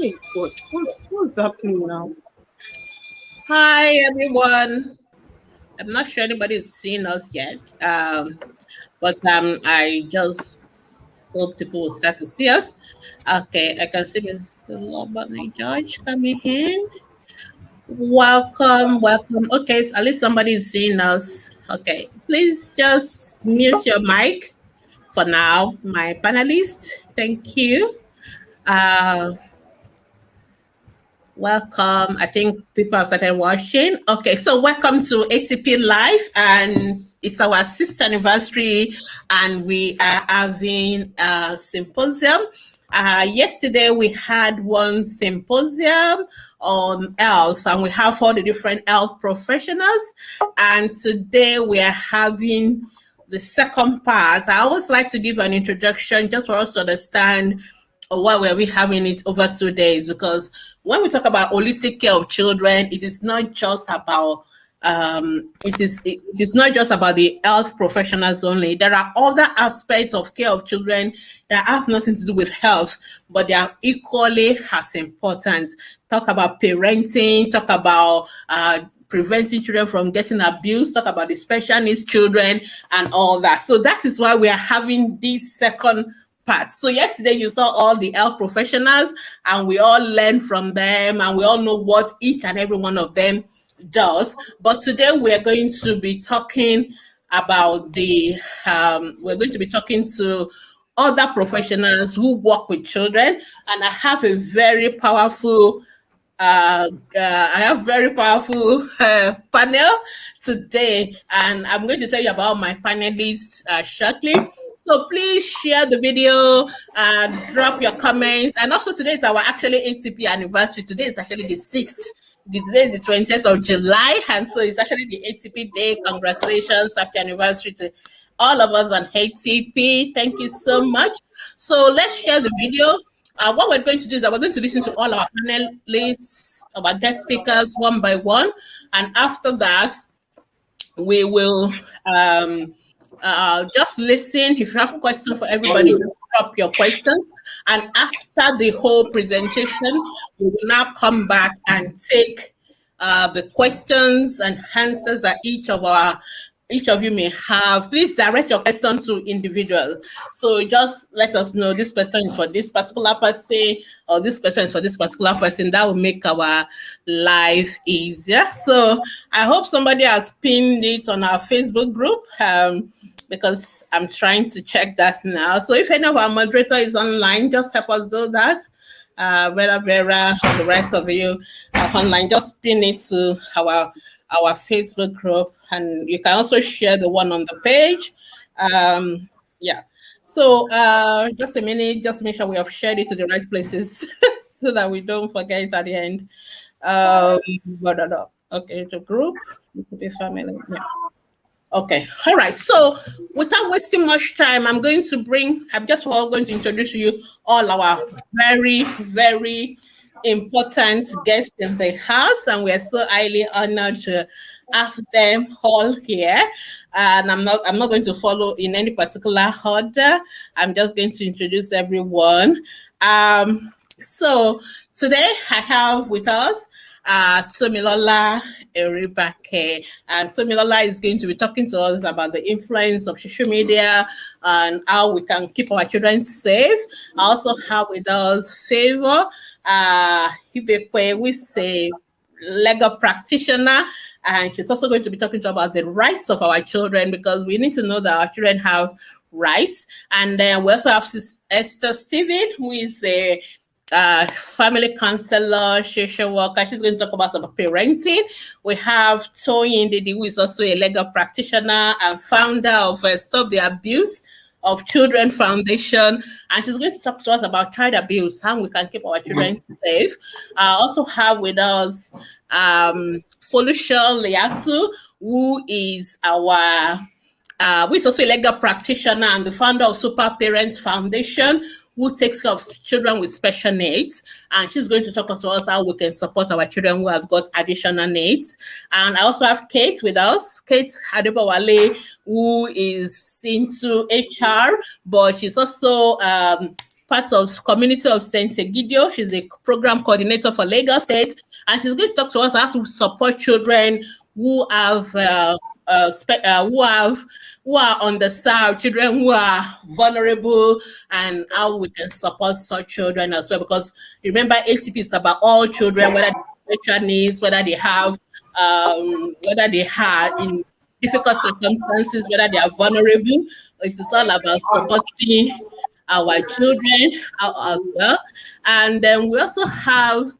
Hey, God, what's happening now? Hi everyone. I'm not sure anybody's seen us yet, but I just hope people will start to see us. Okay, I can see Mr. Lawani George coming in. Welcome, welcome. Okay, so at least somebody is seeing us. Okay, please just mute your mic for now, my panelists. Thank you. Uh, Welcome. I think people have started watching. Okay, so welcome to ATP Live, and it's our sixth anniversary, and we are having a symposium. Yesterday we had one symposium on health, and we have all the different health professionals. And today we are having the second part. I always like to give an introduction just for us to understand why were we having it over 2 days, because when we talk about holistic care of children, it is not just about it is not just about the health professionals only. There are other aspects of care of children that have nothing to do with health, but they are equally as important. Talk about parenting, talk about preventing children from getting abused, talk about the special needs children and all that. So that is why we are having this second part. So yesterday you saw all the health professionals, and we all learned from them, and we all know what each and every one of them does. But today we are going to be talking about we're going to be talking to other professionals who work with children, and I have a very powerful panel today, and I'm going to tell you about my panelists shortly. So please share the video, drop your comments, and also today is our actually ATP anniversary. Today is actually the 6th. Today is the 20th of July, and so it's actually the ATP day. Congratulations, happy anniversary to all of us on ATP. Thank you so much. So let's share the video. What we're going to do is that we're going to listen to all our panelists, our guest speakers one by one, and after that, we will just listen. If you have questions for everybody, just drop your questions. And after the whole presentation, we will now come back and take the questions and answers that each of you may have. Please direct your question to individuals. So just let us know this question is for this particular person, or this question is for this particular person. That will make our life easier. So I hope somebody has pinned it on our Facebook group, because I'm trying to check that now. So if any of our moderator is online, just help us do that. Vera, and the rest of you online, just pin it to our Facebook group, and you can also share the one on the page. Yeah. So just a minute, just make sure we have shared it to the right places so that we don't forget it at the end. Okay, the group, it could be family. Yeah. Okay, all right. So without wasting much time, I'm going to introduce you all our very, very important guests in the house, and we are so highly honored to have them all here. And I'm not going to follow in any particular order. I'm just going to introduce everyone. So today I have with us Tomilola Eribake, and Tomilola is going to be talking to us about the influence of social media and how we can keep our children safe. I also have with us Favour Ibekwe, who is a legal practitioner, and she's also going to be talking about the rights of our children, because we need to know that our children have rights. And then we also have Esther Stephen, who is a family counselor, social worker. She's going to talk about some parenting. We have Toyin Ndidi, who is also a legal practitioner and founder of Stop the Abuse of Children Foundation, and she's going to talk to us about child abuse, how we can keep our children safe. I also have with us Foluso Liasu, who is also a legal practitioner and the founder of Super Parents Foundation, who takes care of children with special needs. And she's going to talk to us how we can support our children who have got additional needs. And I also have Kate with us, Kate Adebowale, who is into HR, but she's also part of community of St. Egidio. She's a program coordinator for Lagos State, and she's going to talk to us how to support children who have who are underserved, children who are vulnerable, and how we can support such children as well. Because remember, ATP is about all children, whether they have special needs, whether they have in difficult circumstances, whether they are vulnerable. It is all about supporting our children as well. And then we also have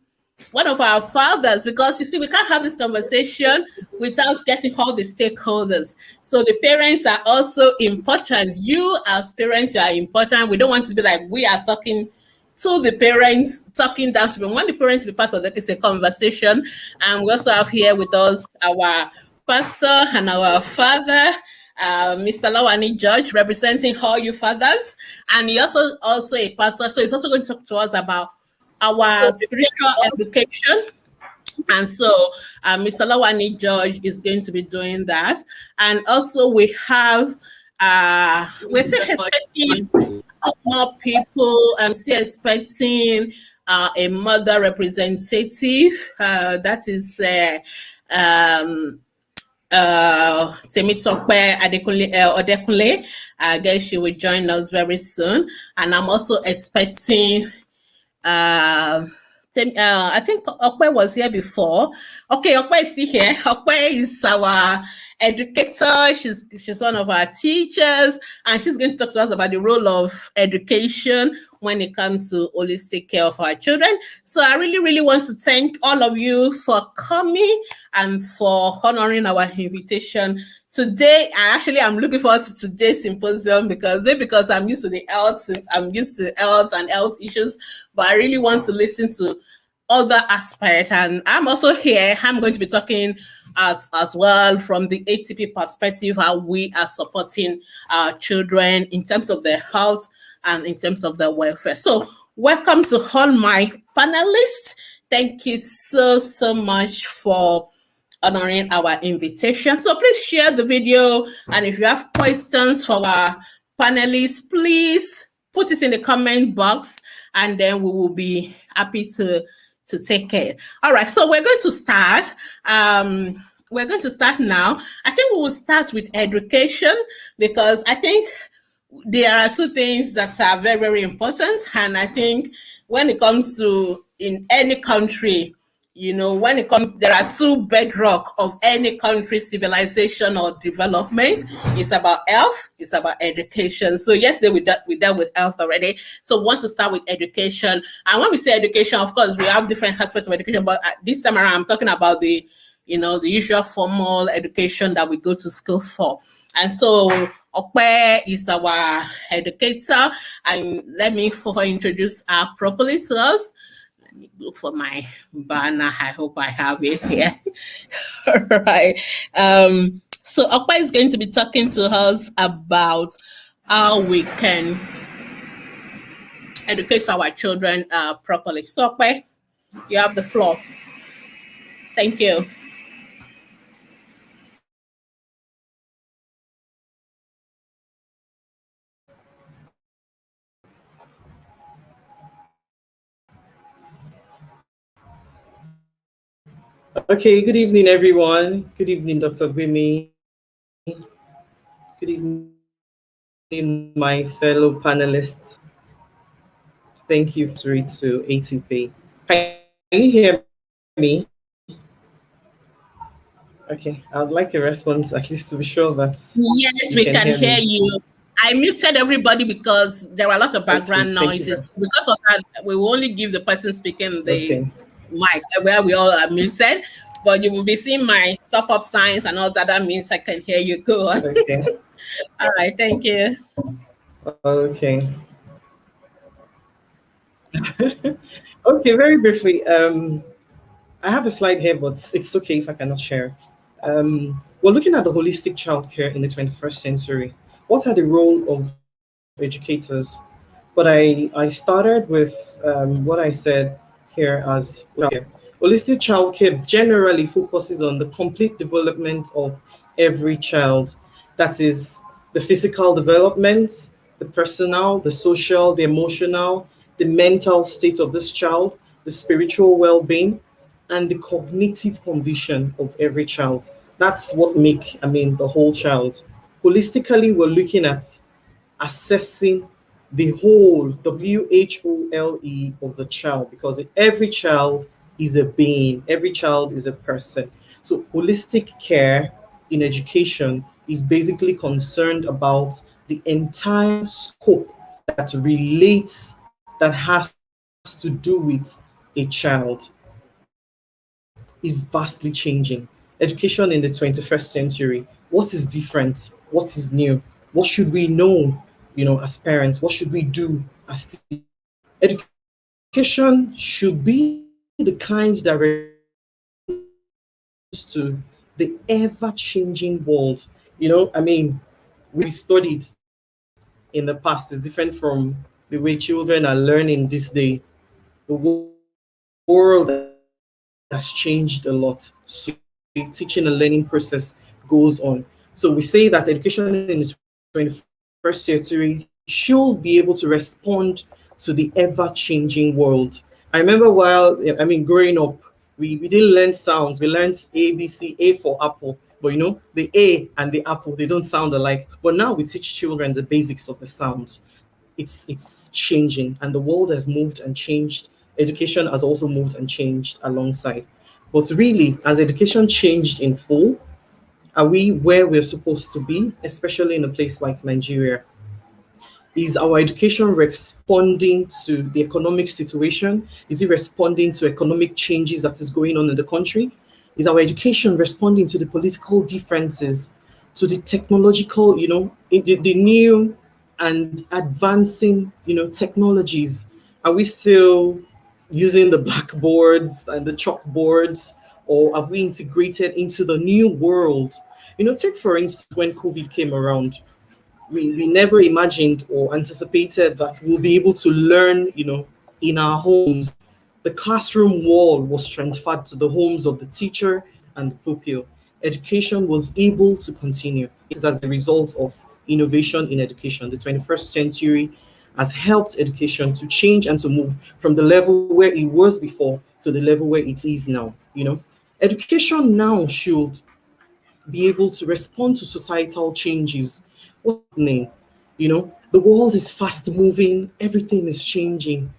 one of our fathers, because you see, we can't have this conversation without getting all the stakeholders. So the parents are also important. You as parents, you are important. We don't want to be like we are talking to the parents, talking down to them. We want the parents to be part of the conversation. And we also have here with us our pastor and our father, Mr. Lawani George, representing all you fathers. And he also a pastor, so he's also going to talk to us about our spiritual education. And so Mr. Lawani George is going to be doing that. And also we have, we're still expecting more people. I'm still expecting a mother representative. That is Temitope Odekunle. I guess she will join us very soon. And I'm also expecting I think Ope was here before. Okay, Ope is here. Ope is our educator. She's one of our teachers, and she's going to talk to us about the role of education when it comes to holistic care of our children. So I really, really want to thank all of you for coming and for honoring our invitation. Today, I'm looking forward to today's symposium because I'm used to health and health issues, but I really want to listen to other aspects. And I'm also here. I'm going to be talking as well from the ATP perspective, how we are supporting our children in terms of their health and in terms of their welfare. So welcome to all my panelists. Thank you so much for honoring our invitation. So please share the video, and if you have questions for our panelists, please put it in the comment box, and then we will be happy to take it. All right, so we're going to start. We're going to start now. I think we will start with education, because I think there are two things that are very, very important. And I think when it comes to in any country, there are two bedrock of any country civilization or development. It's about health, it's about education. So yesterday we dealt with health already. So we want to start with education. And when we say education, of course, we have different aspects of education, but this time around, I'm talking about the usual formal education that we go to school for. And so Ope is our educator. And let me further introduce her properly to us. Let me look for my banner. I hope I have it here. All right. So Ope is going to be talking to us about how we can educate our children properly. So Ope, you have the floor. Thank you. Okay, good evening, everyone. Good evening, Dr. Gwimi. Good evening, my fellow panelists. Thank you for it to ATP. Can you hear me? Okay, I'd like a response, at least to be sure that yes, we can hear you. I muted everybody because there are a lot of background noises. Because of that, we will only give the person speaking the mic where we all are muted. But you will be seeing my top-up signs and all that. That means I can hear you. Go on. Okay. All right, thank you. Okay. Okay, very briefly. I have a slide here, but it's okay if I cannot share. We're looking at the holistic childcare in the 21st century. What are the role of educators? But I started with what I said here as childcare. Holistic childcare generally focuses on the complete development of every child. That is the physical development, the personal, the social, the emotional, the mental state of this child, the spiritual well-being, and the cognitive condition of every child. That's what make, the whole child. Holistically, we're looking at assessing the whole WHOLE of the child, because every child is a being, every child is a person. So holistic care in education is basically concerned about the entire scope that relates, that has to do with a child, is vastly changing. Education in the 21st century, what is different? What is new? What should we know, as parents? What should we do as teachers? Education should be the kind that responds to the ever-changing world. We studied in the past is different from the way children are learning this day. The world has changed a lot. So teaching and learning process goes on. So we say that education in the 21st century should be able to respond to the ever-changing world. I remember growing up, we didn't learn sounds. We learned A, B, C, A for apple. But the A and the apple, they don't sound alike. But now we teach children the basics of the sounds. It's changing, and the world has moved and changed. Education has also moved and changed alongside. But really, has education changed in full? Are we where we're supposed to be, especially in a place like Nigeria? Is our education responding to the economic situation? Is it responding to economic changes that is going on in the country? Is our education responding to the political differences, to the technological, the new and advancing, technologies? Are we still using the blackboards and the chalkboards, or have we integrated into the new world? Take for instance when COVID came around, we never imagined or anticipated that we'll be able to learn, in our homes. The classroom wall was transferred to the homes of the teacher and the pupil. Education was able to continue. It is as a result of innovation in education. The 21st century has helped education to change and to move from the level where it was before to the level where it is now. Education now should be able to respond to societal changes. What's happening? The world is fast moving, everything is changing.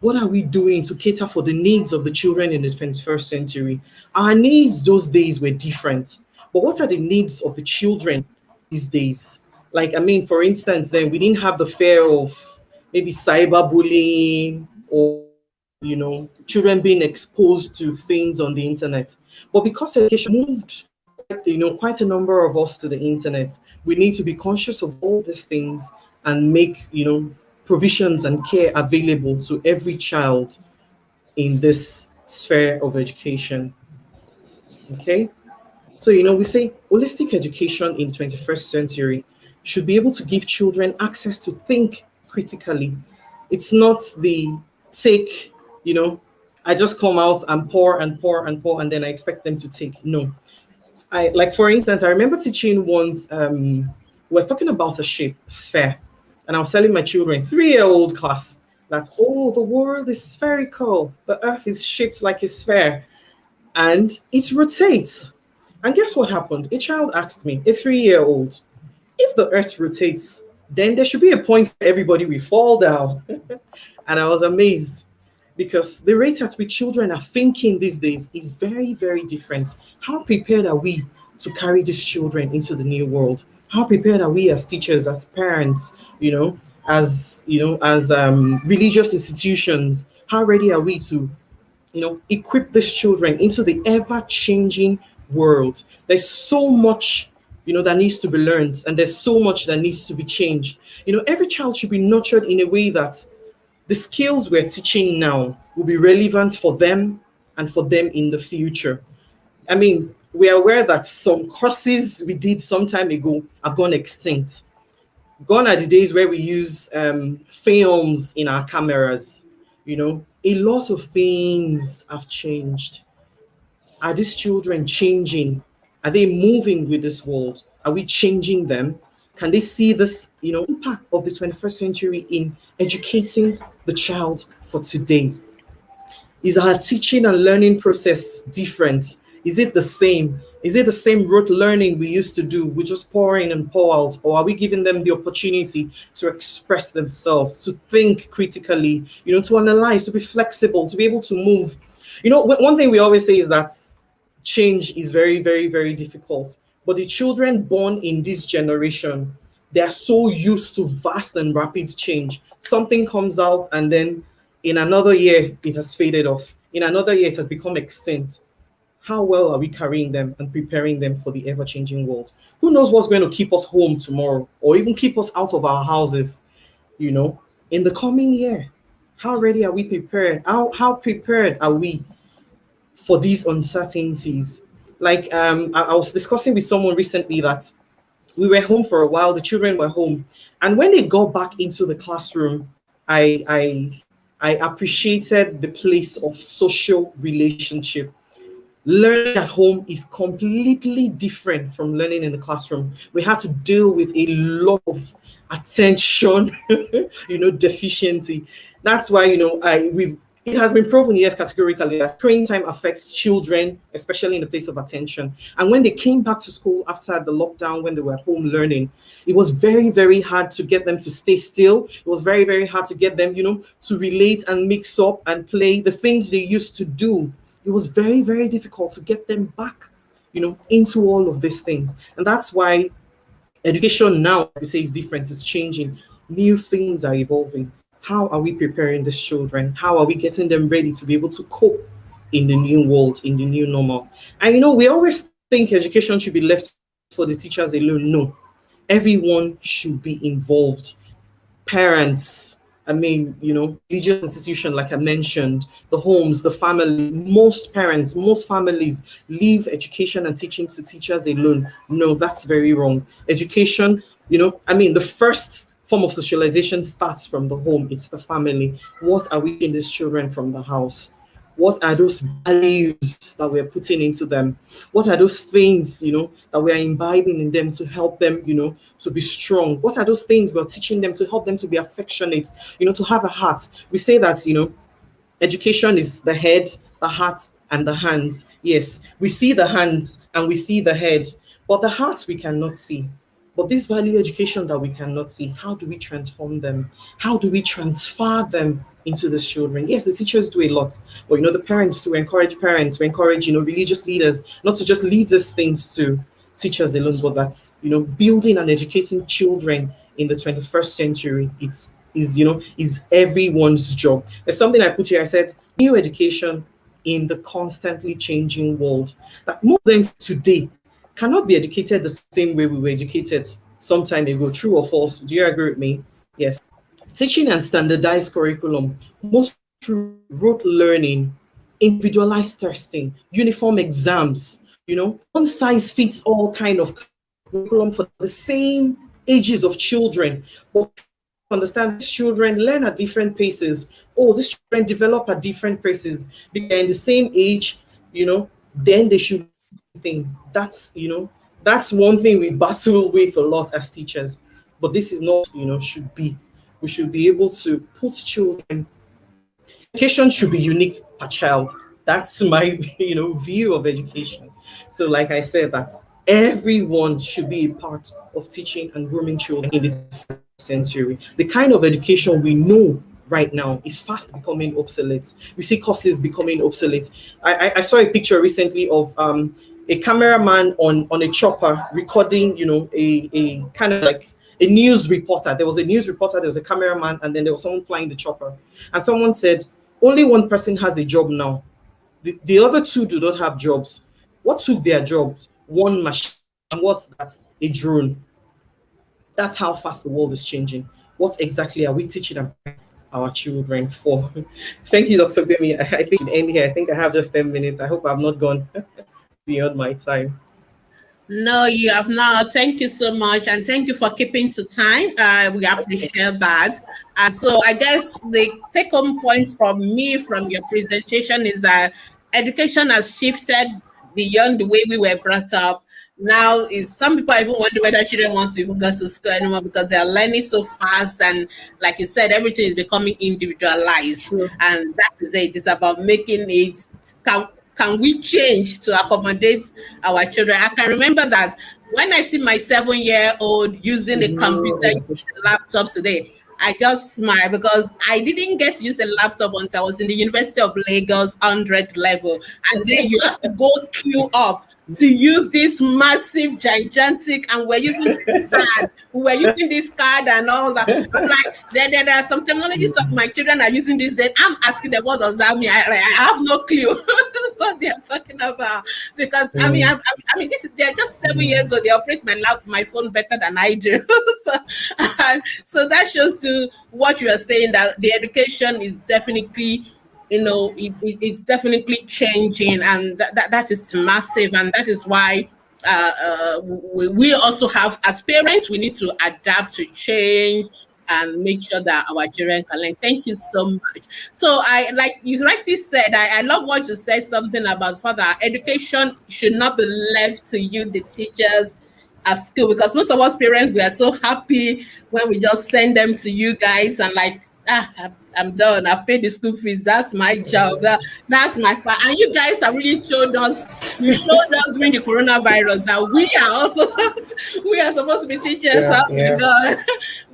What are we doing to cater for the needs of the children in the 21st century? Our needs those days were different. But what are the needs of the children these days? Like, for instance, then we didn't have the fear of maybe cyberbullying, or, children being exposed to things on the internet. But because education moved quite a number of us to the internet, we need to be conscious of all these things and make, provisions and care available to every child in this sphere of education. Okay? So, we say holistic education in the 21st century should be able to give children access to think critically. It's not the take, I just come out and pour and pour and pour, and then I expect them to take. No. Like for instance, I remember teaching once, we're talking about a shape, sphere. And I was telling my children, 3-year-old class, that the world is spherical. The earth is shaped like a sphere and it rotates. And guess what happened? A child asked me, a 3-year-old, if the earth rotates, then there should be a point where everybody will fall down. And I was amazed because the rate at which children are thinking these days is very, very different. How prepared are we to carry these children into the new world? How prepared are we as teachers, as parents, as religious institutions? How ready are we to equip these children into the ever-changing world? There's so much, that needs to be learned, and there's so much that needs to be changed. Every child should be nurtured in a way that the skills we're teaching now will be relevant for them and for them in the future. We are aware that some courses we did some time ago have gone extinct. Gone are the days where we use films in our cameras. A lot of things have changed. Are these children changing? Are they moving with this world? Are we changing them? Can they see this, impact of the 21st century in educating the child for today? Is our teaching and learning process different? Is it the same? Is it the same rote learning we used to do? We just pour in and pour out, or are we giving them the opportunity to express themselves, to think critically, to analyze, to be flexible, to be able to move? One thing we always say is that change is very, very, very difficult. But the children born in this generation, they are so used to vast and rapid change. Something comes out, and then in another year, it has faded off. In another year, it has become extinct. How well are we carrying them and preparing them for the ever changing world? Who knows what's going to keep us home tomorrow, or even keep us out of our houses, in the coming year? How ready are we prepared? How prepared are we for these uncertainties? Like, I was discussing with someone recently that we were home for a while, the children were home, and when they got back into the classroom, I appreciated the place of social relationship. Learning at home is completely different from learning in the classroom. We had to deal with a lot of attention, deficiency. That's why, it has been proven, yes, categorically, that screen time affects children, especially in the place of attention. And when they came back to school after the lockdown, when they were at home learning, it was very, very hard to get them to stay still. It was very, very hard to get them, to relate and mix up and play the things they used to do. It was very, very difficult to get them back, into all of these things. And that's why education now, we say, is different, it's changing. New things are evolving. How are we preparing these children? How are we getting them ready to be able to cope in the new world, in the new normal? And we always think education should be left for the teachers alone. No, everyone should be involved. Parents, religious institution, like I mentioned, the homes, the family. Most parents, most families leave education and teaching to teachers alone. No, that's very wrong. Education, the first form of socialization starts from the home. It's the family. What are we teaching these children from the house? What are those values that we're putting into them? What are those things, that we are imbibing in them to help them, to be strong? What are those things we're teaching them to help them to be affectionate, to have a heart? We say that, education is the head, the heart, and the hands. Yes, we see the hands and we see the head, but the heart we cannot see. But this value education that we cannot see, how do we transform them? How do we transfer them into the children? Yes, the teachers do a lot, but the parents, to encourage parents, to encourage religious leaders not to just leave these things to teachers alone, but that's building and educating children in the 21st century. Is everyone's job. There's something I put here. I said new education in the constantly changing world. That more than today cannot be educated the same way we were educated some time ago. True or false? Do you agree with me? Yes. Teaching and standardized curriculum, most through rote learning, individualized testing, uniform exams, one size fits all kind of curriculum for the same ages of children. But understand these children learn at different paces. Oh, these children develop at different paces. They're in the same age, then they should think that's one thing we battle with a lot as teachers. But this is not, should be. We should be able to put children. Education should be unique per child. That's my view of education. So, like I said, that everyone should be a part of teaching and grooming children in the century. The kind of education we know right now is fast becoming obsolete. We see courses becoming obsolete. I saw a picture recently of a cameraman on a chopper recording, a kind of like a news reporter. There was a news reporter, there was a cameraman, and then there was someone flying the chopper. And someone said, only one person has a job now. The other two do not have jobs. What took their jobs? One machine. And what's that? A drone. That's how fast the world is changing. What exactly are we teaching our children for? Thank you, Dr. Bemi. I think we end here. I think I have just 10 minutes. I hope I've not gone beyond my time. No, you have not. Thank you so much. And thank you for keeping to time. We appreciate that. And so I guess the take-home point from me from your presentation is that education has shifted beyond the way we were brought up. Now is some people even wonder whether children want to even go to school anymore because they are learning so fast, and like you said, everything is becoming individualized, True. and that is it. It's about making it. Can we change to accommodate our children? I can remember that when I see my 7-year-old using a computer, New using education. laptops today, I just smile because I didn't get to use a laptop until I was in the University of Lagos 100 level. And then you have to go queue up to use this massive, gigantic, and we're using this card. We're using this card and all that. I'm like, there are some technologies that my children are using this day. I'm asking them, what does that mean? I have no clue what they are talking about. Because, they're just 7 years old. They operate my phone better than I do. So that shows you what you are saying, that the education is definitely, it's definitely changing, and that is massive, and that is why we also have, as parents, we need to adapt to change and make sure that our children can learn. Thank you so much. So I, like you rightly said, I love what you said, something about further education should not be left to you, the teachers at school, because most of us parents, we are so happy when we just send them to you guys and like, I'm done. I've paid the school fees. That's my job. That's my part. And you guys have really showed us. You showed us during the coronavirus that we are also we are supposed to be teachers. Yeah, Oh my yeah. God.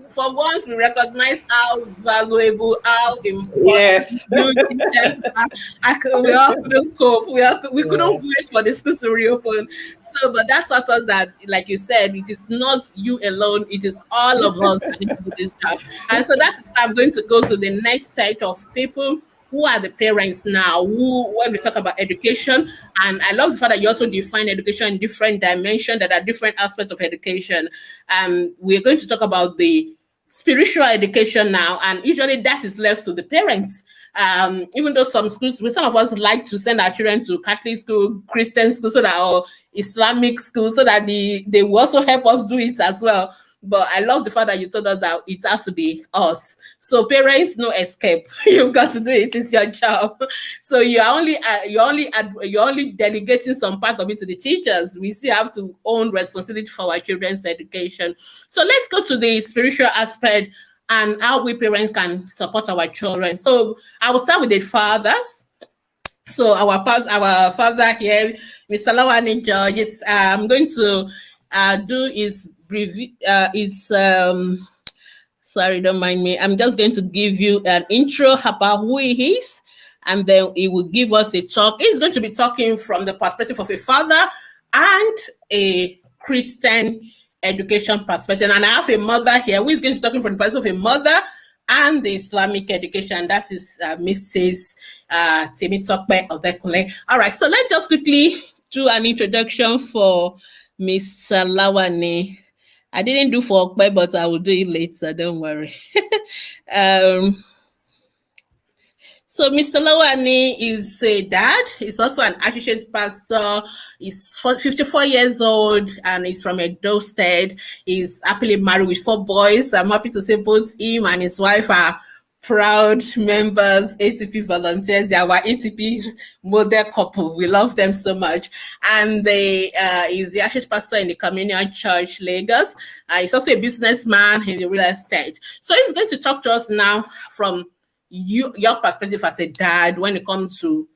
For once, we recognize how valuable, how important Yes. you teachers are. We all couldn't cope. We couldn't Yes. wait for the schools to reopen. So, but that taught us that, like you said, it is not you alone. It is all of us that need to do this job. And so that's why I'm going to go to the next set of people who are the parents now, who, when we talk about education, and I love the fact that you also define education in different dimensions, that are different aspects of education. We're going to talk about the spiritual education now, and usually that is left to the parents. Even though some schools, some of us like to send our children to Catholic school, Christian school, so that, or Islamic school, so that they will also help us do it as well. But I love the fact that you told us that it has to be us. So parents, no escape. You've got to do it. It's your job. So you're only delegating some part of it to the teachers. We still have to own responsibility for our children's education. So let's go to the spiritual aspect and how we parents can support our children. So I will start with the fathers. So our father here, Mr. Lawani George, I'm going to do his review. Sorry, don't mind me. I'm just going to give you an intro about who he is, and then he will give us a talk. He's going to be talking from the perspective of a father and a Christian education perspective. And I have a mother here who is going to be talking from the perspective of a mother and the Islamic education. That is Mrs. Temitope Odekunle. All right, so let's just quickly do an introduction for Mr. Lawani. I didn't do for Ope, but I will do it later. Don't worry. So Mr. Lawani is a dad. He's also an associate pastor. He's 54 years old and he's from Edo State. He's happily married with 4 boys. I'm happy to say both him and his wife are proud members, ATP volunteers. They are our ATP model couple. We love them so much. And they is the associate pastor in the Communion Church, Lagos. He's also a businessman in the real estate. So he's going to talk to us now from your perspective as a dad when it comes to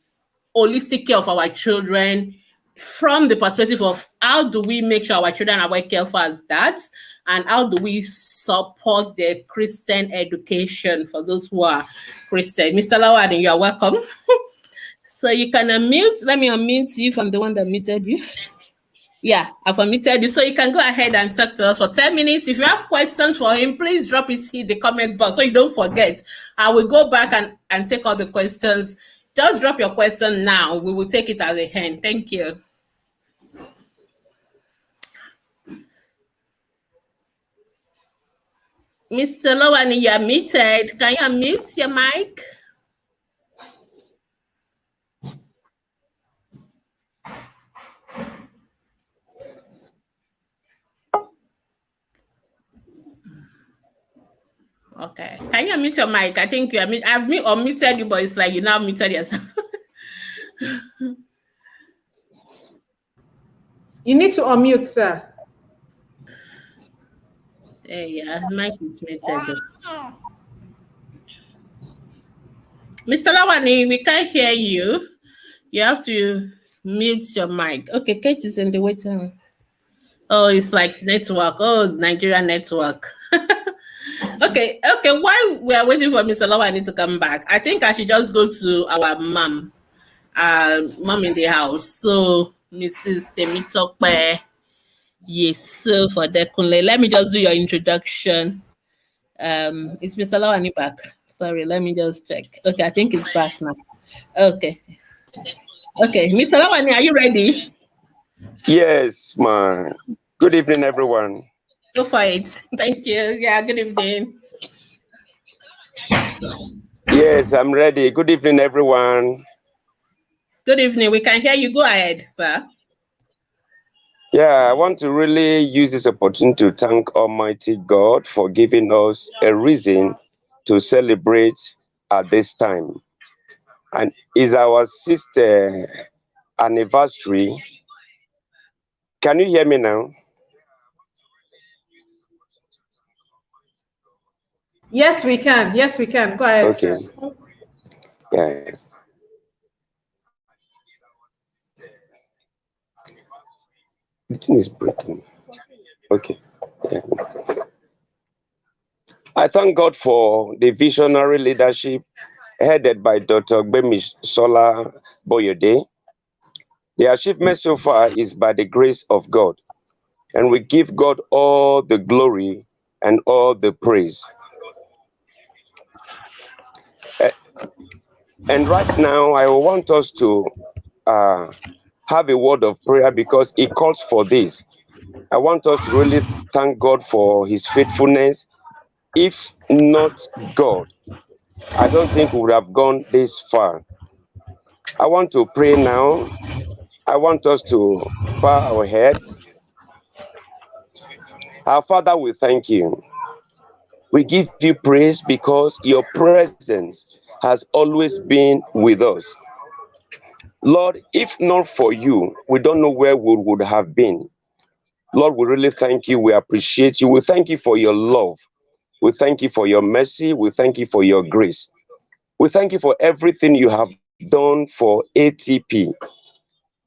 holistic care of our children, from the perspective of how do we make sure our children are well cared for as dads, and how do we support their Christian education for those who are Christian. Mr. Lawani, you are welcome. So you can unmute. Let me unmute you from the one that muted you. Yeah, I've unmuted you. So you can go ahead and talk to us for 10 minutes. If you have questions for him, please drop it in the comment box so you don't forget. I will go back and take all the questions. Just drop your question now. We will take it as a hand. Thank you. Mr. Lawani, you're muted. Can you unmute your mic? Okay. Can you unmute your mic? I think I've unmuted you, but it's like you now muted yourself. You need to unmute, sir. Yeah, mic is muted. Mr. Lawani, we can't hear you. You have to mute your mic. Okay, Kate is in the waiting room. Oh, it's like network. Oh, Nigeria network. Okay. While we are waiting for Mr. Lawani to come back, I think I should just go to our mom in the house. So, Mrs. Temitope Yusuf Odekunle. Let me just do your introduction. Is Mr. Lawani back? Sorry, let me just check. Okay, I think it's back now. Okay, Mr. Lawani, are you ready? Yes, ma. Good evening, everyone. Go for it. Thank you. Yeah, good evening. Yes, I'm ready. Good evening, everyone. Good evening. We can hear you. Go ahead, sir. Yeah, I want to really use this opportunity to thank Almighty God for giving us a reason to celebrate at this time. And it's our sister anniversary. Can you hear me now? Yes, we can. Yes, we can. Go ahead, okay. Sir. Yes. The thing is breaking. Okay. Yeah. I thank God for the visionary leadership headed by Dr. Gbemisola Boyede. The achievement so far is by the grace of God, and we give God all the glory and all the praise. And right now, I want us to have a word of prayer because it calls for this. I want us to really thank God for his faithfulness. If not God, I don't think we would have gone this far. I want to pray now. I want us to bow our heads. Our Father, we thank you. We give you praise because your presence has always been with us. Lord, if not for you, we don't know where we would have been. Lord, we really thank you. We appreciate you. We thank you for your love. We thank you for your mercy. We thank you for your grace. We thank you for everything you have done for ATP.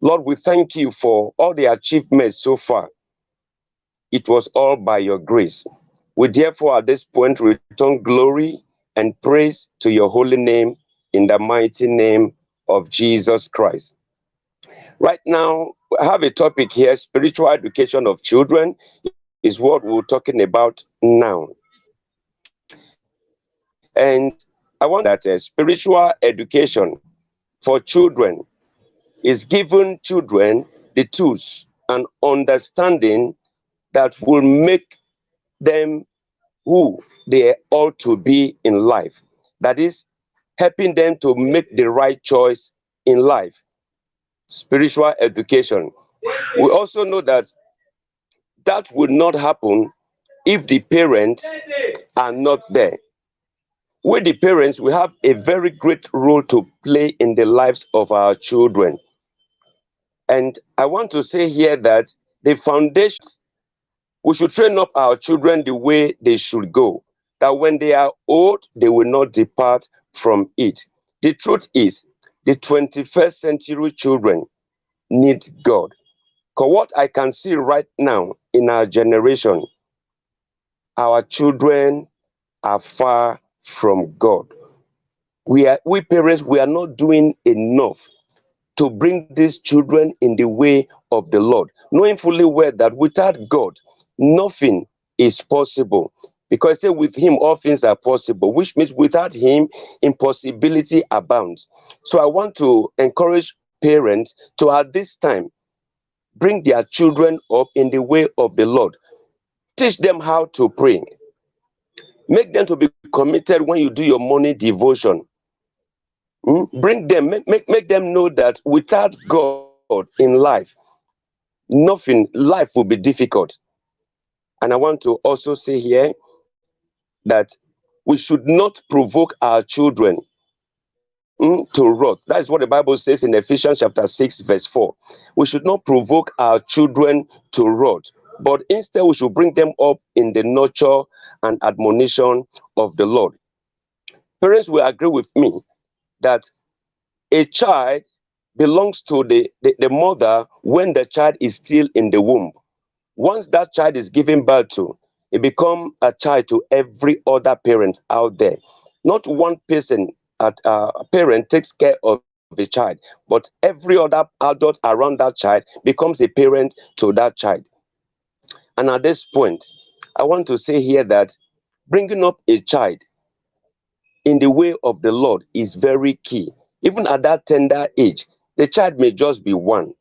Lord, we thank you for all the achievements so far. It was all by your grace. We therefore at this point return glory and praise to your holy name in the mighty name of Jesus Christ. Right now, I have a topic here, spiritual education of children is what we're talking about now. And I want that spiritual education for children is giving children the tools and understanding that will make them who they ought to be in life. That is, helping them to make the right choice in life. Spiritual education. We also know that that will not happen if the parents are not there. We, the parents, we have a very great role to play in the lives of our children. And I want to say here that the foundations, we should train up our children the way they should go, that when they are old, they will not depart from it. The truth is, the 21st century children need God. Because what I can see right now in our generation, our children are far from God. We parents, we are not doing enough to bring these children in the way of the Lord, knowing fully well that without God, nothing is possible. Because say with him all things are possible, which means without him impossibility abounds. So I want to encourage parents to at this time bring their children up in the way of the Lord. Teach them how to pray. Make them to be committed when you do your morning devotion. Bring them, make them know that without God in life, life will be difficult. And I want to also say here that we should not provoke our children to wrath. That is what the Bible says in Ephesians chapter 6, verse 4. We should not provoke our children to wrath, but instead we should bring them up in the nurture and admonition of the Lord. Parents will agree with me that a child belongs to the mother when the child is still in the womb. Once that child is given birth to, it becomes a child to every other parent out there. Not one person a parent takes care of the child, but every other adult around that child becomes a parent to that child. And at this point, I want to say here that bringing up a child in the way of the Lord is very key. Even at that tender age, the child may just be one,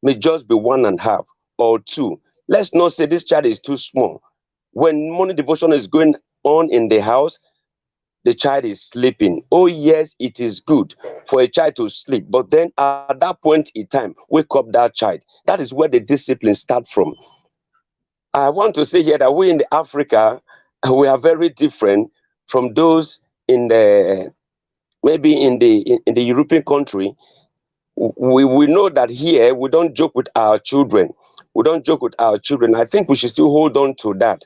may just be 1.5 or 2. Let's not say this child is too small. When morning devotion is going on in the house, the child is sleeping. Oh yes, it is good for a child to sleep, but then at that point in time, wake up that child. That is where the discipline starts from. I want to say here that we in Africa, we are very different from those in the maybe in the European country. We know that here we don't joke with our children. We don't joke with our children. I think we should still hold on to that.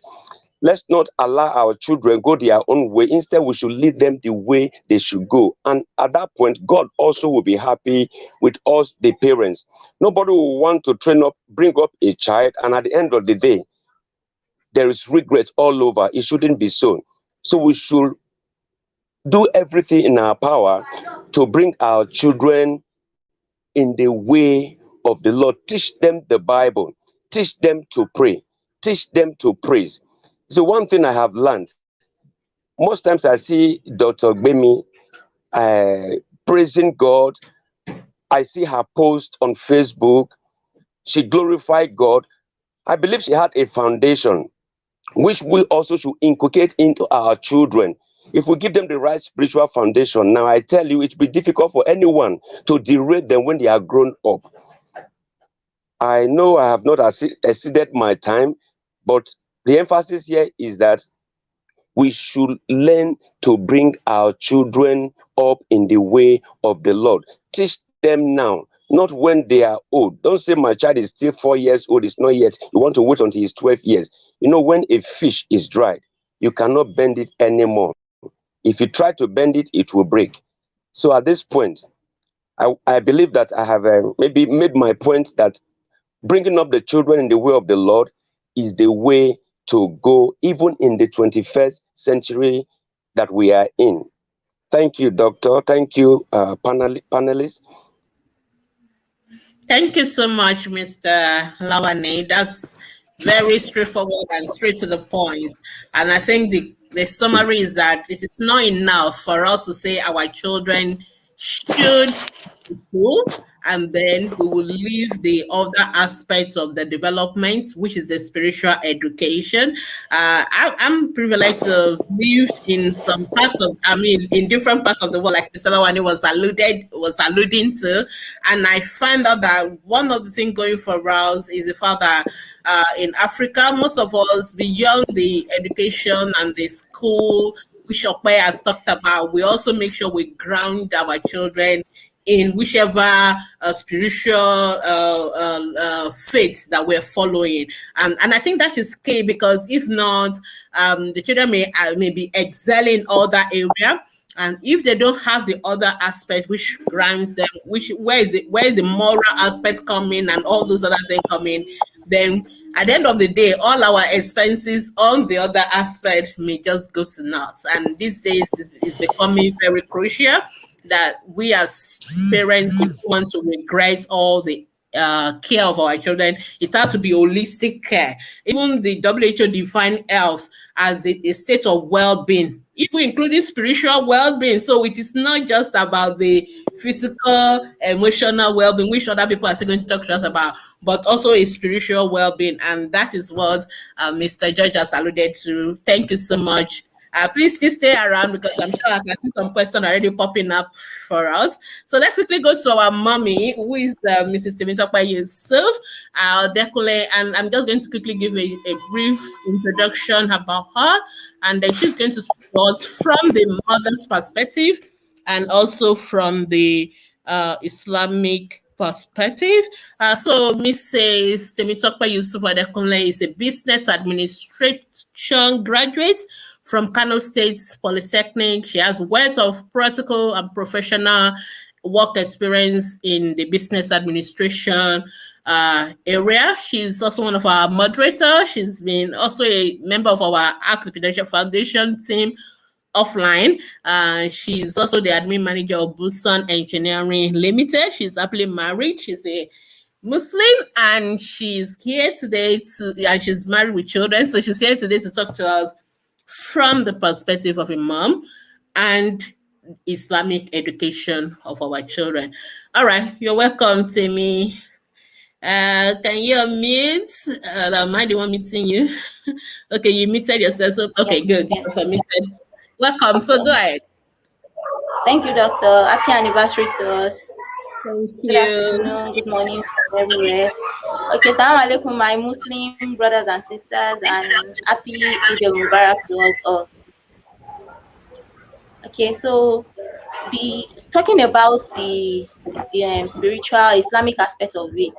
Let's not allow our children go their own way. Instead, we should lead them the way they should go. And at that point, God also will be happy with us, the parents. Nobody will want to bring up a child, and at the end of the day, there is regret all over. It shouldn't be so. So we should do everything in our power to bring our children in the way of the Lord. Teach them the Bible. Teach them to pray. Teach them to praise. So one thing I have learned, most times I see Dr. Gbemi praising God. I see her post on Facebook. She glorified God. I believe she had a foundation, which we also should inculcate into our children. If we give them the right spiritual foundation, now I tell you, it will be difficult for anyone to derail them when they are grown up. I know I have not exceeded my time, but the emphasis here is that we should learn to bring our children up in the way of the Lord. Teach them now, not when they are old. Don't say my child is still 4 years old, it's not yet. You want to wait until he's 12 years. You know, when a fish is dried, you cannot bend it anymore. If you try to bend it, it will break. So at this point, I believe that I have maybe made my point that bringing up the children in the way of the Lord is the way to go, even in the 21st century that we are in. Thank you, Doctor. Thank you, panelists. Thank you so much, Mr. Lawani. That's very straightforward and straight to the point. And I think the summary is that it is not enough for us to say our children should school, and then we will leave the other aspects of the development, which is the spiritual education. I'm privileged to live in some parts of, in different parts of the world, like Mr. Lawani was alluding to, and I find out that one of the things going for us is the fact that in Africa, most of us, beyond the education and the school, which Ope has talked about, we also make sure we ground our children in whichever spiritual faith that we're following. And I think that is key, because if not, the children may be excelling in other area. And if they don't have the other aspect which grounds them, where is the moral aspect coming and all those other things coming, then at the end of the day, all our expenses on the other aspect may just go to naught. And these days it's becoming very crucial that we as parents, if we want to regret all the care of our children, it has to be holistic care. Even the WHO define health as a state of well-being, even including spiritual well-being. So it is not just about the physical, emotional well-being, which other people are still going to talk to us about, but also a spiritual well-being. And that is what Mr. George has alluded to. Thank you so much. Please still stay around, because I'm sure I can see some questions already popping up for us. So let's quickly go to our mommy, who is Mrs. Temitope Yusuf Odekunle, and I'm just going to quickly give a brief introduction about her, and then she's going to speak to us from the mother's perspective and also from the Islamic perspective. So Mrs. Temitope Yusuf Odekunle is a business administration graduate from Kano State Polytechnic. She has wealth of practical and professional work experience in the business administration area. She's also one of our moderators. She's been also a member of our Act Confidential Foundation team offline. She's also the admin manager of Busan Engineering Limited. She's happily married. She's a Muslim, and she's here today and she's married with children. So she's here today to talk to us from the perspective of a mom and Islamic education of our children. All right, you're welcome, Timmy. Can you unmute? Am I the one meeting you? Okay, you muted yourself. So, okay, good. Yes. You're muted. Welcome. So go ahead. Thank you, Doctor. Happy anniversary to us. Thank Good you. afternoon, good morning from everywhere. Okay, salam alaikum, my Muslim brothers and sisters, and happy Eid al-Mubarak to us all. Okay, so talking about the spiritual Islamic aspect of it.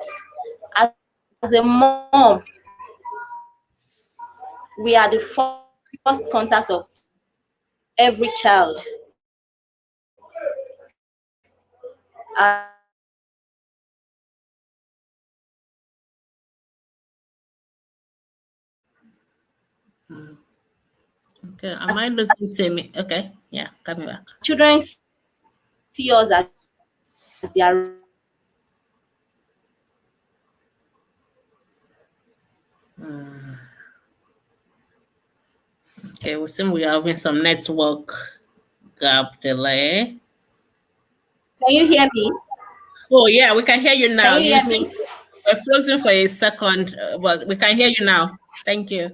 As a mom, we are the first contact of every child. Okay, am I listening to me? Okay, yeah, coming back. Children see us as their Okay, we seem we are having some network gap delay. Can you hear me? Oh yeah, we can hear you now. Can you hear seem me? we're frozen for a second, but we can hear you now. Thank you.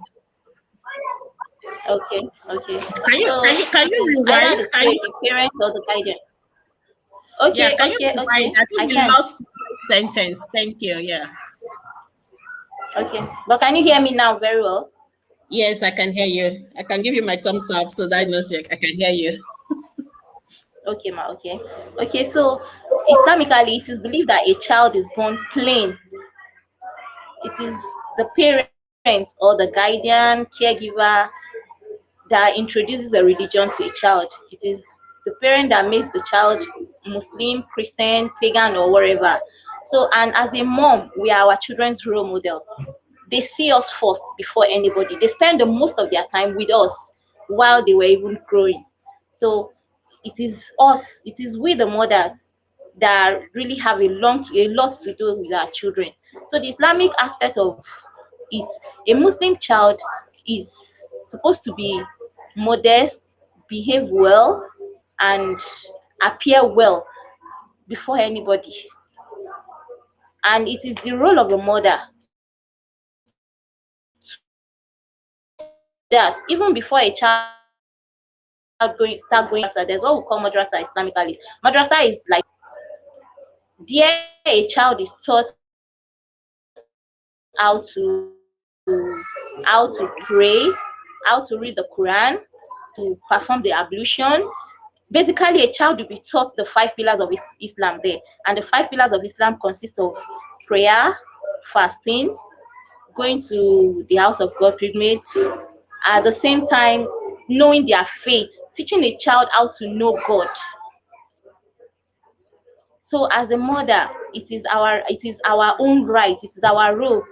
Okay. Can you rewind? Either the parents or the guardian. Okay, Yeah, can you rewind? I think we can. lost sentence. Thank you. Yeah. Okay, but can you hear me now very well? Yes, I can hear you. I can give you my thumbs up so that knows I can hear you. Okay, ma. Okay. So Islamically, it is believed that a child is born plain. It is the parent or the guardian, caregiver that introduces a religion to a child. It is the parent that makes the child Muslim, Christian, pagan, or whatever. So, and as a mom, we are our children's role model. They see us first before anybody. They spend the most of their time with us while they were even growing. So it is us, it is we the mothers that really have a lot to do with our children. So the Islamic aspect of it, a Muslim child is supposed to be modest, behave well, and appear well before anybody. And it is the role of a mother that even before a child start going madrasa, there's what we call madrasa Islamically. Madrasa is like there a child is taught how to pray, how to read the Quran, to perform the ablution. Basically, a child will be taught the 5 pillars of Islam there, and the 5 pillars of Islam consist of prayer, fasting, going to the house of God pilgrimage, at the same time knowing their faith, teaching a child how to know God. So as a mother, it is our own right, it is our role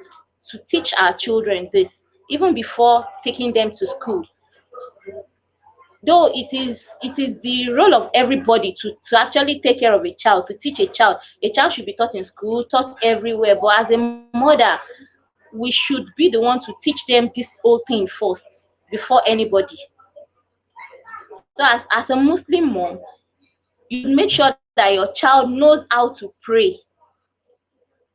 to teach our children this, even before taking them to school. Though it is the role of everybody to actually take care of a child, to teach a child. A child should be taught in school, taught everywhere, but as a mother, we should be the one to teach them this whole thing first before anybody. So as a Muslim mom, you make sure that your child knows how to pray.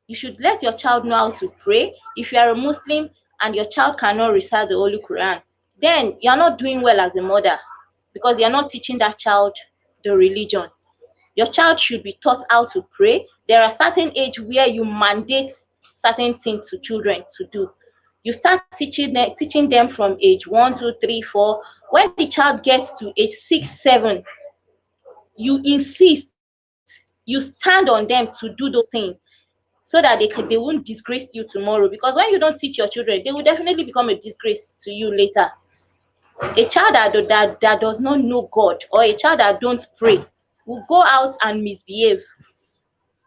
You should let your child know how to pray. If you are a Muslim and your child cannot recite the Holy Quran, then you're not doing well as a mother, because you're not teaching that child the religion. Your child should be taught how to pray. There are certain age where you mandate certain things to children to do. You start teaching them from age 1, 2, 3, 4. When the child gets to age 6, 7, you insist, you stand on them to do those things so that they won't disgrace you tomorrow. Because when you don't teach your children, they will definitely become a disgrace to you later. A child that does not know God, or a child that don't pray, will go out and misbehave.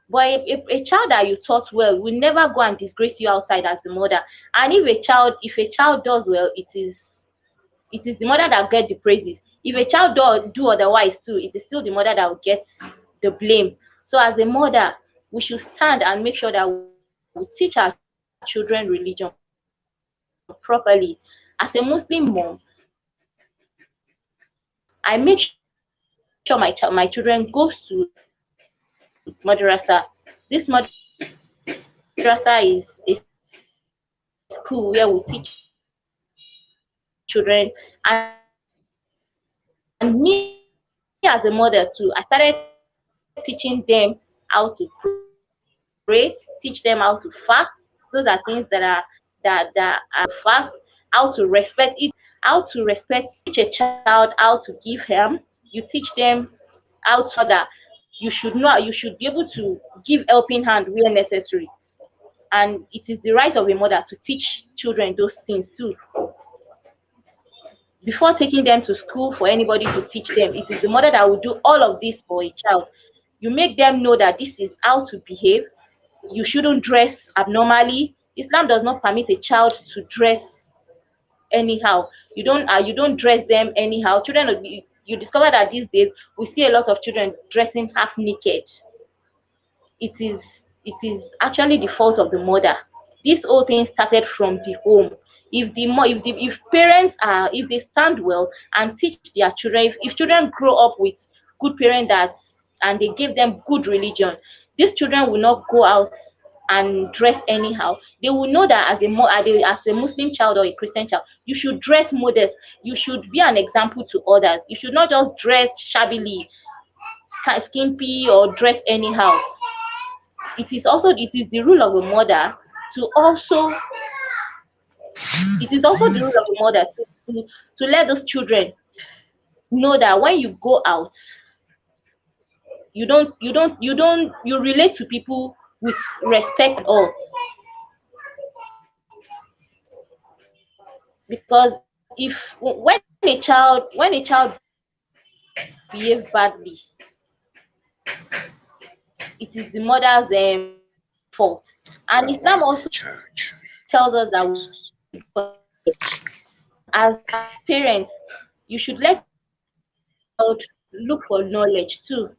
But a child that you taught well will never go and disgrace you outside as the mother. And if a child does well, it is the mother that get the praises. If a child do otherwise too, it is still the mother that will get the blame. So as a mother, we should stand and make sure that we teach our children religion properly. As a Muslim mom, I make sure my children goes to madrasa. This madrasa is a school where we teach children, and me as a mother too, I started teaching them how to pray, teach them how to fast. Those are things that are fast, how to respect it, how to respect. Teach a child how to give him. You teach them how to that you should be able to give helping hand where necessary. And it is the right of a mother to teach children those things too. Before taking them to school for anybody to teach them, it is the mother that will do all of this for a child. You make them know that this is how to behave. You shouldn't dress abnormally. Islam does not permit a child to dress anyhow. You don't dress them anyhow. You discover that these days we see a lot of children dressing half naked. It is actually the fault of the mother. This whole thing started from the home. If parents are, if they stand well and teach their children, if children grow up with good parents and they give them good religion, these children will not go out and dress anyhow. They will know that as a Muslim child or a Christian child, you should dress modest. You should be an example to others. You should not just dress shabbily, skimpy, or dress anyhow. It is the rule of a mother to also the rule of a mother to let those children know that when you go out, you relate to people with respect all. Because if when a child behave badly, it is the mother's fault. And Islam also tells us that as parents, you should let look for knowledge too.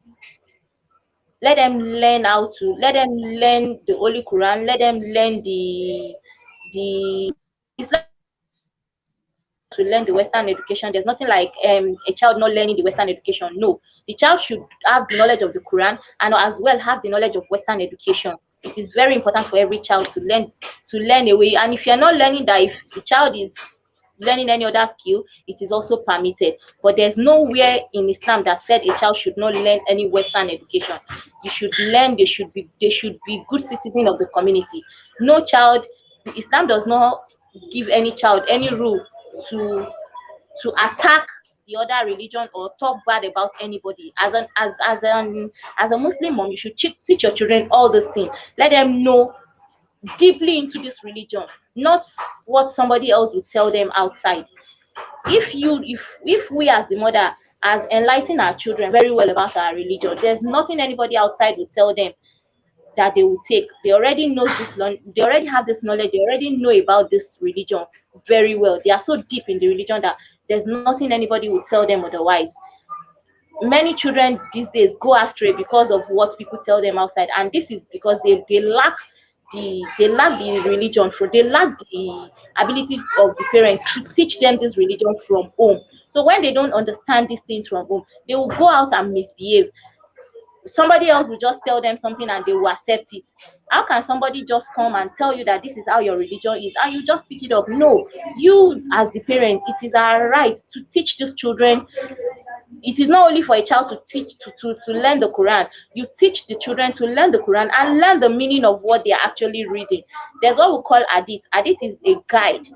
Let them learn the Holy Quran, let them learn the Islam to learn the Western education. There's nothing like a child not learning the Western education. No, the child should have the knowledge of the Quran and as well have the knowledge of Western education. It is very important for every child to learn a way. And if you're not learning that, if the child is learning any other skill, it is also permitted. But there's nowhere in Islam that said a child should not learn any Western education. You should learn. They should be good citizens of the community. No child. Islam does not give any child any rule to attack the other religion or talk bad about anybody. As a Muslim mom, you should teach your children all these things. Let them know deeply into this religion, not what somebody else will tell them outside. If we as the mother as enlighten our children very well about our religion, there's nothing anybody outside will tell them that they will take. They already know this. They already have this knowledge. They already know about this religion very well. They are so deep in the religion that there's nothing anybody will tell them otherwise. Many children these days go astray because of what people tell them outside, and this is because they lack the religion. They lack the ability of the parents to teach them this religion from home. So when they don't understand these things from home, they will go out and misbehave. Somebody else will just tell them something and they will accept it. How can somebody just come and tell you that this is how your religion is and you just pick it up? No, you as the parent, it is our right to teach these children. It is not only for a child to teach to learn the Quran. You teach the children to learn the Quran and learn the meaning of what they are actually reading. There's what we call hadith. Hadith is a guide.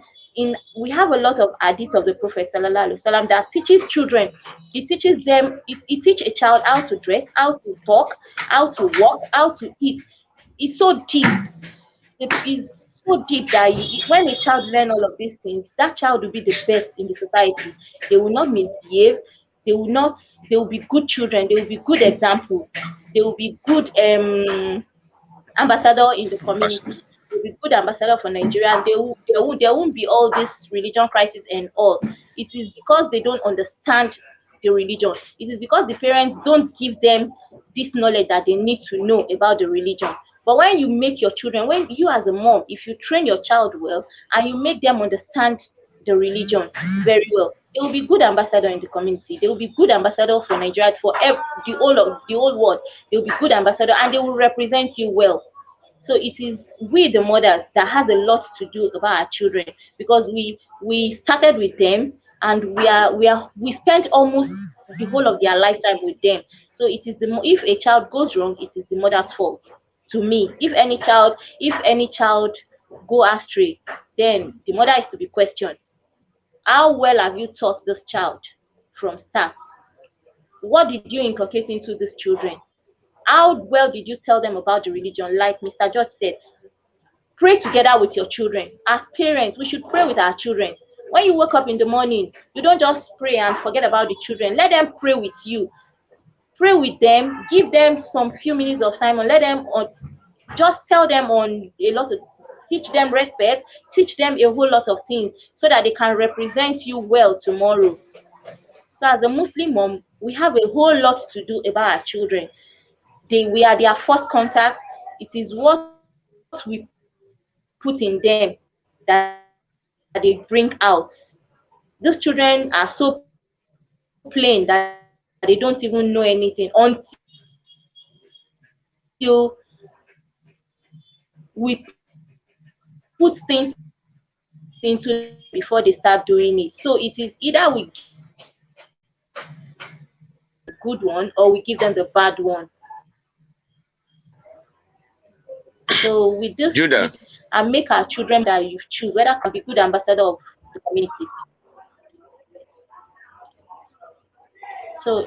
we have a lot of hadith of the Prophet sallallahu alaihi wasallam that teaches children. It teaches them. It teach a child how to dress, how to talk, how to walk, how to eat. It's so deep. It is so deep that when a child learn all of these things, that child will be the best in the society. They will not misbehave. They will not. They will be good children. They will be good example. They will be good ambassador in the community. They'll be good ambassador for Nigeria, and there won't be all this religion crisis and all. It is because they don't understand the religion. It is because the parents don't give them this knowledge that they need to know about the religion. But when you make your children, when you as a mom, if you train your child well and you make them understand the religion very well, they will be good ambassador in the community. They will be good ambassador for Nigeria, for the whole world. They will be good ambassador, and they will represent you well. So it is we the mothers that has a lot to do about our children, because we started with them, and we spent almost the whole of their lifetime with them. So it is if a child goes wrong, it is the mother's fault. To me, if any child go astray, then the mother is to be questioned. How well have you taught this child from start? What did you inculcate into these children? How well did you tell them about the religion? Like Mr. George said, pray together with your children. As parents, we should pray with our children. When you wake up in the morning, you don't just pray and forget about the children. Let them pray with you. Pray with them. Give them some few minutes of time, and let them just tell them on a lot of, teach them respect, teach them a whole lot of things so that they can represent you well tomorrow. So as a Muslim mom, we have a whole lot to do about our children. We are their first contact. It is what we put in them that they bring out. These children are so plain that they don't even know anything until we put things into before they start doing it. So it is either we good one or we give them the bad one. So with this, Judah, and make our children that you choose, whether can be good ambassador of the community. So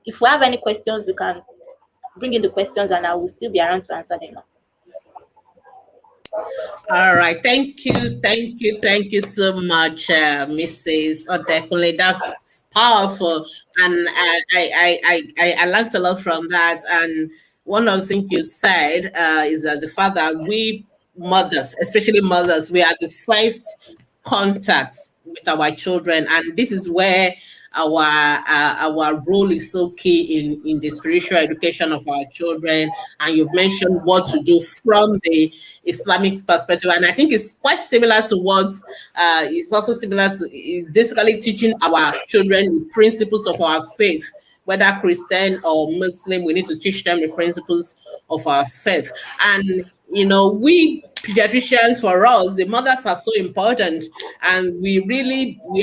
if we have any questions, we can bring in the questions, and I will still be around to answer them. All right, thank you so much, Mrs. Odekunle. That's powerful, and I learned a lot from that. And one of the things you said is that the fact that we mothers, especially mothers, we are the first contact with our children, and this is where our role is so key in the spiritual education of our children. And you've mentioned what to do from the Islamic perspective, and I think it's quite similar to what it's also similar to, is basically teaching our children the principles of our faith. Whether Christian or Muslim, we need to teach them the principles of our faith. And we pediatricians, for us, the mothers are so important, and we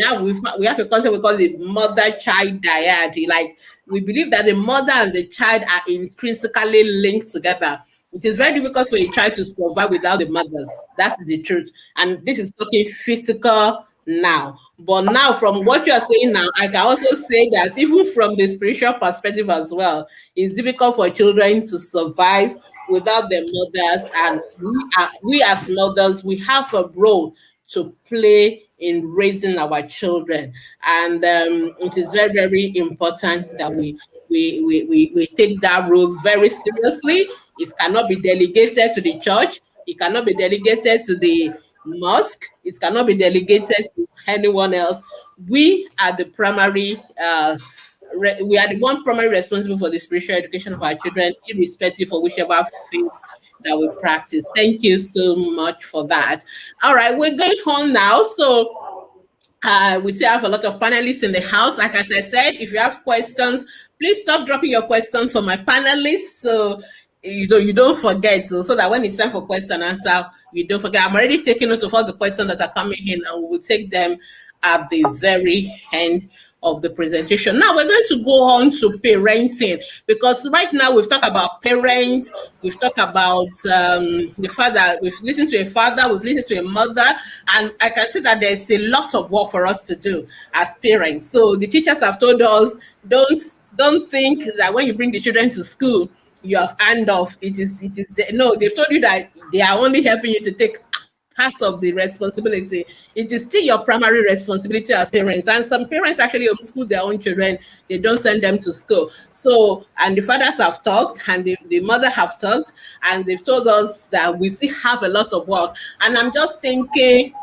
have a concept we call the mother-child dyad. Like, we believe that the mother and the child are intrinsically linked together. It is very difficult for a child to survive without the mothers. That's the truth. And this is talking physical now. But now, from what you are saying now, I can also say that even from the spiritual perspective as well, it's difficult for children to survive without their mothers. And we as mothers, we have a role to play in raising our children. And it is very, very important that we take that role very seriously. It cannot be delegated to the church. It cannot be delegated to the mosque. It cannot be delegated to anyone else. We are the primary we are the one primary responsible for the spiritual education of our children, irrespective of whichever faith that we practice. Thank you so much for that. All right, we're going on now. So we still have a lot of panelists in the house. Like as I said, if you have questions, please stop dropping your questions for my panelists, so you don't forget. So that when it's time for question and answer, you don't forget. I'm already taking note of all the questions that are coming in, and we will take them at the very end of the presentation. Now we're going to go on to parenting, because right now we've talked about parents, we've talked about the father, we've listened to a father, we've listened to a mother, and I can see that there's a lot of work for us to do as parents. So the teachers have told us, don't think that when you bring the children to school, you have hand off. No, they've told you that they are only helping you to take part of the responsibility. It is still your primary responsibility as parents. And some parents actually homeschool their own children. They don't send them to school. So, and the fathers have talked, and the mother have talked, and they've told us that we still have a lot of work. And I'm just thinking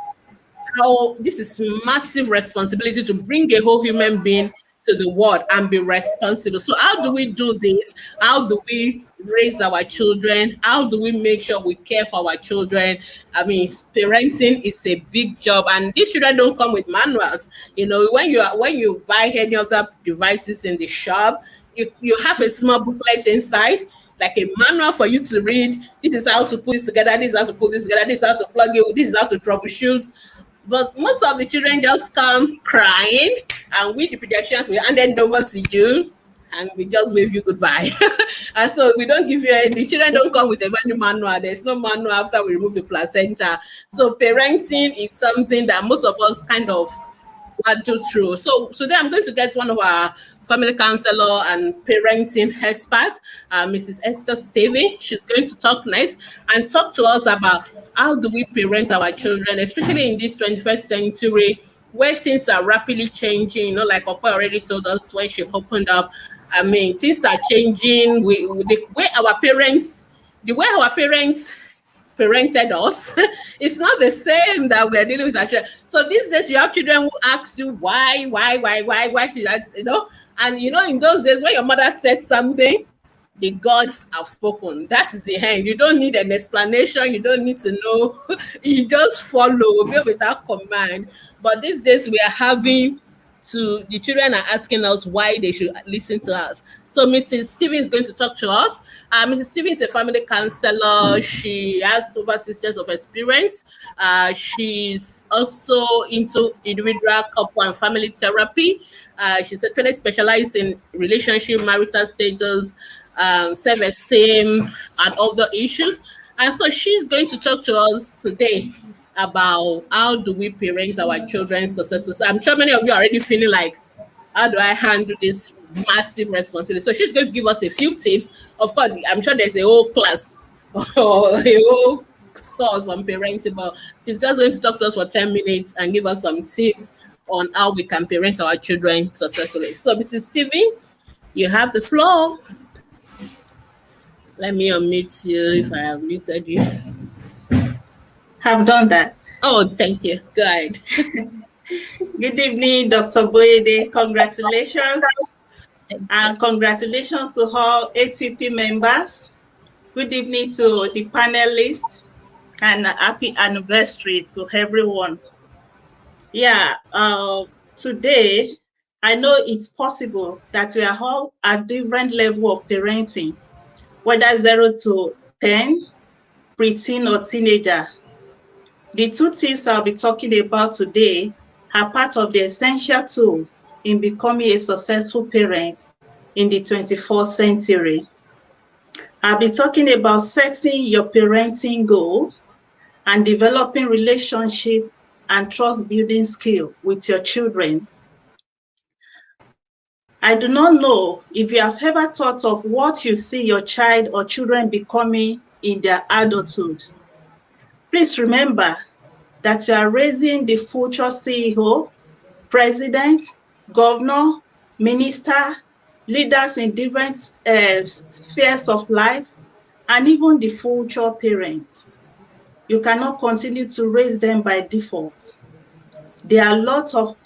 how this is massive responsibility to bring a whole human being to the world and be responsible. So how do we do this? How do we raise our children? How do we make sure we care for our children? I mean, parenting is a big job, and these children don't come with manuals. You know, when you buy any other devices in the shop, you have a small booklet inside, like a manual for you to read. This is how to put this together. This is how to put this together. This is how to plug it. This is how to troubleshoot. But most of the children just come crying, and we, the pediatricians, we hand it over to you, and we just wave you goodbye. And so we don't give you any, the children don't come with a manual. There's no manual after we remove the placenta. So parenting is something that most of us kind of do through. So today I'm going to get one of our family counselor and parenting experts, Mrs. Esther Stephen. She's going to talk next and talk to us about how do we parent our children, especially in this 21st century where things are rapidly changing. You know, like Ope already told us when she opened up. I mean, things are changing. The way our parents parented us, it's not the same that we're dealing with our children. So these days you have children who ask you why should I, you know? And you know, in those days when your mother says something, the gods have spoken. That is the end. You don't need an explanation. You don't need to know. You just follow, obey without command. But these days we are having to, the children are asking us why they should listen to us. So Mrs. Stephen is going to talk to us. Mrs. Stephen is a family counselor. She has over 6 years of experience. She's also into individual, couple, and family therapy. She's actually specialized in relationship, marital status, self-esteem, and other issues. And so she's going to talk to us today about how do we parent our children successfully. So I'm sure many of you are already feeling like, how do I handle this massive responsibility? So she's going to give us a few tips. Of course, I'm sure there's a whole class or a whole course on parenting, but she's just going to talk to us for 10 minutes and give us some tips on how we can parent our children successfully. So Mrs. Stephen, you have the floor. Let me unmute you if I have muted you. Have done that. Oh, thank you. Go ahead. Good evening, Dr. Boyede. Congratulations. And congratulations to all ATP members. Good evening to the panelists, and a happy anniversary to everyone. Yeah, today, I know it's possible that we are all at different level of parenting, whether 0 to 10, preteen or teenager. The two things I'll be talking about today are part of the essential tools in becoming a successful parent in the 21st century. I'll be talking about setting your parenting goal and developing relationship and trust building skill with your children. I do not know if you have ever thought of what you see your child or children becoming in their adulthood. Please remember that you are raising the future CEO, president, governor, minister, leaders in different spheres of life, and even the future parents. You cannot continue to raise them by default. There are a lot of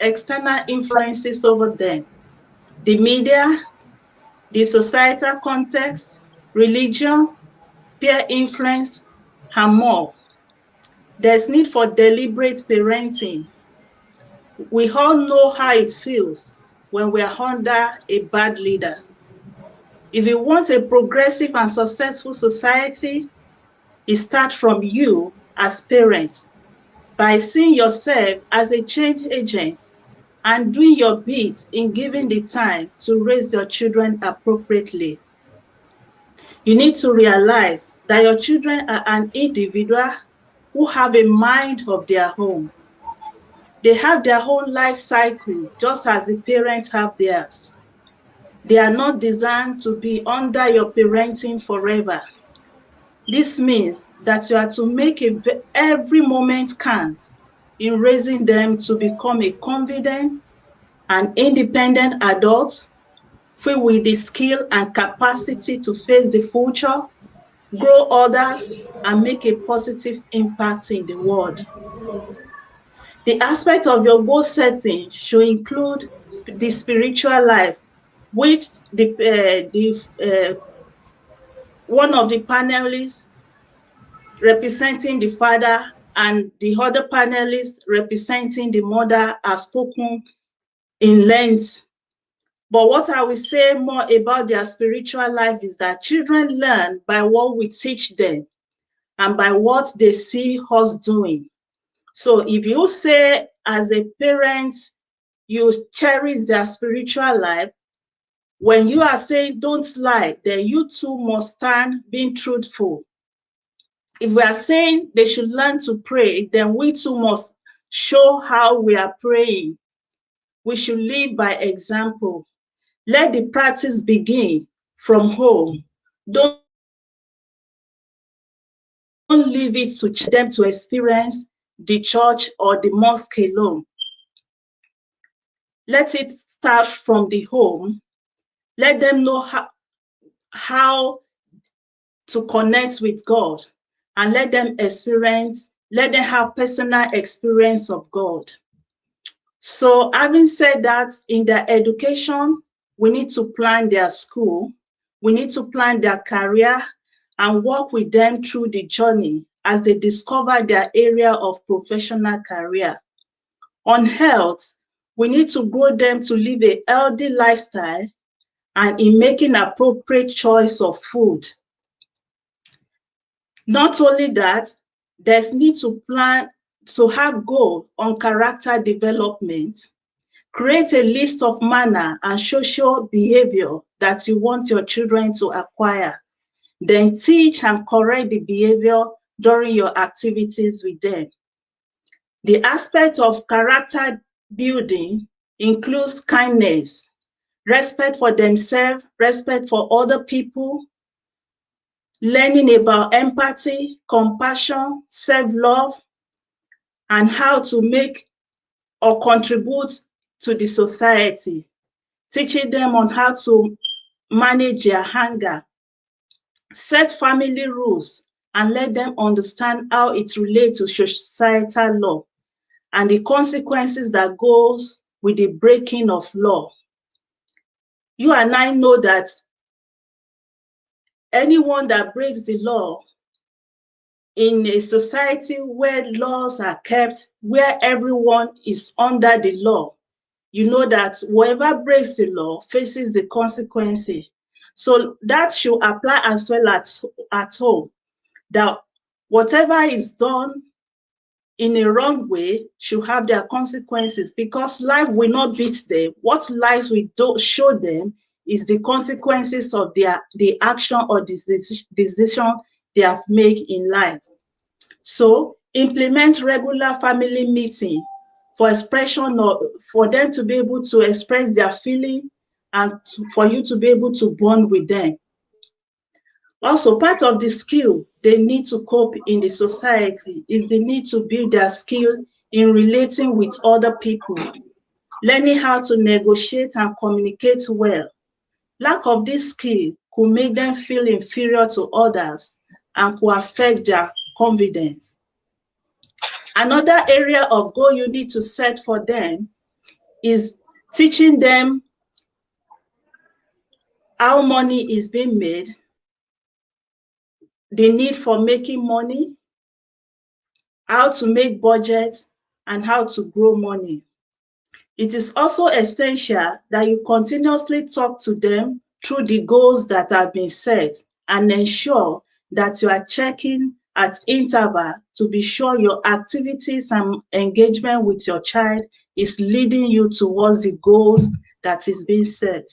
external influences over them. The media, the societal context, religion, peer influence, and more. There's need for deliberate parenting. We all know how it feels when we are under a bad leader. If you want a progressive and successful society, it starts from you as parents, by seeing yourself as a change agent and doing your bit in giving the time to raise your children appropriately. You need to realize that your children are an individual who have a mind of their own. They have their whole life cycle, just as the parents have theirs. They are not designed to be under your parenting forever. This means that you are to make every moment count in raising them to become a confident and independent adult, filled with the skill and capacity to face the future, grow others, and make a positive impact in the world. The aspect of your goal setting should include the spiritual life, which one of the panelists representing the father and the other panelists representing the mother have spoken in length. But what I will say more about their spiritual life is that children learn by what we teach them and by what they see us doing. So if you say as a parent, you cherish their spiritual life, when you are saying don't lie, then you too must stand being truthful. If we are saying they should learn to pray, then we too must show how we are praying. We should live by example. Let the practice begin from home. Don't leave it to them to experience the church or the mosque alone. Let it start from the home. Let them know how to connect with God, and let them have personal experience of God. So having said that, in their education, we need to plan their school, we need to plan their career and work with them through the journey as they discover their area of professional career. On health, we need to grow them to live a healthy lifestyle and in making appropriate choice of food. Not only that, there's need to plan to have goal on character development. Create a list of manner and social behavior that you want your children to acquire. Then teach and correct the behavior during your activities with them. The aspect of character building includes kindness, respect for themselves, respect for other people, learning about empathy, compassion, self-love, and how to make or contribute to the society, teaching them on how to manage their anger, set family rules, and let them understand how it relates to societal law and the consequences that goes with the breaking of law. You and I know that anyone that breaks the law in a society where laws are kept, where everyone is under the law, you know that whoever breaks the law faces the consequences. So that should apply as well at home, that whatever is done in a wrong way should have their consequences, because life will not beat them. What life will show them is the consequences of the action or decision they have made in life. So implement regular family meeting for expression, or for them to be able to express their feeling and for you to be able to bond with them. Also, part of the skill they need to cope in the society is the need to build their skill in relating with other people, learning how to negotiate and communicate well. Lack of this skill could make them feel inferior to others and could affect their confidence. Another area of goal you need to set for them is teaching them how money is being made, the need for making money, how to make budgets, and how to grow money. It is also essential that you continuously talk to them through the goals that have been set and ensure that you are checking at interval to be sure your activities and engagement with your child is leading you towards the goals that is being set.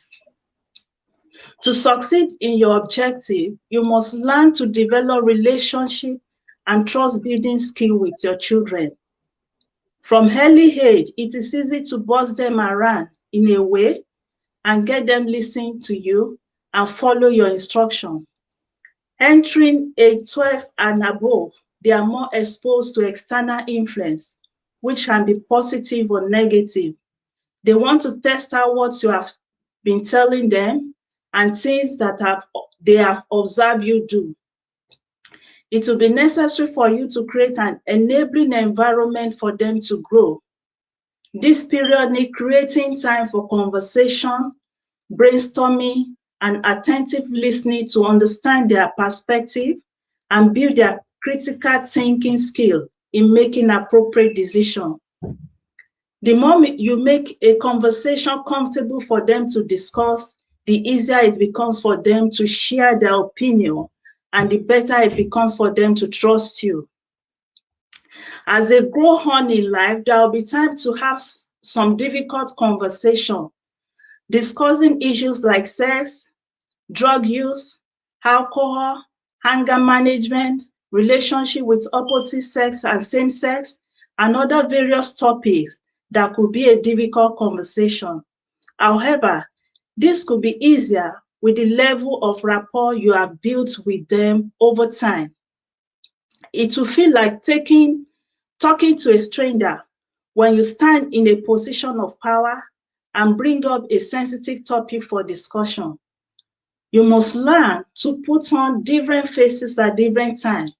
To succeed in your objective, you must learn to develop relationship and trust building skill with your children. From early age, it is easy to boss them around in a way and get them listening to you and follow your instruction. Entering age 12 and above, they are more exposed to external influence, which can be positive or negative. They want to test out what you have been telling them and things that they have observed you do. It will be necessary for you to create an enabling environment for them to grow. This period needs creating time for conversation, brainstorming, and attentive listening to understand their perspective and build their critical thinking skill in making appropriate decisions. The more you make a conversation comfortable for them to discuss, the easier it becomes for them to share their opinion, and the better it becomes for them to trust you. As they grow on in life, there will be time to have some difficult conversation, discussing issues like sex, drug use, alcohol, anger management, relationship with opposite sex and same sex, and other various topics that could be a difficult conversation. However, this could be easier with the level of rapport you have built with them over time. It will feel like talking to a stranger when you stand in a position of power and bring up a sensitive topic for discussion. You must learn to put on different faces at different times,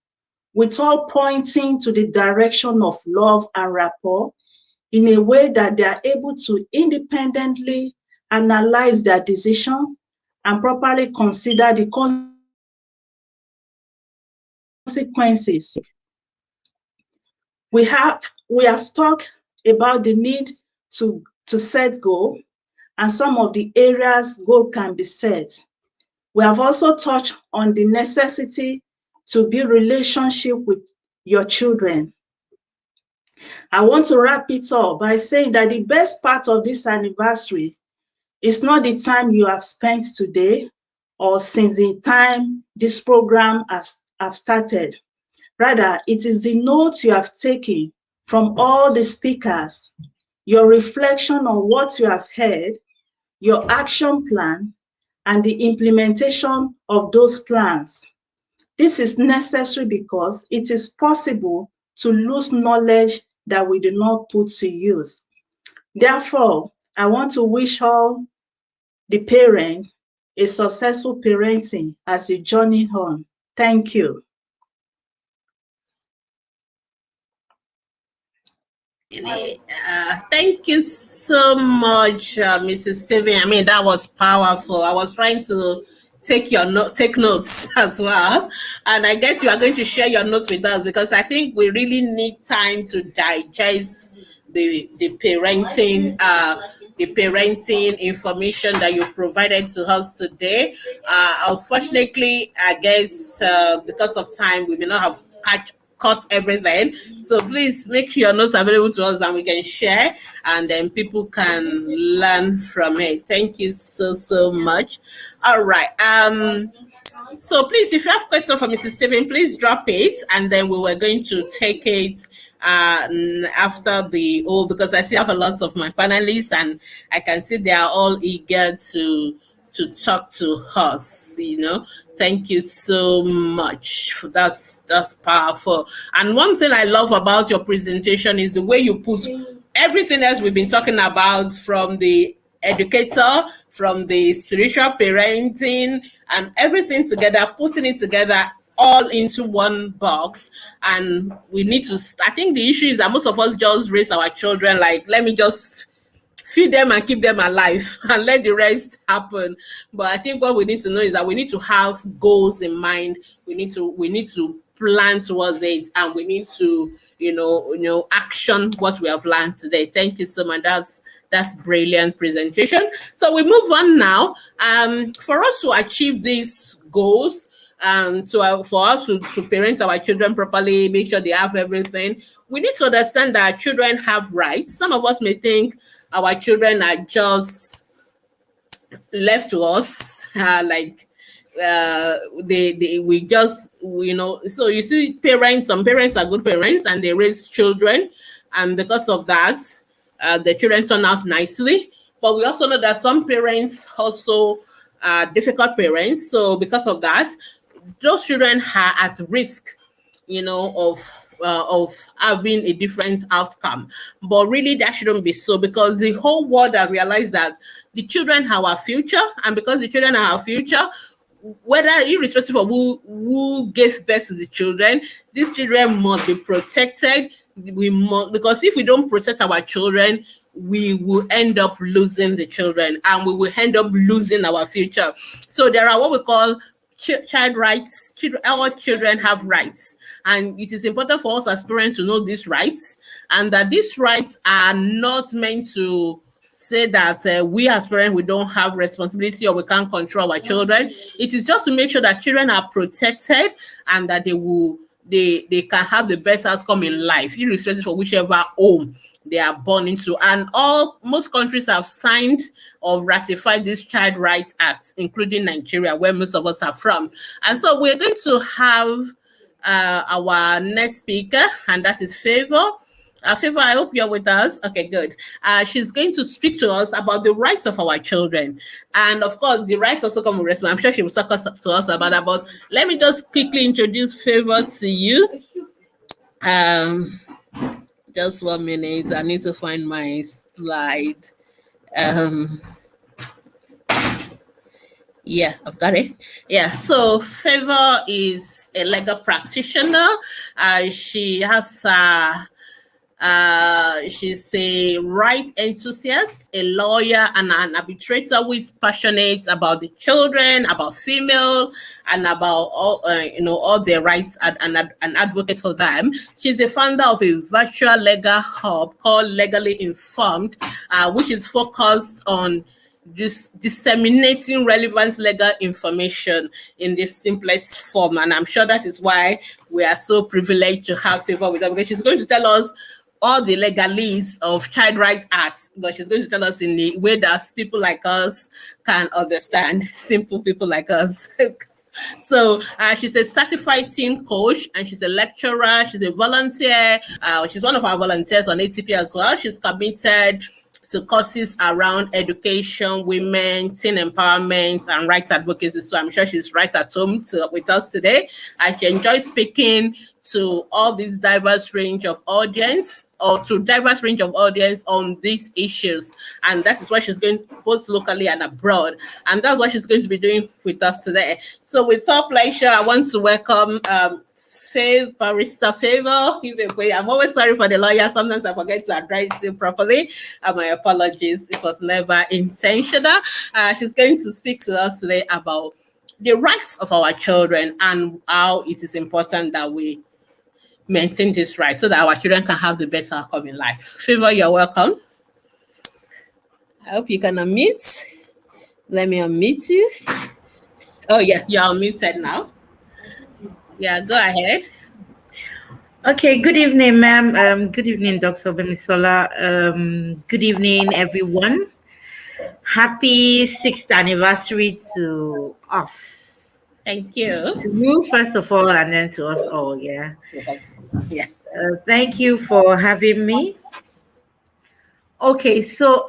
with all pointing to the direction of love and rapport in a way that they are able to independently analyze their decision and properly consider the consequences. We have talked about the need to set goal and some of the areas goal can be set. We have also touched on the necessity to build relationship with your children. I want to wrap it up by saying that the best part of this anniversary is not the time you have spent today or since the time this program has started. Rather, it is the notes you have taken from all the speakers, your reflection on what you have heard, your action plan, and the implementation of those plans. This is necessary because it is possible to lose knowledge that we do not put to use. Therefore, I want to wish all the parents a successful parenting as you journey on. Thank you. Thank you so much, Mrs. Stephen. I mean, that was powerful. I was trying to take notes as well, and I guess you are going to share your notes with us because I think we really need time to digest the parenting information that you've provided to us today. Unfortunately, I guess because of time, we may not have caught everything. So please make your notes available to us and we can share and then people can learn from it. Thank you so much. All right. So please, if you have questions for Mrs. Stephen, please drop it and then we were going to take it after because I still have a lot of my panelists and I can see they are all eager to talk to us. Thank you so much. That's powerful. And one thing I love about your presentation is the way you put everything else we've been talking about, from the educator, from the spiritual parenting, and everything together, putting it together all into one box. And we need to, I think the issue is that most of us just raise our children like, let me just feed them and keep them alive and let the rest happen. But I think what we need to know is that we need to have goals in mind. We need to plan towards it, and we need to, action what we have learned today. Thank you so much. That's brilliant presentation. So we move on now. For us to achieve these goals, and so for us to parent our children properly, make sure they have everything, we need to understand that children have rights. Some of us may think our children are just left to us, we just, so you see some parents are good parents and they raise children, and because of that the children turn out nicely. But we also know that some parents also are difficult parents, so because of that those children are at risk, of having a different outcome. But really that shouldn't be so, because the whole world has realized that the children are our future, and because the children are our future, whether irrespective of who gave birth to the children, these children must be protected. We must, because if we don't protect our children, we will end up losing the children, and we will end up losing our future. So there are what we call child rights. Our children have rights, and it is important for us as parents to know these rights, and that these rights are not meant to say that we as parents, we don't have responsibility or we can't control our children. It is just to make sure that children are protected and that they can have the best outcome in life, irrespective of whichever home they are born into. And most countries have signed or ratified this Child Rights Act, including Nigeria, where most of us are from. And so we're going to have our next speaker, and that is Favour. Favour, I hope you're with us. Okay, good. She's going to speak to us about the rights of our children. And of course, the rights also come with responsibility. I'm sure she will talk to us about that. But let me just quickly introduce Favour to you. Just 1 minute. I need to find my slide. Yeah, I've got it. Yeah, so Favour is a legal practitioner. She has she's a right enthusiast, a lawyer, and an arbitrator who is passionate about the children, about female, and about all their rights, and an advocate for them. She's the founder of a virtual legal hub called Legally Informed, which is focused on disseminating relevant legal information in the simplest form. And I'm sure that is why we are so privileged to have Favour with us, because she's going to tell us all the legalese of Child Rights Acts, but she's going to tell us in the way that people like us can understand, simple people like us. So she's a certified teen coach, and she's a lecturer, she's a volunteer, she's one of our volunteers on ATP as well. She's committed to courses around education, women, teen empowerment, and rights advocacy. So I'm sure she's right at home with us today. And she enjoys speaking to all these diverse range of audience, or to diverse range of audience on these issues. And that is what she's going both locally and abroad. And that's what she's going to be doing with us today. So with all pleasure, I want to welcome Barrister Favour Ibekwe. I'm always sorry for the lawyer. Sometimes I forget to address him properly. My apologies. It was never intentional. She's going to speak to us today about the rights of our children and how it is important that we maintain this right so that our children can have the best outcome in life. Favour, you're welcome. I hope you can unmute. Let me unmute you. Oh yeah, you're unmuted now. Yeah, go ahead. Okay, good evening, ma'am. Good evening, Dr. Benisola. Good evening, everyone. Happy 6th anniversary to us. Thank you. To you, first of all, and then to us all, yeah. Yes. Yeah. Thank you for having me. Okay, so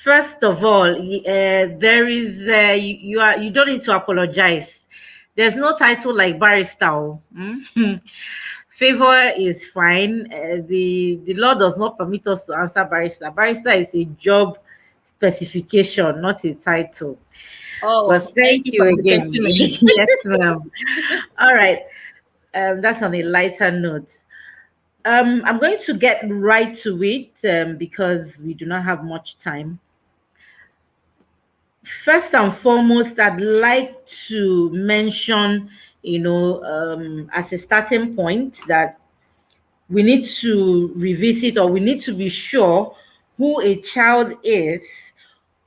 first of all, there is you don't need to apologize. There's no title like barrister. Favour is fine. The law does not permit us to answer barrister. Barrister is a job specification, not a title. Oh, but thank you again. Yes, ma'am. All right. That's on a lighter note. I'm going to get right to it because we do not have much time. First and foremost, I'd like to mention, as a starting point, that we need to revisit, or we need to be sure who a child is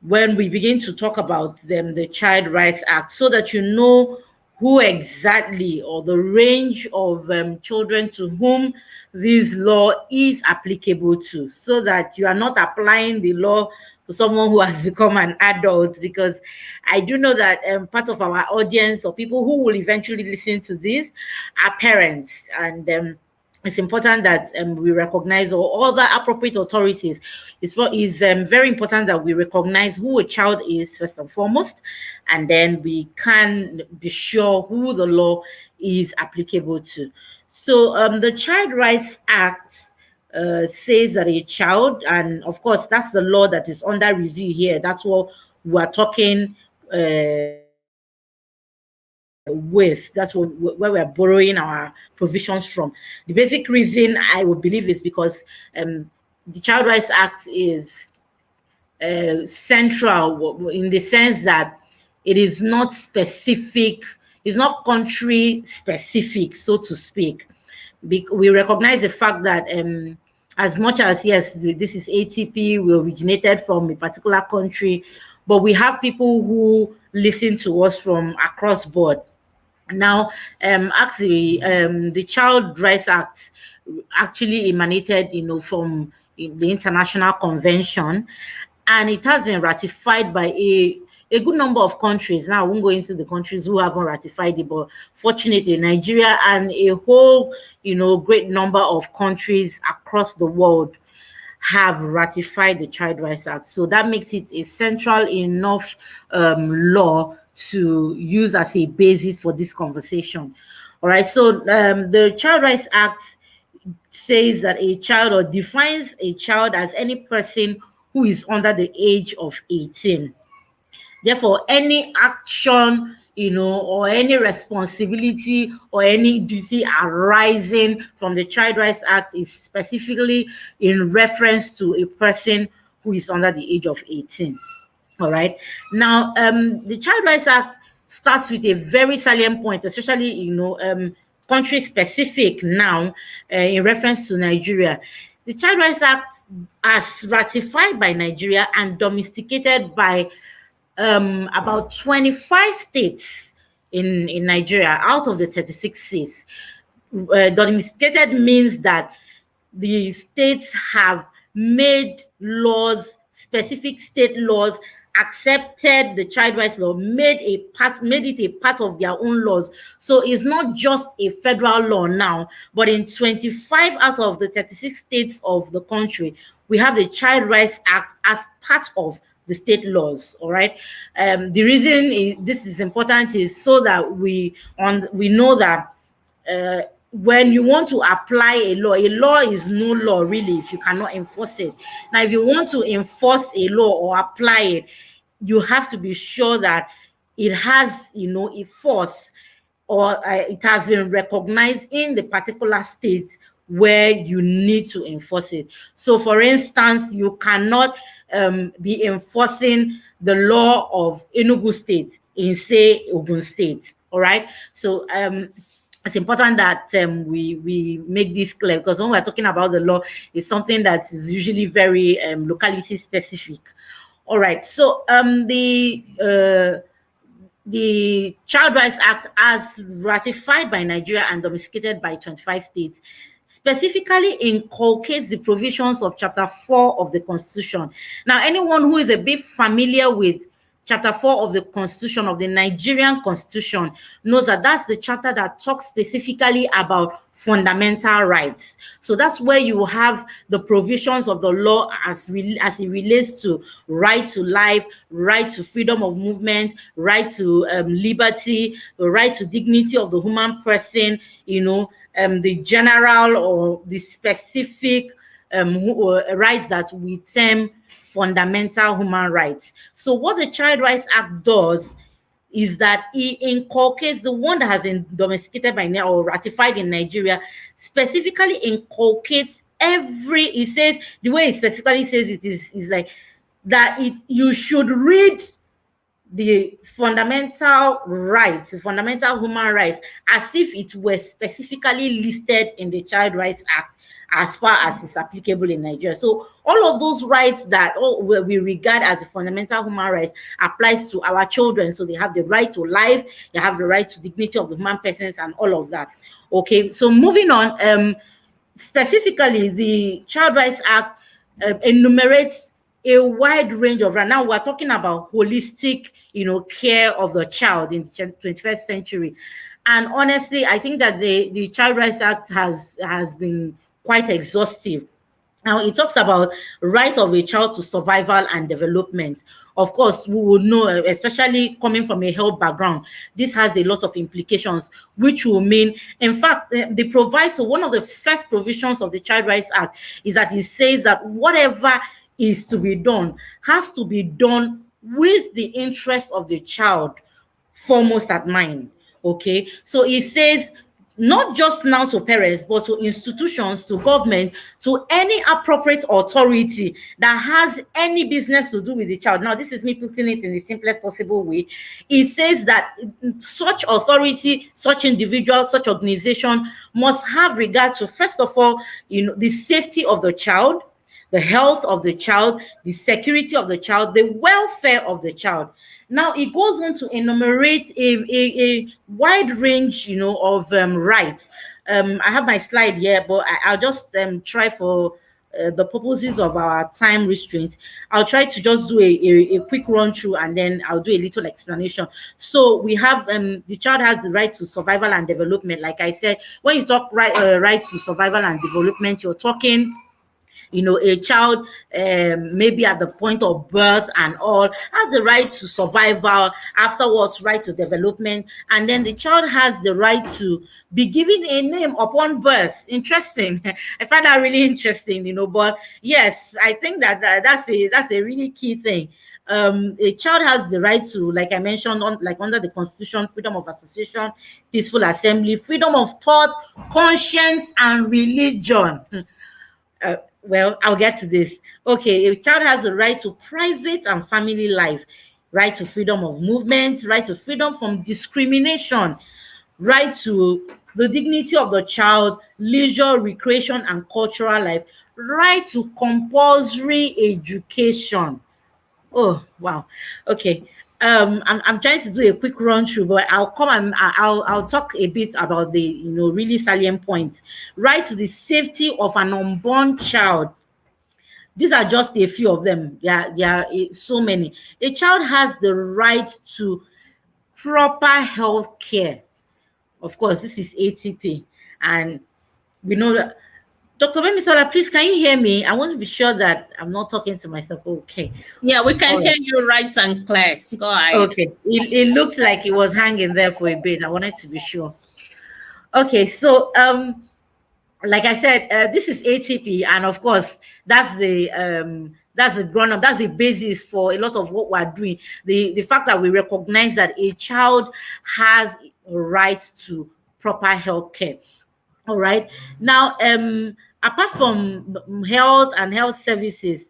when we begin to talk about them, the Child Rights Act, so that you know who exactly, or the range of children to whom this law is applicable to, so that you are not applying the law to someone who has become an adult. Because I do know that part of our audience, or people who will eventually listen to this, are parents, and it's important that we recognize, or other appropriate authorities. It's very important that we recognize who a child is first and foremost, and then we can be sure who the law is applicable to. So the Child Rights Act says that a child, and of course that's the law that is under review here. That's what we're talking with. That's where we're borrowing our provisions from. The basic reason I would believe is because the Child Rights Act is central in the sense that it is not specific, it's not country specific, so to speak. We recognize the fact that as much as, yes, this is ATP, we originated from a particular country, but we have people who listen to us from across board. Now, actually, the Child Rights Act actually emanated, from the International Convention, and it has been ratified by a good number of countries. Now, I won't go into the countries who haven't ratified it, but fortunately, Nigeria and a whole, great number of countries across the world have ratified the Child Rights Act. So that makes it a central enough law to use as a basis for this conversation. All right, so the Child Rights Act says that a child, or defines a child as any person who is under the age of 18. Therefore, any action, or any responsibility or any duty arising from the Child Rights Act is specifically in reference to a person who is under the age of 18. All right. Now, the Child Rights Act starts with a very salient point, especially, country specific now, in reference to Nigeria. The Child Rights Act, as ratified by Nigeria and domesticated by about 25 states in Nigeria out of the 36 states. Domesticated means that the states have made laws, specific state laws, accepted the child rights law, made it a part of their own laws. So it's not just a federal law now, but in 25 out of the 36 states of the country, we have the Child Rights Act as part of the state laws. All right. The reason this is important is so that we know that when you want to apply a law is no law really if you cannot enforce it. Now, if you want to enforce a law or apply it, you have to be sure that it has, a force, or it has been recognized in the particular state where you need to enforce it. So, for instance, you cannot be enforcing the law of Enugu State in, say, Ogun State. All right. So, it's important that we make this clear, because when we're talking about the law, it's something that is usually very locality specific. All right. So, the Child Rights Act, as ratified by Nigeria and domesticated by 25 states, specifically inculcates the provisions of Chapter 4 of the Constitution. Now, anyone who is a bit familiar with Chapter 4 of the Constitution, of the Nigerian Constitution, knows that that's the chapter that talks specifically about fundamental rights. So that's where you have the provisions of the law as it relates to right to life, right to freedom of movement, right to liberty, the right to dignity of the human person, the general or the specific rights that we term fundamental human rights. So what the Child Rights Act does is that it inculcates, the one that has been domesticated by now or ratified in Nigeria, specifically inculcates it says, the way it specifically says it is like that you should read the fundamental rights, the fundamental human rights, as if it were specifically listed in the Child Rights Act. as far as it's applicable in Nigeria. So all of those rights that we regard as a fundamental human rights applies to our children. So they have the right to life, they have the right to dignity of the human persons, and all of that. Okay, so moving on, specifically the Child Rights Act enumerates a wide range of, right now we're talking about holistic, care of the child in the 21st century. And honestly, I think that the Child Rights Act has been quite exhaustive. Now, it talks about right of a child to survival and development. Of course, we would know, especially coming from a health background, this has a lot of implications, which will mean, in fact, the proviso, one of the first provisions of the Child Rights Act is that it says that whatever is to be done has to be done with the interest of the child foremost at mind. Okay, so it says not just now to parents, but to institutions, to government, to any appropriate authority that has any business to do with the child. Now, this is me putting it in the simplest possible way. It says that such authority, such individual, such organization must have regard to, first of all, the safety of the child, the health of the child, the security of the child, the welfare of the child. Now, it goes on to enumerate a wide range, of rights. I have my slide here, but I'll just try for the purposes of our time restraint. I'll try to just do a quick run through, and then I'll do a little explanation. So we have the child has the right to survival and development. Like I said, when you talk right to survival and development, you're talking a child maybe at the point of birth and all has the right to survival, afterwards right to development, and then the child has the right to be given a name upon birth. Interesting. I find that really interesting, but yes, I think that's a really key thing. A child has the right to, like I mentioned, under the Constitution, freedom of association, peaceful assembly, freedom of thought, conscience, and religion. Well, I'll get to this. Okay, a child has the right to private and family life, right to freedom of movement, right to freedom from discrimination, right to the dignity of the child, leisure, recreation, and cultural life, right to compulsory education. Oh, wow. Okay. I'm trying to do a quick run through, but I'll come and I'll talk a bit about the really salient points. Right to the safety of an unborn child. These are just a few of them. There are so many. A child has the right to proper health care. Of course, this is ATP, and we know that. Dr. Bemisola, please, can you hear me? I want to be sure that I'm not talking to myself. Okay. Yeah, we can hear you right and clear. Go ahead. Okay. It looked like it was hanging there for a bit. I wanted to be sure. Okay, so like I said, this is ATP, and of course, that's the ground up, that's the basis for a lot of what we're doing. The fact that we recognize that a child has a right to proper health care. All right. Now, apart from health and health services,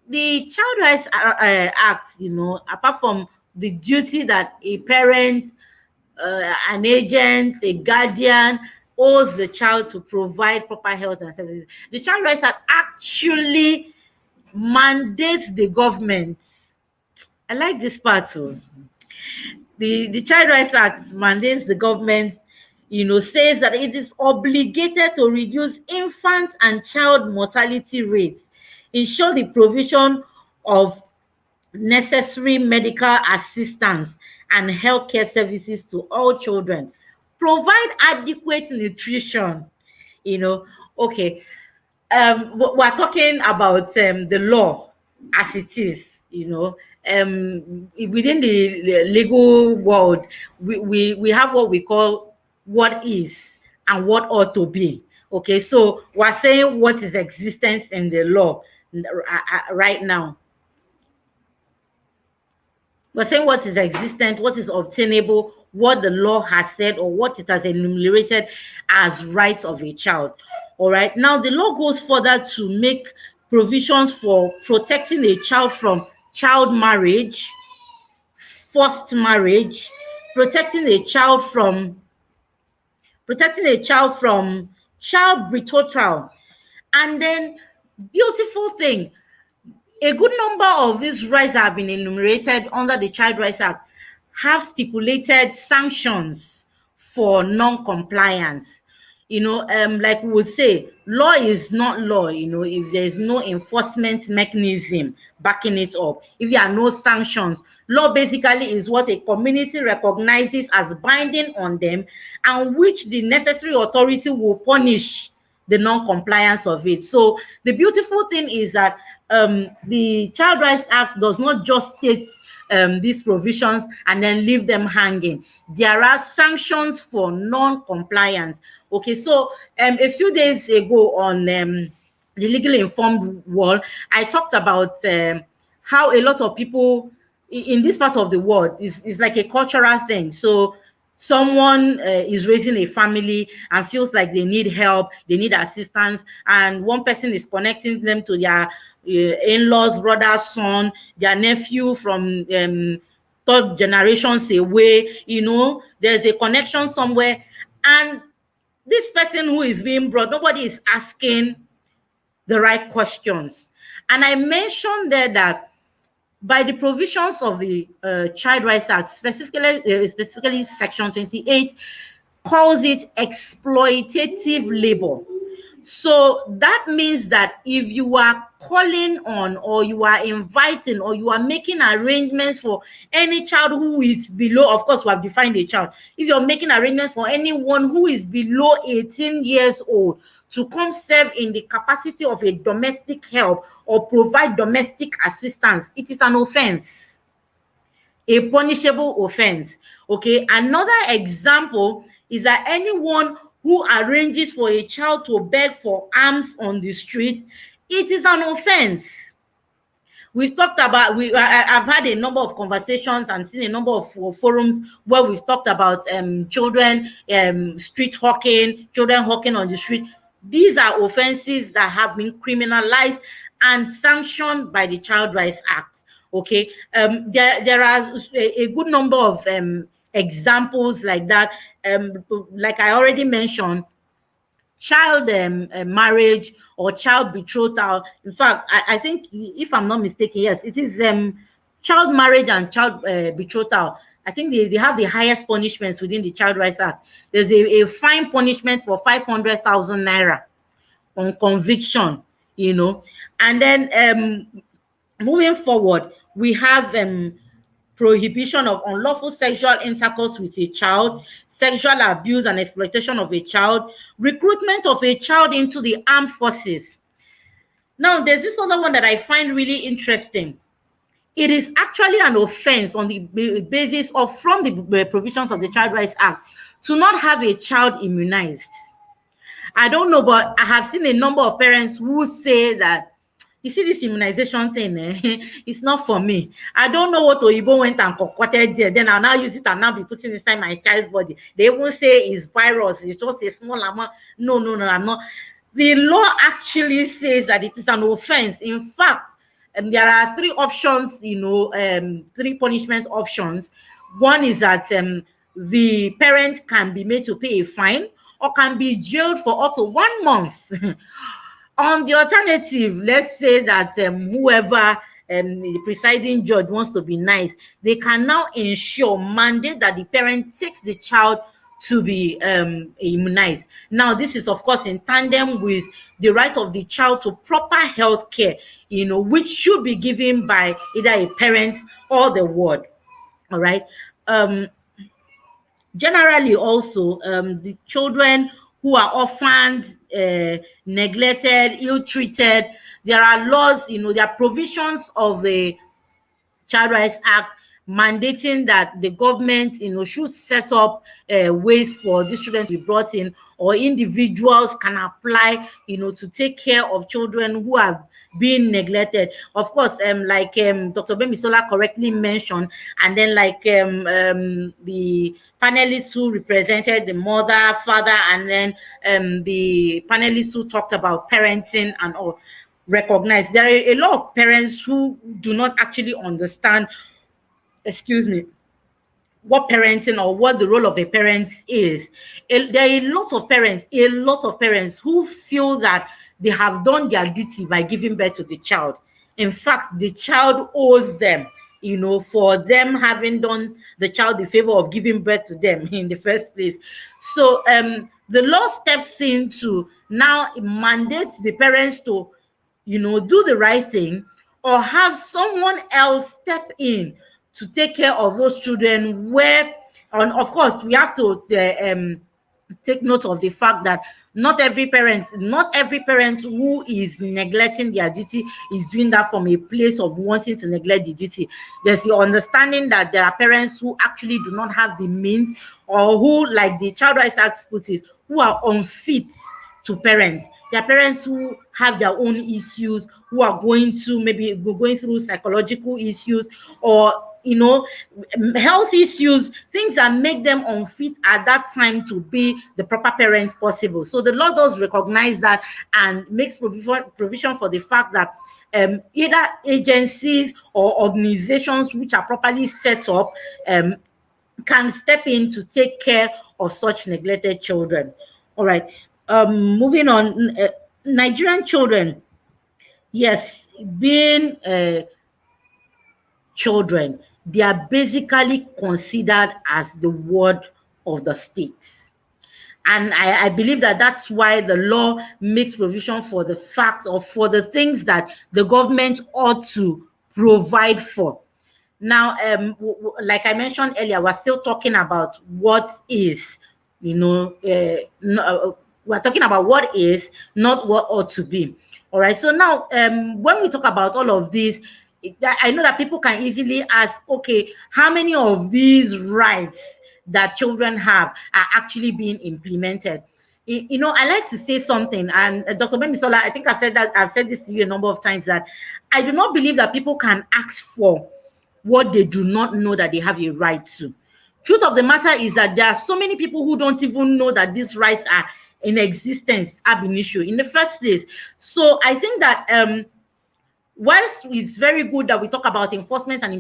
the Child Rights Act, apart from the duty that a parent, an agent, a guardian owes the child to provide proper health and services, the Child Rights Act actually mandates the government. I like this part too. The Child Rights Act mandates the government, says that it is obligated to reduce infant and child mortality rates, ensure the provision of necessary medical assistance and healthcare services to all children, provide adequate nutrition. Okay, we're talking about the law as it is. Within the legal world, we have what we call what is and what ought to be. Okay, so we're saying what is existent in the law right now. We're saying what is existent, what is obtainable, what the law has said, or what it has enumerated as rights of a child. All right, now the law goes further to make provisions for protecting a child from child marriage, forced marriage, protecting a child from child betrothal. And then, beautiful thing, a good number of these rights that have been enumerated under the Child Rights Act have stipulated sanctions for non-compliance. Like we would say, law is not law, if there's no enforcement mechanism backing it up. If there are no sanctions, law basically is what a community recognizes as binding on them and which the necessary authority will punish the non-compliance of it. So the beautiful thing is that the Child Rights Act does not just state these provisions and then leave them hanging. There are sanctions for non-compliance. Okay, so a few days ago on the Legally Informed World, I talked about how a lot of people in this part of the world is like a cultural thing. So someone is raising a family and feels like they need help, they need assistance, and one person is connecting them to their in-laws, brother, son, their nephew from third generations away. There's a connection somewhere, and this person who is being brought, nobody is asking the right questions. And I mentioned there that by the provisions of the Child Rights Act, specifically Section 28, calls it exploitative labor. So that means that if you are calling on, or you are inviting, or you are making arrangements for any child who is below, of course we have defined a child, if you're making arrangements for anyone who is below 18 years old to come serve in the capacity of a domestic help or provide domestic assistance, it is an offense, a punishable offense. Okay, another example is that anyone who arranges for a child to beg for alms on the street, it is an offense. We've talked about, I've had a number of conversations and seen a number of forums where we've talked about children street hawking, children hawking on the street. These are offenses that have been criminalized and sanctioned by the Child Rights Act. Okay, there are a good number of examples like that. Like I already mentioned, child marriage or child betrothal. In fact, I think, if I'm not mistaken, yes, it is child marriage and child betrothal. I think they have the highest punishments within the Child Rights Act. There's a fine punishment for 500,000 naira on conviction, and then moving forward, we have prohibition of unlawful sexual intercourse with a child, sexual abuse and exploitation of a child, recruitment of a child into the armed forces. Now, there's this other one that I find really interesting. It is actually an offense on the basis of, from the provisions of the Child Rights Act, to not have a child immunized. I don't know, but I have seen a number of parents who say that, you see, this immunization thing, it's not for me. I don't know what Oyibo went and concocted there. Then I'll now use it and now be putting inside my child's body. They even say it's virus. It's just a small amount. No, I'm not. The law actually says that it is an offense. In fact, there are three options, three punishment options. One is that the parent can be made to pay a fine or can be jailed for up to 1 month. On the alternative, let's say that whoever the presiding judge wants to be nice, they can now mandate that the parent takes the child to be immunized. Now, this is, of course, in tandem with the right of the child to proper health care, which should be given by either a parent or the ward. All right. Generally, also, the children who are orphaned, neglected, ill-treated, there are laws, there are provisions of the Child Rights Act mandating that the government, should set up ways for these children to be brought in, or individuals can apply, to take care of children who have been neglected. Of course, like Dr. Bemisola correctly mentioned, and then like the panelists who represented the mother, father, and then the panelists who talked about parenting and all, recognize there are a lot of parents who do not actually understand, what parenting or what the role of a parent is. There are a lot of parents who feel that they have done their duty by giving birth to the child. In fact, the child owes them, for them having done the child the favor of giving birth to them in the first place. So the law steps in to now mandate the parents to, do the right thing, or have someone else step in to take care of those children, and of course we have to take note of the fact that not every parent who is neglecting their duty is doing that from a place of wanting to neglect the duty. There's the understanding that there are parents who actually do not have the means, or who, like the Child Rights Act puts it, who are unfit to parent. There are parents who have their own issues, who are going through psychological issues, or health issues, things that make them unfit at that time to be the proper parent possible. So the law does recognize that and makes provision for the fact that either agencies or organizations which are properly set up can step in to take care of such neglected children. All right. Moving on, Nigerian children, yes, being children, they are basically considered as the ward of the state. And I believe that that's why the law makes provision for the facts, or for the things that the government ought to provide for. Now, like I mentioned earlier, we're still talking about what is, we're talking about what is, not what ought to be. All right. So now, when we talk about all of this, I know that people can easily ask, okay, how many of these rights that children have are actually being implemented? I like to say something, and Dr. Bemisola, I think I've said this to you a number of times, that I do not believe that people can ask for what they do not know that they have a right to. Truth of the matter is that there are so many people who don't even know that these rights are in existence ab initio in the first place. So I think that whilst it's very good that we talk about enforcement and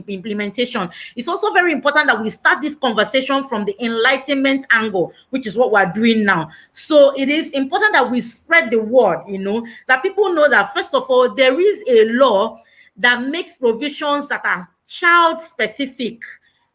implementation, it's also very important that we start this conversation from the enlightenment angle, which is what we're doing now. So it is important that we spread the word, that people know that, first of all, there is a law that makes provisions that are child specific.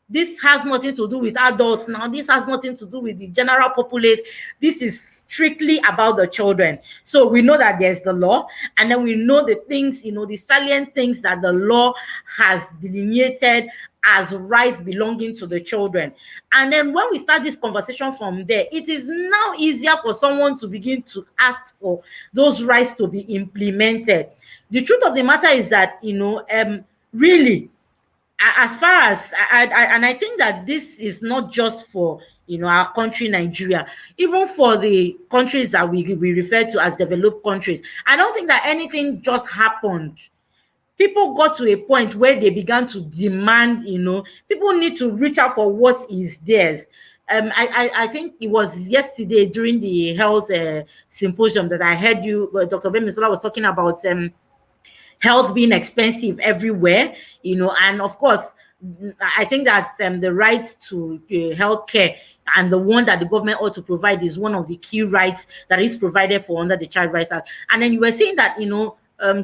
This has nothing to do with adults now. This has nothing to do with the general populace. This is strictly about the children. So we know that there's the law, and then we know the things, the salient things that the law has delineated as rights belonging to the children. And then when we start this conversation from there, it is now easier for someone to begin to ask for those rights to be implemented. The truth of the matter is that, really, as far as I think that this is not just for our country, Nigeria, even for the countries that we refer to as developed countries. I don't think that anything just happened. People got to a point where they began to demand, people need to reach out for what is theirs. I think it was yesterday during the health symposium that I heard you, Dr. Bemisola was talking about health being expensive everywhere, and of course, I think that the right to healthcare and the one that the government ought to provide is one of the key rights that is provided for under the Child Rights Act. And then you were saying that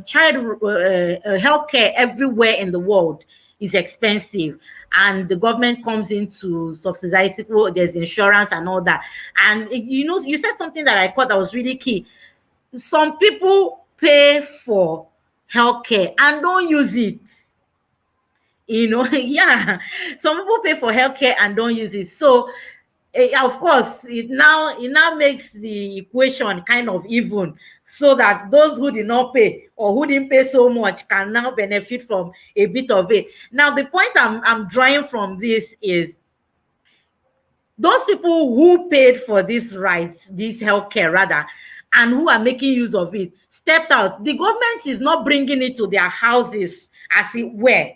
child healthcare everywhere in the world is expensive, and the government comes in to subsidize it. Well, there's insurance and all that. And you said something that I thought that was really key. Some people pay for healthcare and don't use it. Yeah, some people pay for healthcare and don't use it. So, of course, it now makes the equation kind of even, so that those who did not pay or who didn't pay so much can now benefit from a bit of it. Now, the point I'm drawing from this is those people who paid for these rights, this healthcare rather, and who are making use of it, stepped out. The government is not bringing it to their houses, as it were.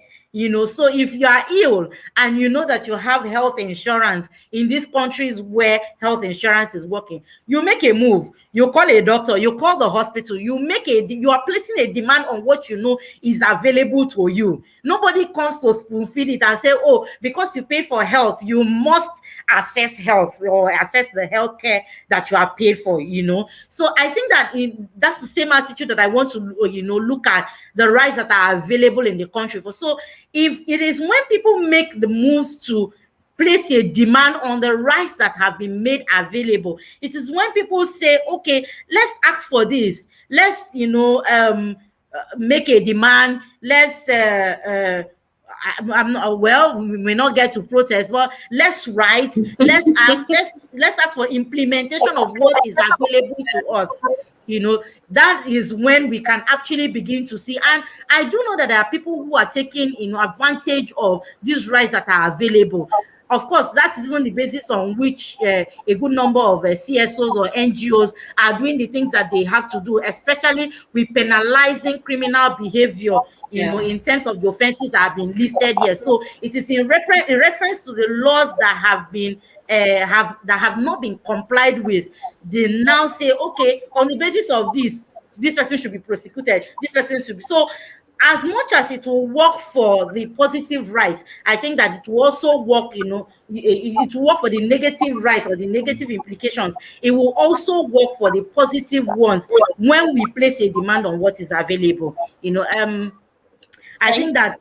So if you are ill and you know that you have health insurance in these countries where health insurance is working, you make a move, you call a doctor, you call the hospital, you are placing a demand on what you know is available to you. Nobody comes to spoon feed it and say, oh, because you pay for health, you must access health or access the health care that you are paid for. So I think that that's the same attitude that I want to look at the rights that are available in the country for. So if it is when people make the moves to place a demand on the rights that have been made available, it is when people say, okay, let's ask for this, let's make a demand, let's we may not get to protest, but let's write, let's ask for implementation of what is available to us. That is when we can actually begin to see. And I do know that there are people who are taking advantage of these rights that are available. Of course, that is even the basis on which a good number of CSOs or NGOs are doing the things that they have to do, especially with penalizing criminal behavior, in terms of the offenses that have been listed here. So it is in reference to the laws that have not been complied with. They now say, okay, on the basis of this person should be prosecuted, this person should be. So as much as it will work for the positive rights, I think that it will also work, it will work for the negative rights or the negative implications. It will also work for the positive ones when we place a demand on what is available. I think that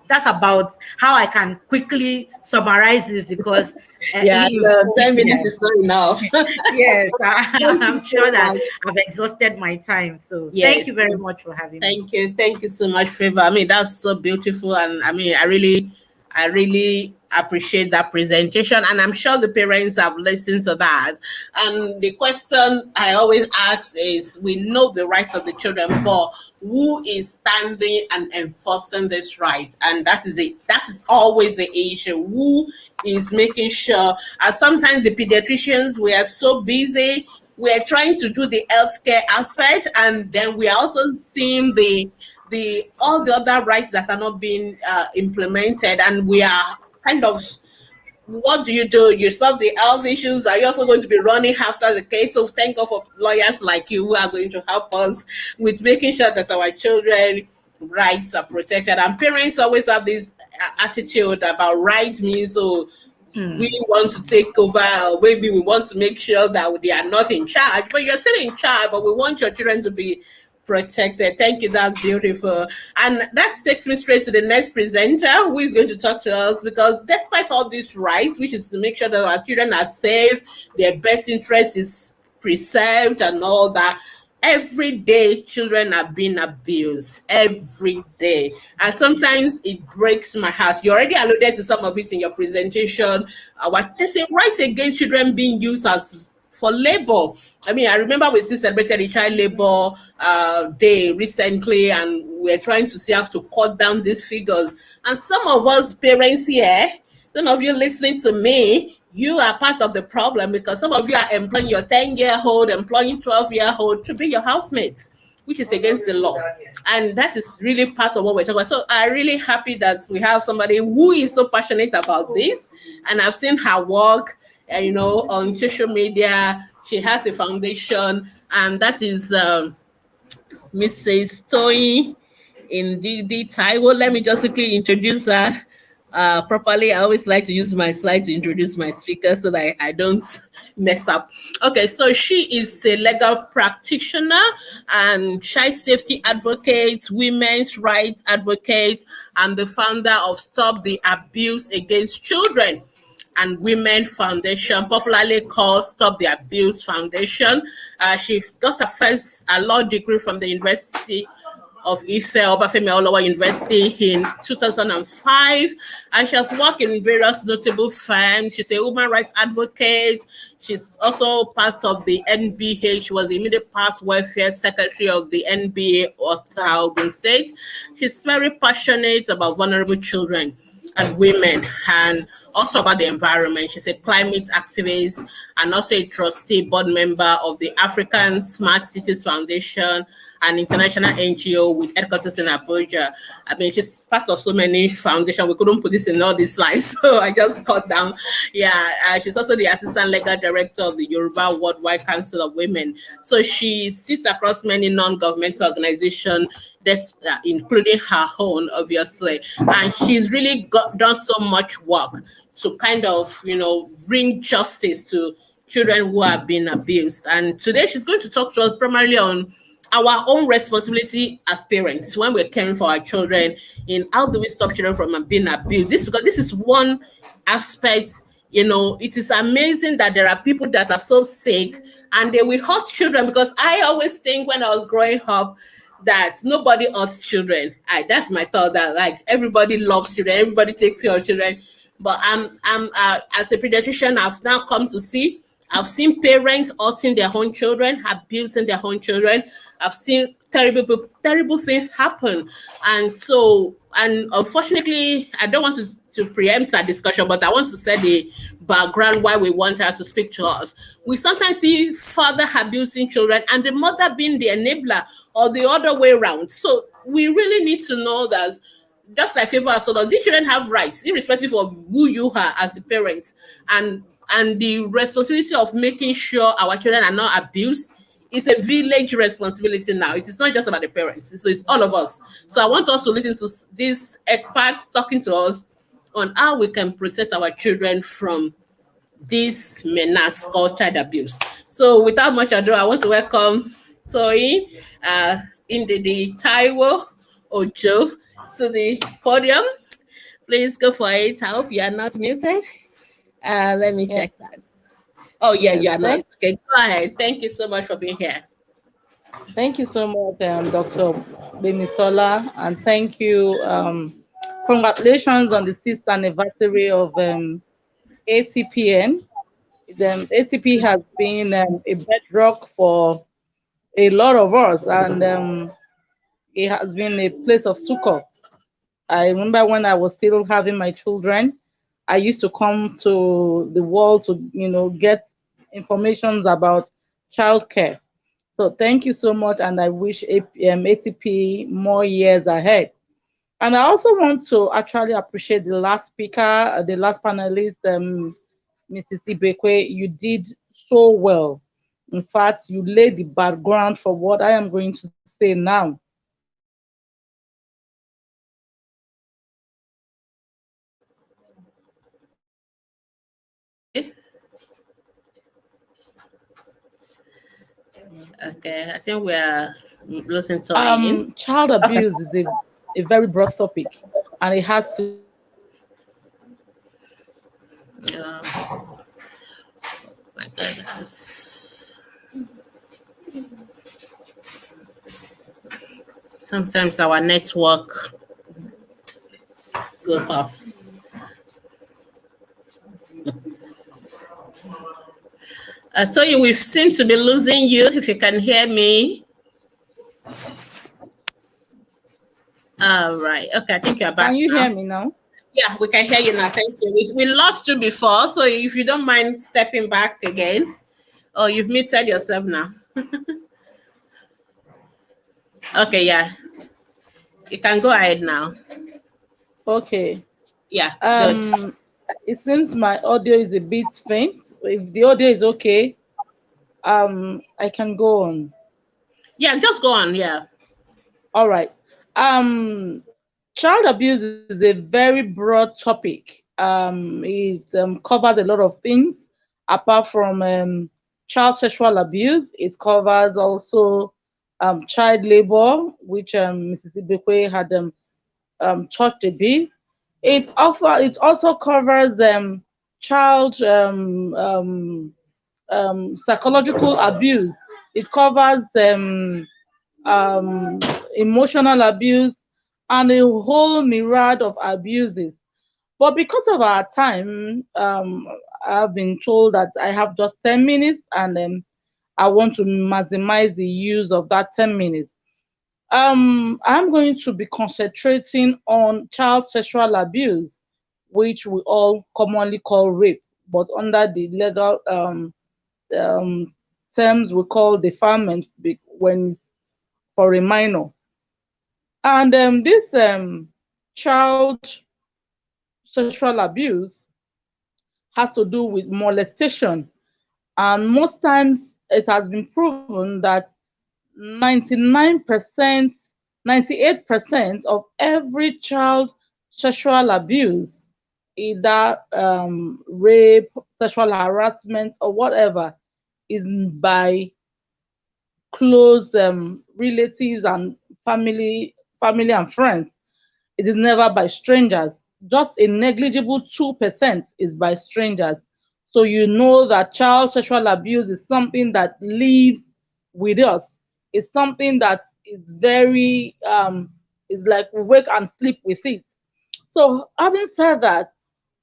that's about how I can quickly summarize this, because 10 minutes is not enough. Yes, I'm sure that I've exhausted my time. So thank you very much for having me. Thank you so much, Favour. I mean, that's so beautiful, and I mean, I really appreciate that presentation, and I'm sure the parents have listened to that. And the question I always ask is, we know the rights of the children, but who is standing and enforcing this right? And that is always the issue. Who is making sure? And sometimes the pediatricians, we are so busy, we are trying to do the healthcare aspect, and then we are also seeing all the other rights that are not being implemented, and we are kind of, what do? You solve the health issues. Are you also going to be running after the case? So thank God for lawyers like you who are going to help us with making sure that our children rights are protected. And parents always have this attitude about rights means, so we want to take over, or maybe we want to make sure that they are not in charge, but you're still in charge, but we want your children to be protected. Thank you, that's beautiful. And that takes me straight to the next presenter, who is going to talk to us, because despite all these rights, which is to make sure that our children are safe, their best interest is preserved and all that, every day children are being abused, every day. And sometimes it breaks my heart. You already alluded to some of it in your presentation. There's a right against children being used as for labor. I mean, I remember we still celebrated the Child Labor Day recently, and we're trying to see how to cut down these figures. And some of us parents here, some of you listening to me, you are part of the problem, because some of you are employing your 10-year-old, employing 12-year-old to be your housemates, which is against the law. And that is really part of what we're talking about. So I'm really happy that we have somebody who is so passionate about this. And I've seen her work, on social media. She has a foundation, and that is Mrs. Toyin Ndidi Ojo. Let me just quickly introduce her properly. I always like to use my slide to introduce my speaker so that I don't mess up. Okay, so she is a legal practitioner and child safety advocate, women's rights advocate, and the founder of Stop the Abuse Against Children and Women Foundation, popularly called Stop the Abuse Foundation. She got a law degree from the University of Ife, Obafemi Awolowo University in 2005, and she has worked in various notable firms. She's a human rights advocate. She's also part of the NBA. She was the immediate past welfare secretary of the NBA of Ogun State. She's very passionate about vulnerable children and women, and also about the environment. She's a climate activist and also a trustee board member of the African Smart Cities Foundation, an international NGO with headquarters in Abuja. I mean, she's part of so many foundations. We couldn't put this in all these slides, so I just cut down. Yeah, she's also the assistant legal director of the Yoruba Worldwide Council of Women. So she sits across many non-governmental organizations, including her own, obviously. And she's really done so much work to kind of, bring justice to children who have been abused. And today she's going to talk to us primarily on our own responsibility as parents when we're caring for our children, in how do we stop children from being abused. Because this is one aspect. It is amazing that there are people that are so sick and they will hurt children, because I always think when I was growing up that nobody hurts children. That's my thought, that like everybody loves children, everybody takes care of children. But I'm as a pediatrician, I've now come to see, I've seen parents hurting their own children, abusing their own children. I've seen terrible things happen. And unfortunately, I don't want to preempt our discussion, but I want to set the background why we want her to speak to us. We sometimes see father abusing children and the mother being the enabler, or the other way around. So we really need to know that, just like Favour has told us, these children have rights, irrespective of who you are as the parents. And the responsibility of making sure our children are not abused is a village responsibility now. It is not just about the parents. So it's all of us. So I want us to listen to these experts talking to us on how we can protect our children from this menace called child abuse. So without much ado, I want to welcome Toyin Ndidi Ojo to the podium. Please go for it. I hope you are not muted. Let me check that. Oh, yeah, you are not. Okay, go ahead. Thank you so much for being here. Thank you so much, Dr. Bemisola, and thank you. Congratulations on the 6th anniversary of ATPN. ATP has been a bedrock for a lot of us, and it has been a place of succor. I remember when I was still having my children, I used to come to the wall to, get information about childcare. So thank you so much, and I wish ATP more years ahead. And I also want to actually appreciate the last speaker, the last panelist, Mrs. Ibekwe. You did so well. In fact, you laid the background for what I am going to say now. Okay, I think we are losing time. Child abuse is a very broad topic, and it has to. Oh my goodness. Sometimes our network goes off. I tell you, we seem to be losing you, if you can hear me. All right. Okay, I think you're back. Can you now. hear me now? Yeah, we can hear you now. Thank you. We lost you before, so if you don't mind stepping back again. Oh, you've muted yourself now. Okay, yeah. You can go ahead now. Okay. Yeah. Good. It seems my audio is a bit faint. If the audio is okay, I can go on. Yeah, just go on. Yeah. All right. Child abuse is a very broad topic. It covers a lot of things. Apart from child sexual abuse, it covers also child labor, which Mrs. Ibekwe had touched a bit. It also covers child psychological abuse. It covers emotional abuse and a whole myriad of abuses. But because of our time, I've been told that I have just 10 minutes, and I want to maximize the use of that 10 minutes. I'm going to be concentrating on child sexual abuse, which we all commonly call rape, but under the legal terms we call defilement when it's for a minor. And this child sexual abuse has to do with molestation, and most times it has been proven that 99%, 98% of every child sexual abuse, either rape, sexual harassment, or whatever, is by close relatives and family and friends. It is never by strangers. Just a negligible 2% is by strangers. So you know that child sexual abuse is something that lives with us. It's something that is very, it's like we wake and sleep with it. So having said that,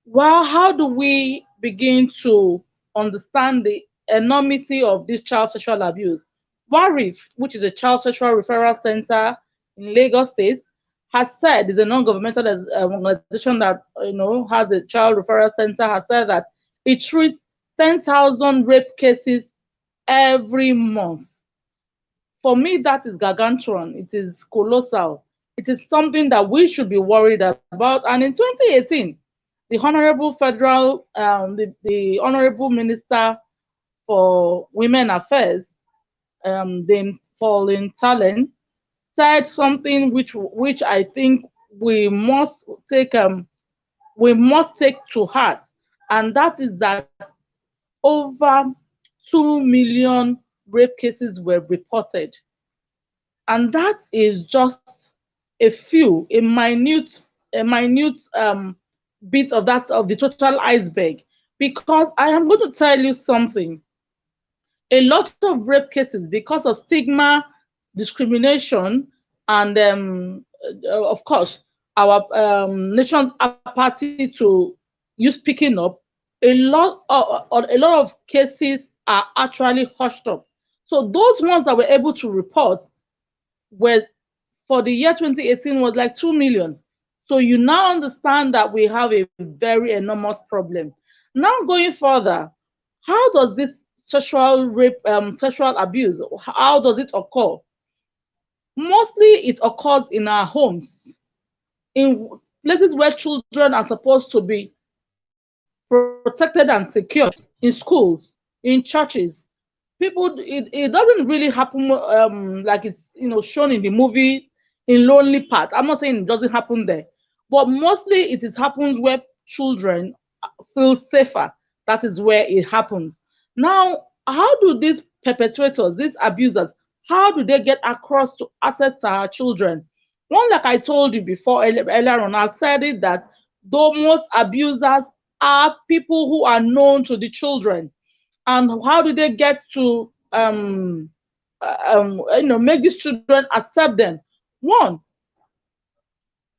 well, how do we begin to understand the enormity of this child sexual abuse? WARIF, which is a child sexual referral center in Lagos State, has said, is a non-governmental organization that has a child referral center, has said that it treats 10,000 rape cases every month. For me, that is gargantuan. It is colossal. It is something that we should be worried about. And in 2018, the Honorable Federal, the Honorable Minister for Women Affairs, Dame Pauline Talen, said something which I think we must take to heart, and that is that over 2 million rape cases were reported, and that is just a minute bit of the total iceberg. Because I am going to tell you something. A lot of rape cases, because of stigma, discrimination, and of course our nation's apathy to you speaking up, a lot of cases are actually hushed up. So those ones that were able to report were, for the year 2018, was like 2 million. So you now understand that we have a very enormous problem. Now going further, how does this sexual abuse, how does it occur? Mostly it occurs in our homes, in places where children are supposed to be protected and secured, in schools, in churches. It doesn't really happen like it's shown in the movie in Lonely Path. I'm not saying it doesn't happen there, but mostly it happens where children feel safer. That is where it happens. Now, how do these perpetrators, these abusers, how do they get across to access to our children? One, like I told you before earlier on, I've said it, that though most abusers are people who are known to the children. And how do they get to make these children accept them? One,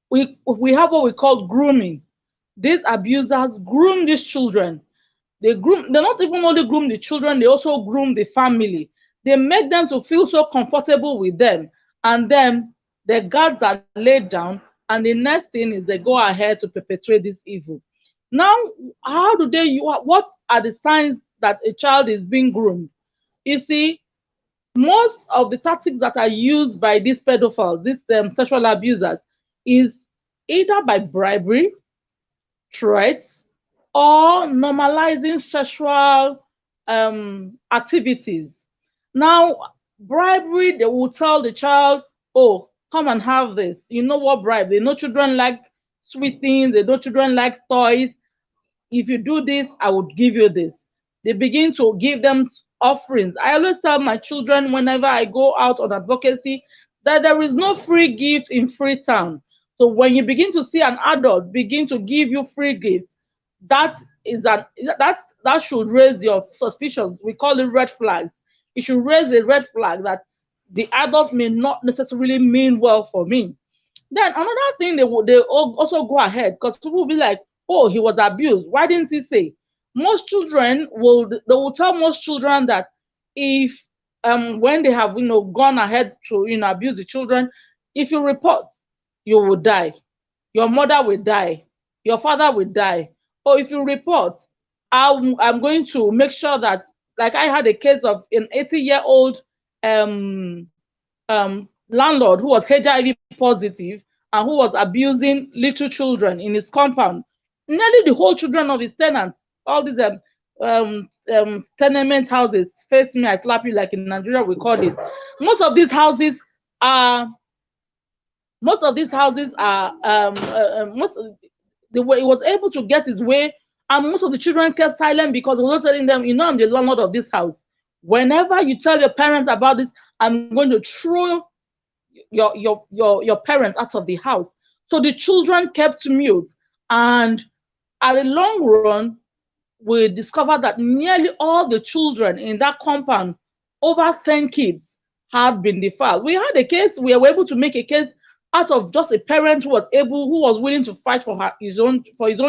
we have what we call grooming. These abusers groom these children. They not even only groom the children, they also groom the family. They make them to feel so comfortable with them, and then their guards are laid down, and the next thing is they go ahead to perpetrate this evil. Now, what are the signs that a child is being groomed? You see, most of the tactics that are used by these pedophiles, these sexual abusers, is either by bribery, threats, or normalizing sexual activities. Now, bribery, they will tell the child, oh, come and have this. You know what bribe? They know children like sweet things. They know children like toys. If you do this, I would give you this. They begin to give them offerings. I always tell my children whenever I go out on advocacy that there is no free gift in Freetown. So when you begin to see an adult begin to give you free gifts, that should raise your suspicions. We call it red flags. It should raise the red flag that the adult may not necessarily mean well for me. Then another thing, they also go ahead, because people will be like, oh, he was abused. Why didn't he say? Most children will tell most children that if when they have gone ahead to abuse the children, if you report, you will die. Your mother will die. your father will die. Or if you report, I'm going to make sure that, like I had a case of an 80-year-old landlord who was HIV positive and who was abusing little children in his compound. Nearly the whole children of his tenants, all these tenement houses, face me, I slap you, like in Nigeria we call it. Most of these houses are the way he was able to get his way, and most of the children kept silent because he was telling them, you know, I'm the landlord of this house. Whenever you tell your parents about this, I'm going to throw your parents out of the house. So the children kept mute, and at the long run, we discovered that nearly all the children in that compound, over 10 kids, had been defiled. We had a case, we were able to make a case out of just a parent who was willing to fight for his own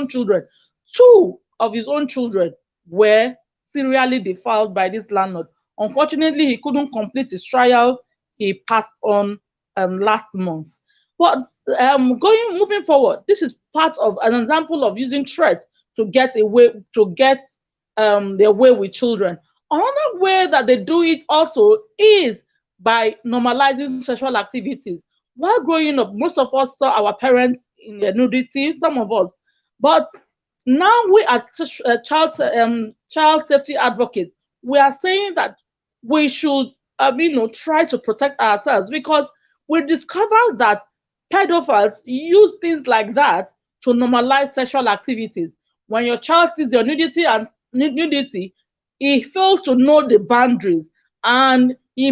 children. 2 of his own children were serially defiled by this landlord. Unfortunately, he couldn't complete his trial. He passed on last month. But moving forward, this is part of an example of using threat to get their way with children. Another way that they do it also is by normalizing sexual activities. While growing up, most of us saw our parents in their nudity, some of us. But now we are child safety advocates. We are saying that we should try to protect ourselves, because we discovered that pedophiles use things like that to normalize sexual activities. When your child sees your nudity, he fails to know the boundaries, and he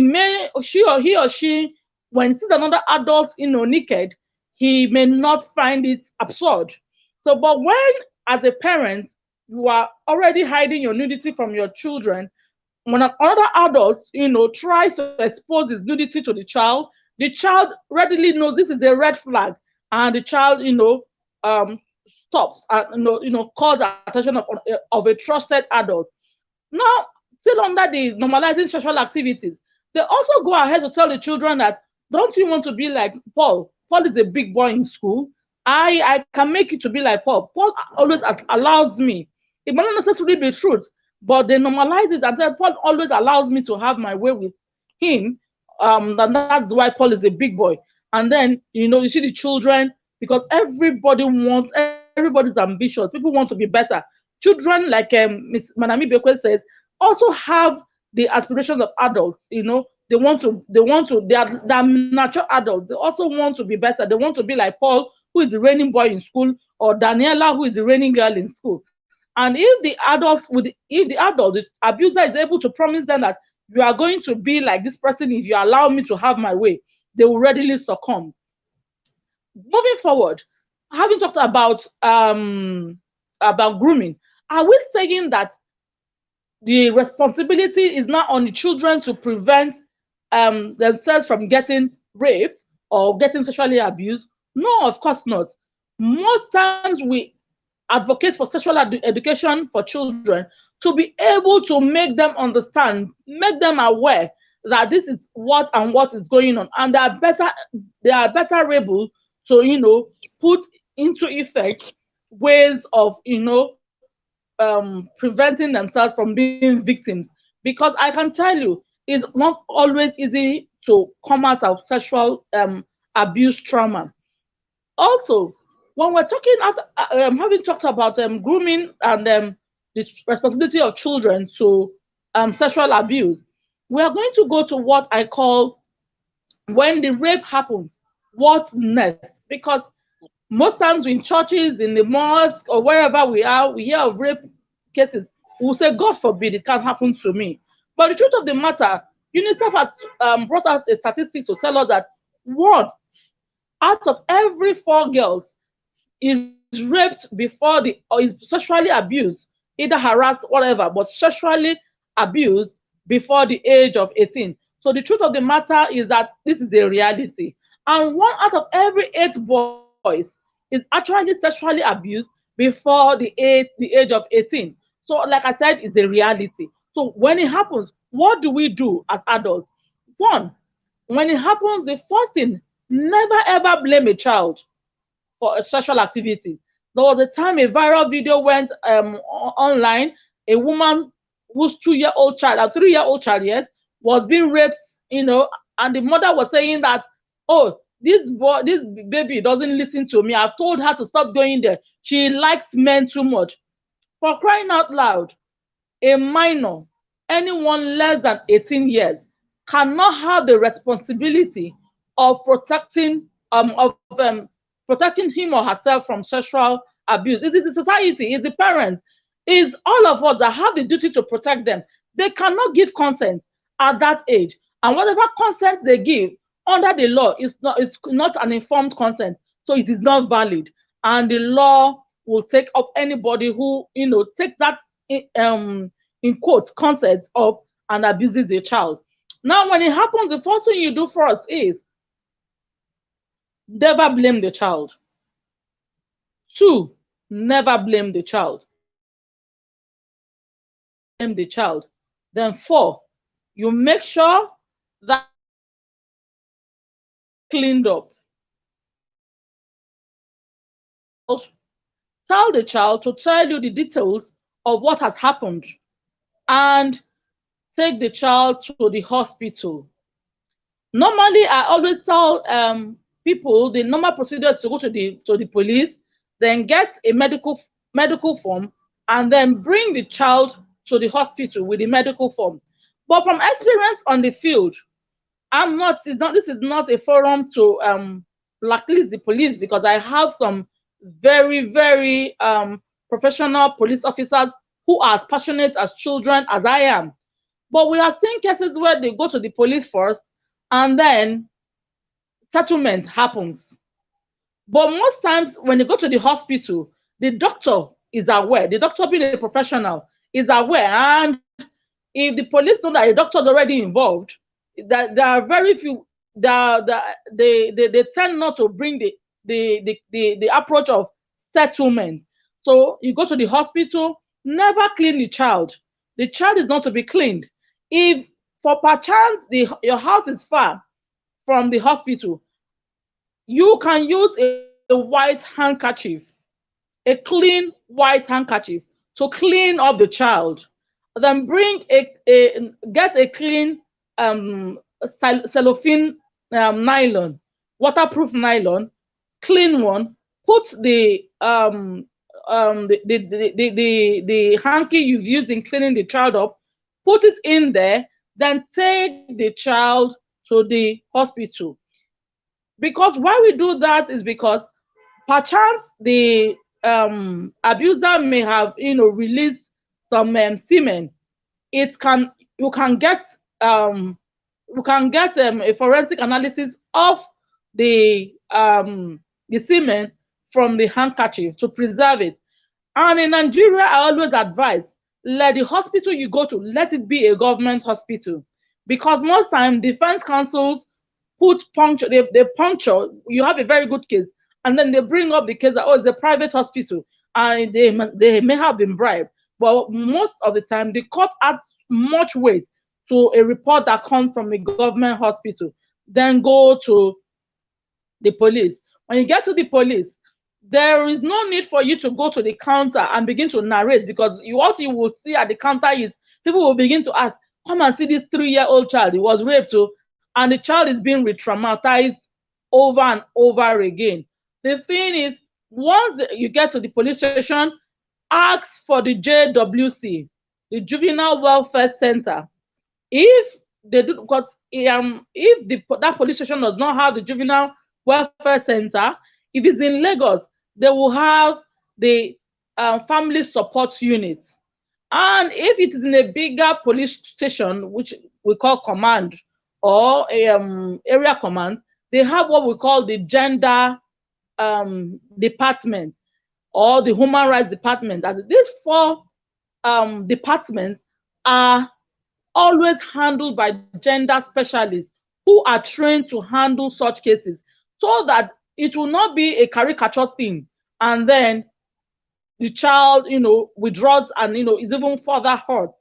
or she, when he sees another adult naked, he may not find it absurd. So, but when as a parent you are already hiding your nudity from your children, when another adult tries to expose his nudity to the child readily knows this is a red flag, and the child stops and calls the attention of a trusted adult. Now, still under the normalizing sexual activities, they also go ahead to tell the children that, don't you want to be like Paul? Paul is a big boy in school. I can make you to be like Paul. Paul always allows me. It might not necessarily be truth, but they normalize it and say, Paul always allows me to have my way with him. And that's why Paul is a big boy. And then, you see the children, because everybody's ambitious. People want to be better. Children, like Ms. Manami Bekwe says, also have the aspirations of adults. They are natural adults. They also want to be better. They want to be like Paul, who is the reigning boy in school, or Daniela, who is the reigning girl in school. And if the abuser is able to promise them that you are going to be like this person if you allow me to have my way, they will readily succumb. Moving forward, having talked about grooming, are we saying that the responsibility is not on the children to prevent themselves from getting raped or getting sexually abused? No, of course not. Most times we advocate for sexual education for children to be able to make them understand, make them aware that this is what is going on, and they are better able to put into effect ways of preventing themselves from being victims. Because I can tell you, it's not always easy to come out of sexual abuse trauma. Also, when we're talking after having talked about grooming and the responsibility of children to sexual abuse, we are going to go to what I call, when the rape happens, what next? Because most times in churches, in the mosque, or wherever we are, we hear of rape cases. We'll say, God forbid, it can't happen to me. But the truth of the matter, UNICEF has brought us a statistic to tell us that 1 out of every 4 girls is raped or is sexually abused, either harassed, whatever, but sexually abused before the age of 18. So the truth of the matter is that this is a reality. And 1 out of every 8 boys is actually sexually abused before the age of 18. So like I said, it's a reality. So when it happens, what do we do as adults? 1, when it happens, the first thing, never ever blame a child for a sexual activity. There was a time a viral video went online. A woman whose 2-year-old child, a 3-year-old child, yes, was being raped, and the mother was saying that, oh, this baby doesn't listen to me. I've told her to stop going there. She likes men too much. For crying out loud, a minor, anyone less than 18 years, cannot have the responsibility of protecting protecting him or herself from sexual abuse. It is the society, it's the parents, it's all of us that have the duty to protect them. They cannot give consent at that age, and whatever consent they give under the law is not an informed consent, so it is not valid, and the law will take up anybody who take that in quotes consent up and abuses the child. Now, when it happens, the first thing you do first is never blame the child. 2, never blame the child. Blame the child. Then 4, you make sure that cleaned up. Tell the child to tell you the details of what has happened and take the child to the hospital. Normally, I always tell people the normal procedure is to go to the police, then get a medical form, and then bring the child to the hospital with the medical form. But from experience on the field, this is not a forum to blacklist the police, because I have some very, very professional police officers who are as passionate as children as I am. But we have seen cases where they go to the police first and then settlement happens. But most times when they go to the hospital, the doctor is aware, the doctor being a professional is aware, and if the police know that a doctor is already involved, that there are very few, they tend not to bring the approach of settlement. So you go to the hospital, never clean the child. The child is not to be cleaned. If for perchance your house is far from the hospital, you can use a white handkerchief, a clean white handkerchief, to clean up the child. Then get a clean cellophane nylon, waterproof nylon, clean one. Put the hanky you've used in cleaning the child up, put it in there, then take the child to the hospital. Because why we do that is because perchance the abuser may have released some semen. You can get a forensic analysis of the semen from the handkerchief to preserve it. And in Nigeria, I always advise, let the hospital you go to, let it be a government hospital, because most times defense counsels put puncture, they puncture, you have a very good case, and then they bring up the case that, oh, it's a private hospital, and they may have been bribed. But most of the time, the court adds much weight to a report that comes from a government hospital. Then go to the police. When you get to the police, there is no need for you to go to the counter and begin to narrate, because what you will see at the counter is people will begin to ask, come and see this 3-year-old child, he was raped too, and the child is being re-traumatized over and over again. The thing is, once you get to the police station, ask for the JWC, the Juvenile Welfare Center. If they do, because if that police station does not have the Juvenile Welfare Center, if it's in Lagos, they will have the family support unit. And if it is in a bigger police station, which we call command or area command, they have what we call the gender department or the human rights department. And these 4 departments are always handled by gender specialists who are trained to handle such cases, so that it will not be a caricature thing, and then the child, withdraws and, is even further hurt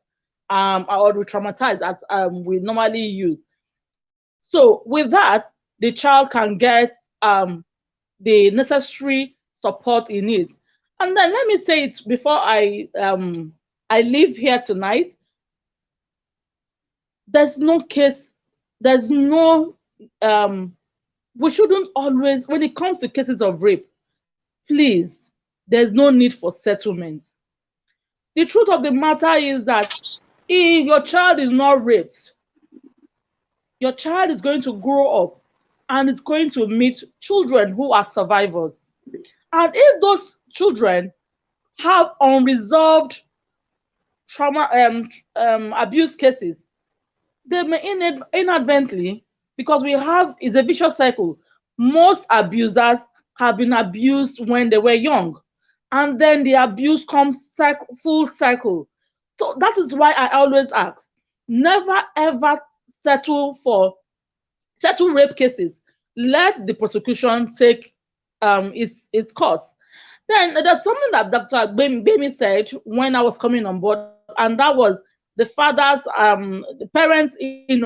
or traumatized, as we normally use. So with that, the child can get the necessary support he needs. And then let me say it before I leave here tonight. There's no case, there's no we shouldn't always, when it comes to cases of rape, please, there's no need for settlement. The truth of the matter is that if your child is not raped, your child is going to grow up and it's going to meet children who are survivors. And if those children have unresolved trauma abuse cases, they may inadvertently, because it's a vicious cycle. Most abusers have been abused when they were young, and then the abuse comes full cycle. So that is why I always ask, never ever settle rape cases. Let the prosecution take its course. Then there's something that Dr. Bemi said when I was coming on board, and that was the fathers, the parents,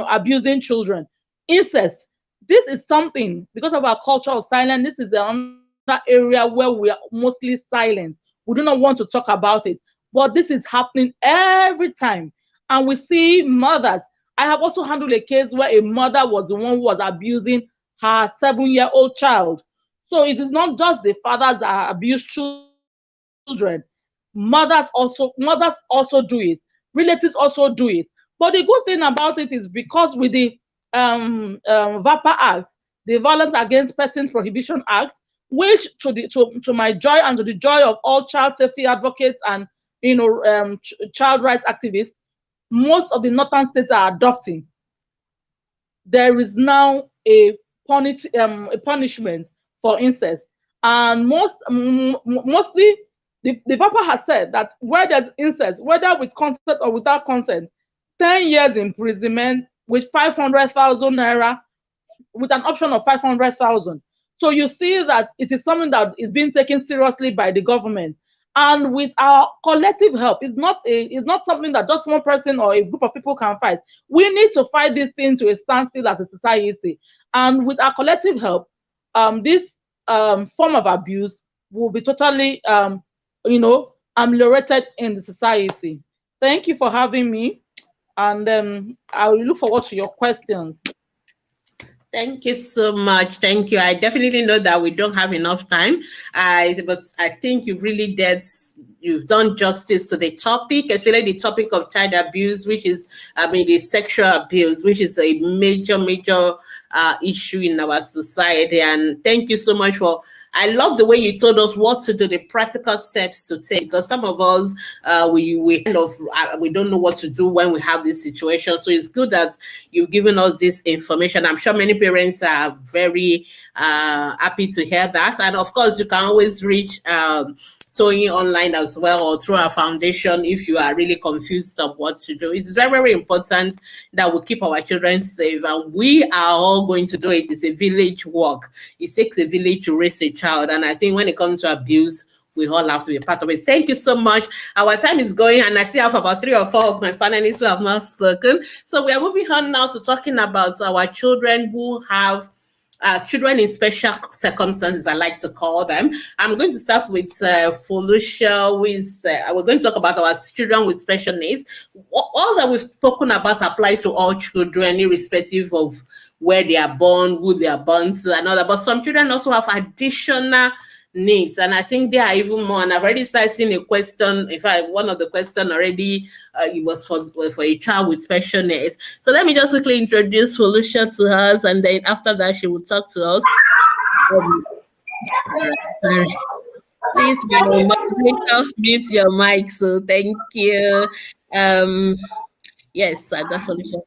abusing children. Incest. This is something, because of our culture of silence, this is another area where we are mostly silent. We do not want to talk about it. But this is happening every time. And we see mothers. I have also handled a case where a mother was the one who was abusing her 7-year-old child. So it is not just the fathers that abuse children. Mothers also do it. Relatives also do it. But the good thing about it is, because with the VAPA Act, the Violence Against Persons Prohibition Act, which to my joy and to the joy of all child safety advocates and child rights activists, most of the northern states are adopting. There is now a punishment for incest, and mostly the VAPA has said that where there's incest, whether with consent or without consent, 10 years imprisonment with 500,000 naira, with an option of 500,000. So you see that it is something that is being taken seriously by the government. And with our collective help, it's not something that just one person or a group of people can fight. We need to fight this thing to a standstill as a society. And with our collective help, this form of abuse will be totally, ameliorated in the society. Thank you for having me. And I will look forward to your questions. Thank you so much. Thank you. I definitely know that we don't have enough time, but I think you've done justice to the topic, especially the topic of child abuse, which is, the sexual abuse, which is a major issue in our society. And thank you so much I love the way you told us what to do, the practical steps to take, because some of us, we don't know what to do when we have this situation. So it's good that you've given us this information. I'm sure many parents are very happy to hear that. And of course, you can always reach Toyin online as well, or through our foundation if you are really confused of what to do. It's very, very important that we keep our children safe, and we are all going to do it. It's a village work. It takes a village to raise a child, and I think when it comes to abuse, we all have to be a part of it. Thank you so much. Our time is going, and I still have about 3 or 4 of my panelists who have not spoken. So we are moving on now to talking about our children who have children in special circumstances, I like to call them. I'm going to start with Foluso, we're going to talk about our children with special needs. All that we've spoken about applies to all children, irrespective of where they are born, who they are born to, and all that. But some children also have additional needs, and I think there are even more. And I've already started seeing a question. In fact, one of the questions already it was for a child with special needs. So let me just quickly introduce Foluso to us, and then after that she will talk to us. Please, mute your mic. So thank you. Yes, I got Foluso.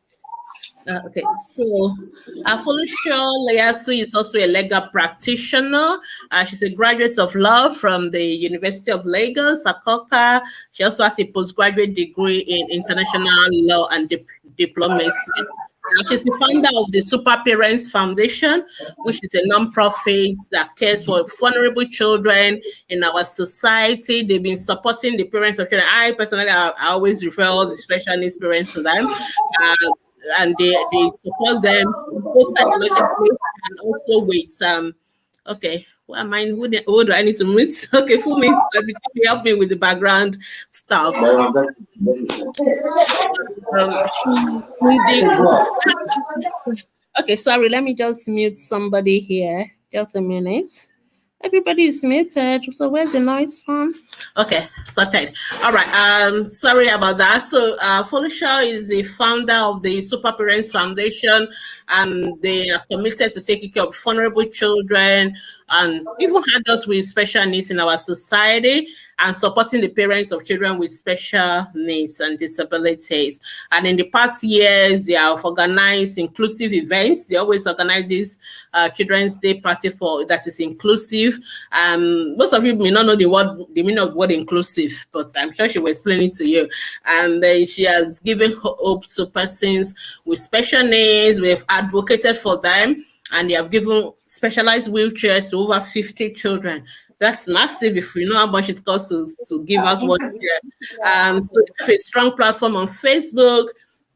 Okay, so Foluso Liasu is also a legal practitioner. She's a graduate of law from the University of Lagos, Akoka. She also has a postgraduate degree in international law and diplomacy. She's the founder of the Super Parents Foundation, which is a non-profit that cares for vulnerable children in our society. They've been supporting the parents of children. I personally, I always refer all the special needs parents to them. And they support them both psychologically and also with Who am I? Who do I need to meet? Okay, full me. Help me with the background stuff. Okay, sorry. Let me just mute somebody here. Just a minute. Everybody is muted. So where's the noise from? Okay, sorted. All right. Sorry about that. So Foluso is the founder of the Super Parents Foundation, and they are committed to taking care of vulnerable children and even adults with special needs in our society, and supporting the parents of children with special needs and disabilities. And in the past years, they have organized inclusive events. They always organize this Children's Day party that is inclusive. Most of you may not know the meaning of the word inclusive, but I'm sure she will explain it to you. And she has given hope to persons with special needs. We have advocated for them, and they have given specialized wheelchairs to over 50 children. That's massive if you know how much it costs to give out one chair. So they have a strong platform on Facebook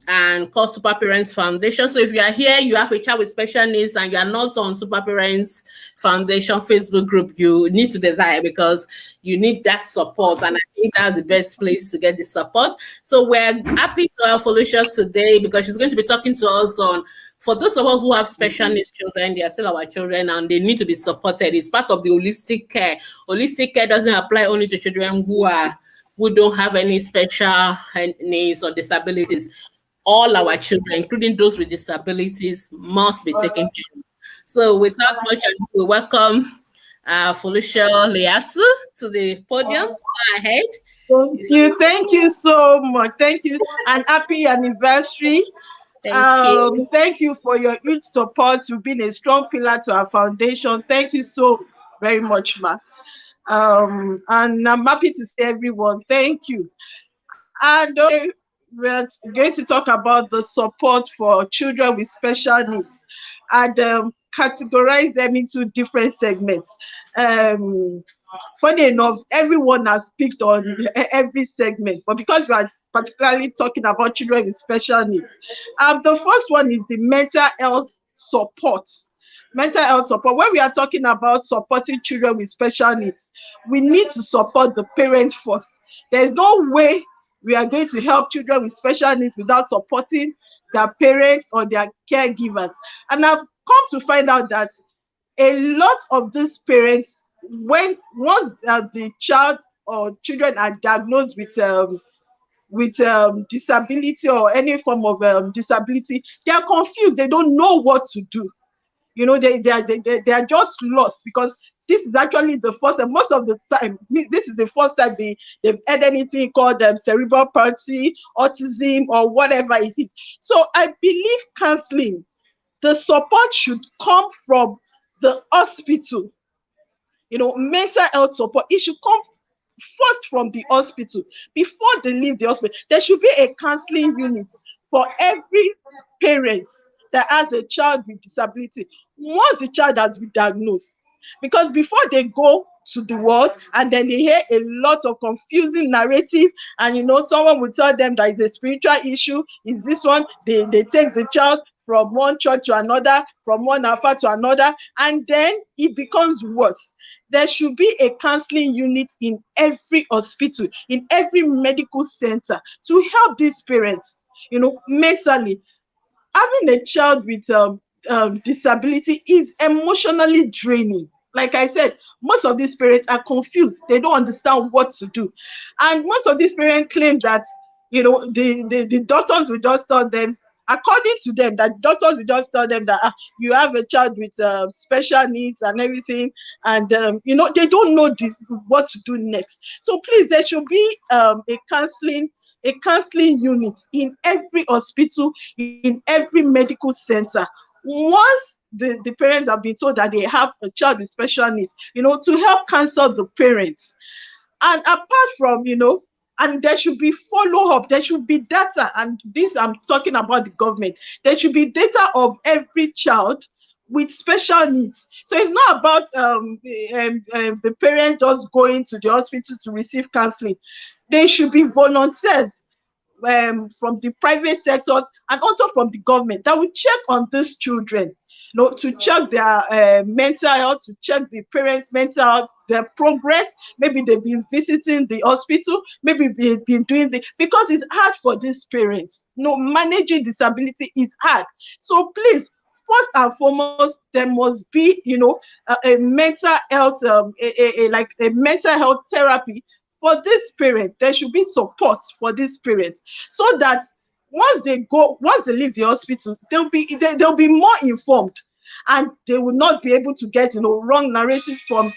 and called Super Parents Foundation. So if you are here, you have a child with special needs and you are not on Super Parents Foundation Facebook group, you need to be there because you need that support. And I think that's the best place to get the support. So we're happy to have Foluso today because she's going to be talking to us on, for those of us who have special needs children, they are still our children and they need to be supported. It's part of the holistic care. Holistic care doesn't apply only to children who don't have any special needs or disabilities. All our children, including those with disabilities, must be taken care of. So without much ado, we welcome Foluso Liasu to the podium. Go ahead. Thank you so much. Thank you, and happy anniversary. Thank you for your huge support. You've been a strong pillar to our foundation. Thank you so very much, ma. And I'm happy to say everyone, thank you. And we're going to talk about the support for children with special needs and categorize them into different segments. Funny enough, everyone has picked on every segment, but because we are particularly talking about children with special needs, the first one is the mental health support. Mental health support. When we are talking about supporting children with special needs, we need to support the parents first. There's no way we are going to help children with special needs without supporting their parents or their caregivers. And I've come to find out that a lot of these parents, once the child or children are diagnosed with disability or any form of disability, they are confused. They don't know what to do. You know, they are just lost because this is actually the first, and most of the time, this is the first time they've had anything called cerebral palsy, autism, or whatever it is. So I believe counseling, the support should come from the hospital. You know, mental health support, it should come first from the hospital. Before they leave the hospital, there should be a counseling unit for every parent that has a child with disability once the child has been diagnosed. Because before they go to the world and then they hear a lot of confusing narrative, and you know, someone will tell them that it's a spiritual issue, is this one, they take the child from one church to another, from one alpha to another, and then it becomes worse. There should be a counseling unit in every hospital, in every medical center, to help these parents, you know, mentally. Having a child with disability is emotionally draining. Like I said, most of these parents are confused. They don't understand what to do. And most of these parents claim that, you know, the doctors will just tell them, according to them, that doctors will just tell them that you have a child with special needs and everything. And, you know, they don't know what to do next. So please, there should be a counseling unit in every hospital, in every medical center. Once the parents have been told that they have a child with special needs, you know, to help counsel the parents. And apart from, you know, and there should be follow-up, there should be data, and this I'm talking about the government. There should be data of every child with special needs. So it's not about the parent just going to the hospital to receive counseling. There should be volunteers from the private sector and also from the government that will check on these children. to check their mental health, to check the parents' mental health, their progress. Maybe they've been visiting the hospital, maybe they've been doing because it's hard for these parents. Managing disability is hard. So please, first and foremost, there must be, a mental health, like a mental health therapy for this parent. There should be support for this parent, so that once they leave the hospital, they'll be more informed, and they will not be able to get wrong narrative from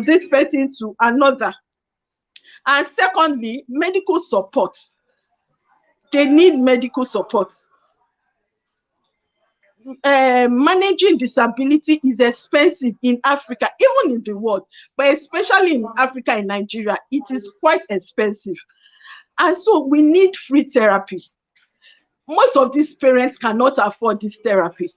this person to another. And secondly, medical support. They need medical support. Managing disability is expensive in Africa, even in the world, but especially in Africa, in Nigeria, it is quite expensive. And so we need free therapy. Most of these parents cannot afford this therapy.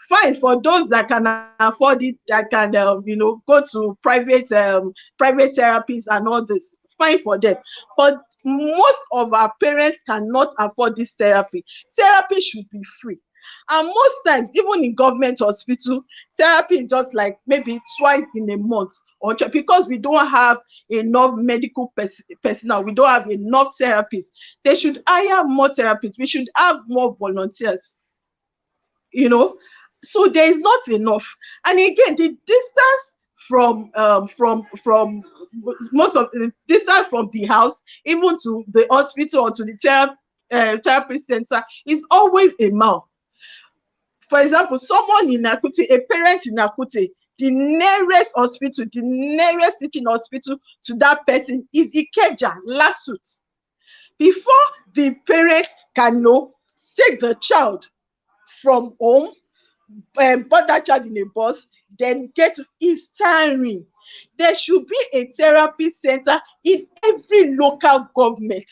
Fine, for those that can afford it, that can go to private therapies and all this, fine for them. But most of our parents cannot afford this therapy. Therapy should be free. And most times, even in government hospital, therapy is just like maybe twice in a month, or because we don't have enough medical personnel, we don't have enough therapists. They should hire more therapists. We should have more volunteers. So there is not enough. And again, the distance from most of the distance from the house, even to the hospital or to the therapy center, is always a mile. For example, someone in Akute, a parent in Akute, the nearest hospital, the nearest teaching hospital to that person is Ikeja, Lasut. Before the parent can take the child from home, put that child in a bus, then get to is tiring. There should be a therapy center in every local government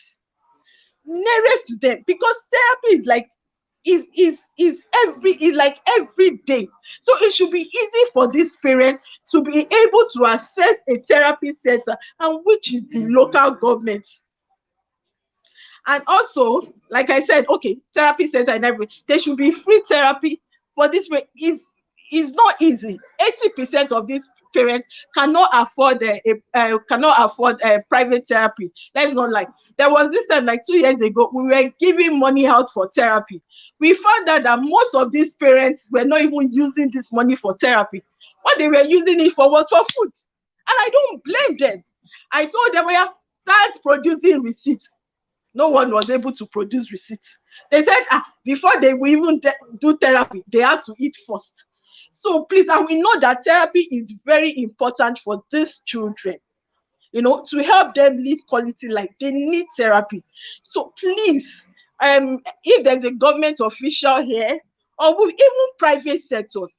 nearest to them, because therapy is like every day. So it should be easy for this parent to be able to access a therapy center, and which is the local government. And also, like I said, okay, therapy center and everything, there should be free therapy for this way. Is not easy. 80% of these parents cannot afford private therapy. Let's not lie. There was this time, like 2 years ago, we were giving money out for therapy. We found out that most of these parents were not even using this money for therapy. What they were using it for was for food. And I don't blame them. I told them, well, start producing receipts. No one was able to produce receipts. They said, before they will even do therapy, they have to eat first. So please, and we know that therapy is very important for these children, to help them lead quality life. They need therapy. So please, if there's a government official here, or even private sectors,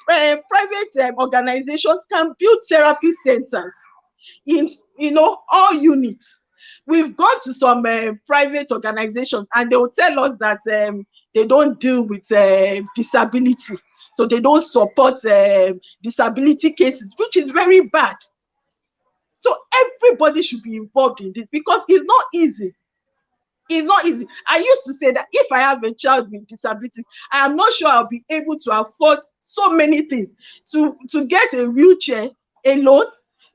private organizations can build therapy centers in all units. We've gone to some private organizations, and they will tell us that they don't deal with disability, so they don't support disability cases, which is very bad. So everybody should be involved in this, because it's not easy. It's not easy. I used to say that if I have a child with disability, I am not sure I'll be able to afford so many things. To get a wheelchair alone,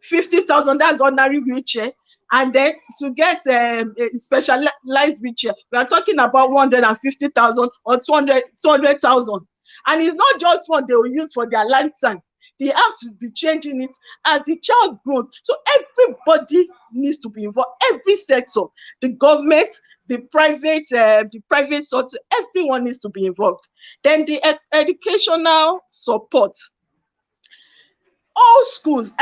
50,000, that's ordinary wheelchair. And then to get a specialized wheelchair, we are talking about 150,000 or 200,000. And it's not just what they will use for their lifetime. They have to be changing it as the child grows. So everybody needs to be involved. Every sector, the government, the private sector, everyone needs to be involved. Then the educational support. All schools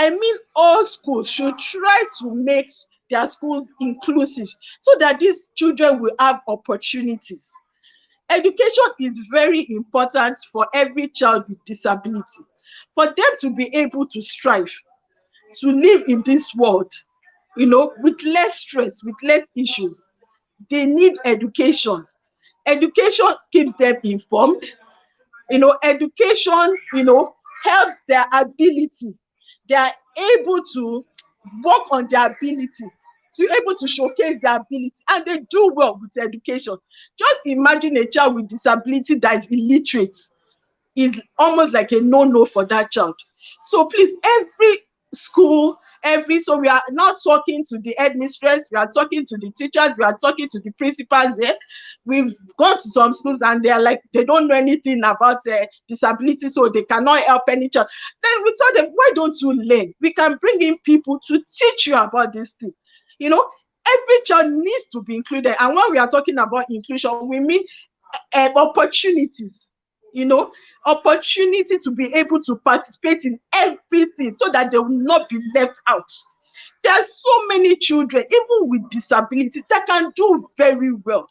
should try to make their schools inclusive, so that these children will have opportunities. Education is very important for every child with disability, for them to be able to strive, to live in this world, with less stress, with less issues. They need education. Education keeps them informed. Education, helps their ability. They are able to work on their ability, to be able to showcase their ability, and they do well with education. Just imagine a child with disability that is illiterate. is almost like a no-no for that child. So please, every school, so we are not talking to the headmistress, we are talking to the teachers, we are talking to the principals there. We've gone to some schools and they are like, they don't know anything about disability, so they cannot help any child. Then we told them, why don't you learn? We can bring in people to teach you about this thing. You know, every child needs to be included. And when we are talking about inclusion, we mean opportunities, you know, opportunity to be able to participate in everything so that they will not be left out. There are so many children, even with disabilities, that can do very well,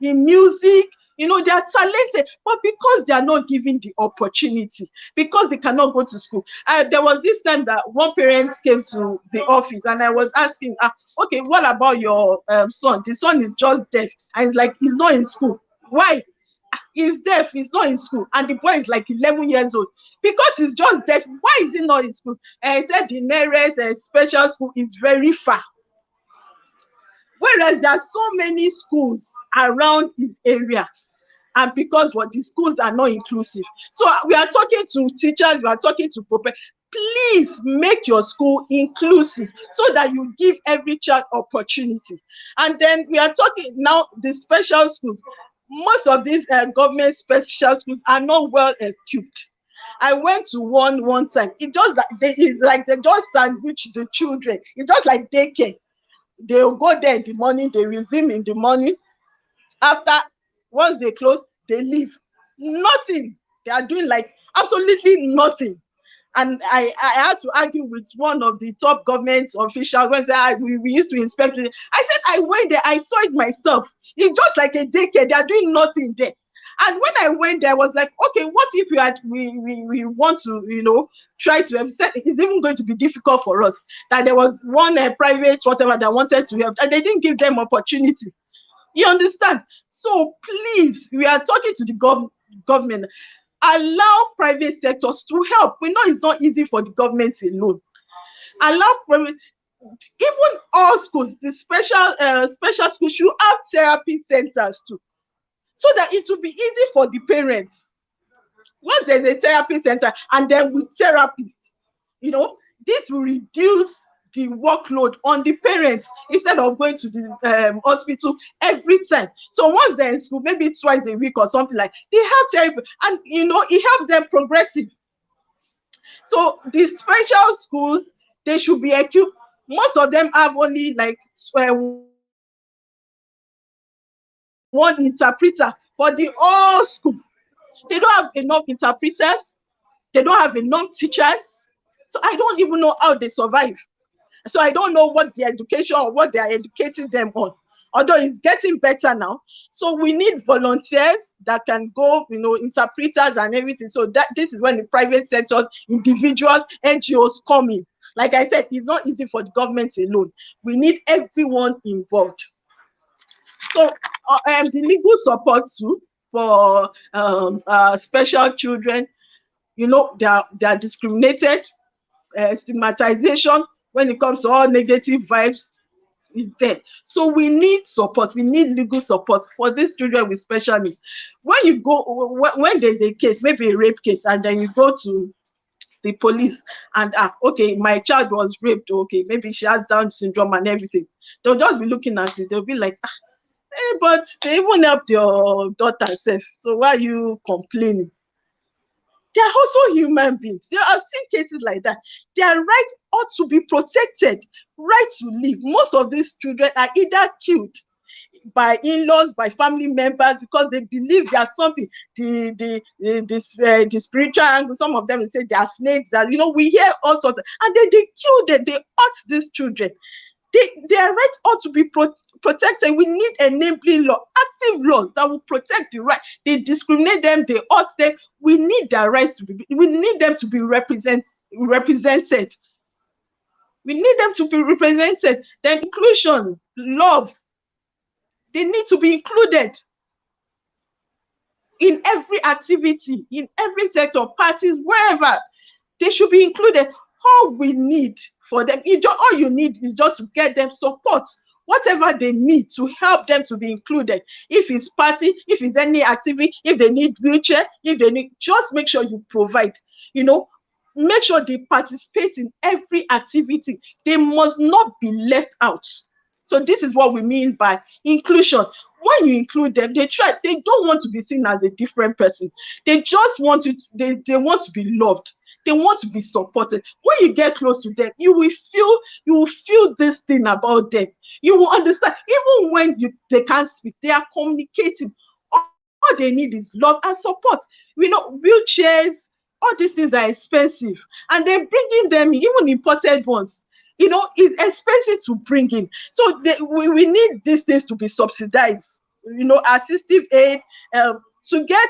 in music. You know, they are talented, but because they are not given the opportunity, because they cannot go to school. There was this time that one parent came to the office and I was asking, okay, what about your son? The son is just deaf and it's like, he's not in school. Why? He's deaf, he's not in school. And the boy is like 11 years old. Because he's just deaf, why is he not in school? And he said the nearest special school is very far. Whereas there are so many schools around his area. And because the schools are not inclusive. So we are talking to teachers, we are talking to professors. Please make your school inclusive so that you give every child opportunity. And then we are talking now the special schools. Most of these government special schools are not well equipped. I went to one time. It's like they just sandwich the children. It's just like daycare. They'll go there in the morning, they resume in the morning. After, once they close, they leave. Nothing. They are doing like absolutely nothing. And I had to argue with one of the top government officials when we used to inspect it. I said, I went there, I saw it myself. It's just like a daycare. They are doing nothing there. And when I went there, I was like, okay, what if we want to, you know, try to help? It's even going to be difficult for us. That there was one private whatever that wanted to help, and they didn't give them opportunity. You understand? So please, we are talking to the government. Allow private sectors to help. We know it's not easy for the government alone. Allow private, even all schools, the special schools should have therapy centers too, so that it will be easy for the parents. Once there's a therapy center and then with therapists, you know, this will reduce the workload on the parents instead of going to the hospital every time. So once they're in school, maybe twice a week or something like, they have therapy, and you know, it helps them progressive. So the special schools, they should be equipped. Most of them have only like one interpreter for the whole school. They don't have enough interpreters. They don't have enough teachers. So I don't even know how they survive. So I don't know what the education or what they are educating them on. Although it's getting better now. So we need volunteers that can go, you know, interpreters and everything. So that this is when the private sectors, individuals, NGOs come in. Like I said, it's not easy for the government alone. We need everyone involved. So the legal support too for special children, you know, they are discriminated, stigmatization when it comes to all negative vibes is there. So we need support. We need legal support for these children with special needs. When you go, when there's a case, maybe a rape case, and then you go to the police and okay, my child was raped, okay, maybe she has Down syndrome and everything. They'll just be looking at it. They'll be like, but they even helped your daughter herself. So why are you complaining? They are also human beings. I've seen cases like that. Their right ought to be protected, right to live. Most of these children are either killed by in-laws, by family members, because they believe there's something. The spiritual angle, some of them will say they are snakes. That, you know, we hear all sorts, and they kill them. They hurt these children. Their rights ought to be protected. We need enabling law, active laws that will protect the right. They discriminate them, they hurt them. We need their rights to be. We need them to be represented. We need them to be represented. Then inclusion, love, they need to be included in every activity, in every sector, parties, wherever. They should be included. All we need for them, all you need is just to get them support. whatever they need to help them to be included. If it's party, if it's any activity, if they need wheelchair, if they need, just make sure you provide, you know, make sure they participate in every activity. They must not be left out. So this is what we mean by inclusion. When you include them, they don't want to be seen as a different person. They just want to, they want to be loved. They want to be supported. When you get close to them, you will feel this thing about them. You will understand. Even when they can't speak, they are communicating. All they need is love and support. We know wheelchairs, all these things are expensive, and they're bringing them, even imported ones. You know, it's expensive to bring in. So we need these things to be subsidized. You know, assistive aid, to get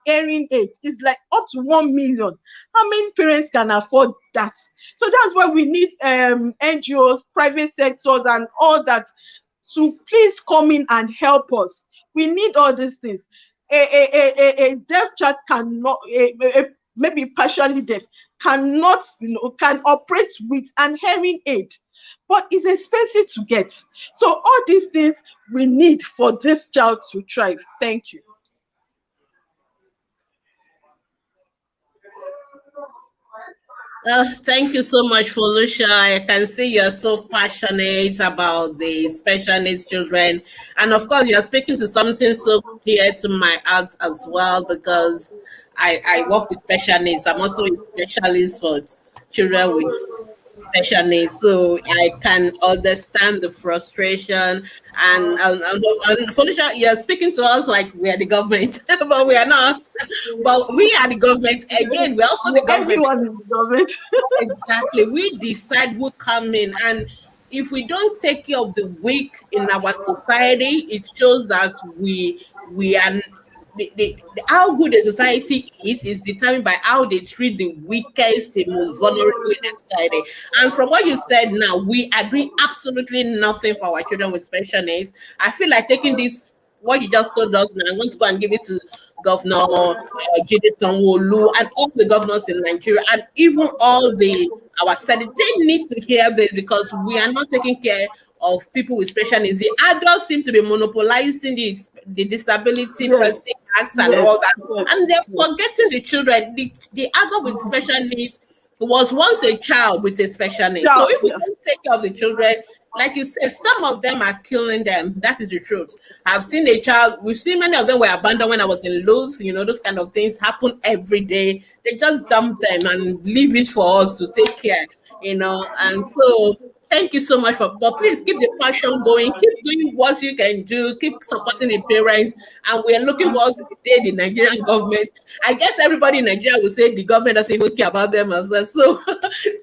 hearing aid is like up to 1 million. How many parents can afford that? So that's why we need NGOs, private sectors, and all that to please come in and help us. We need all these things. A deaf child cannot, maybe partially deaf, cannot, you know, can operate with an hearing aid, but it's expensive to get. So all these things we need for this child to thrive. Thank you. Thank you so much, Foluso. I can see you're so passionate about the special needs children. And of course, you're speaking to something so clear to my heart as well, because I work with special needs. I'm also a specialist for children with special needs, so I can understand the frustration. And Felicia, you're speaking to us like we are the government, but we are not. But we are the government. Again, we're also the government. Everyone is the government. Exactly. We decide who come in, and if we don't take care of the weak in our society, it shows that we are. How good a society is determined by how they treat the weakest, the most vulnerable in the society. And from what you said now, we agree absolutely nothing for our children with special needs. I feel like taking this, what you just told us now, I'm going to go and give it to Governor Jide Sanwo-Olu and all the governors in Nigeria, and even all our senate. They need to hear this, because we are not taking care of people with special needs. The adults seem to be monopolizing the disability pressing acts and all that, and they're forgetting the children. The adult with special needs was once a child with a special need. So if we don't take care of the children, like you said, some of them are killing them. That is the truth. I've seen a child, we've seen many of them were abandoned when I was in Luz. You know, those kind of things happen every day. They just dump them and leave it for us to take care, you know. And so thank you so much but please keep the passion going, keep doing what you can do, keep supporting the parents, and we're looking forward to the day the Nigerian government, I guess everybody in Nigeria will say the government doesn't even care about them as well. So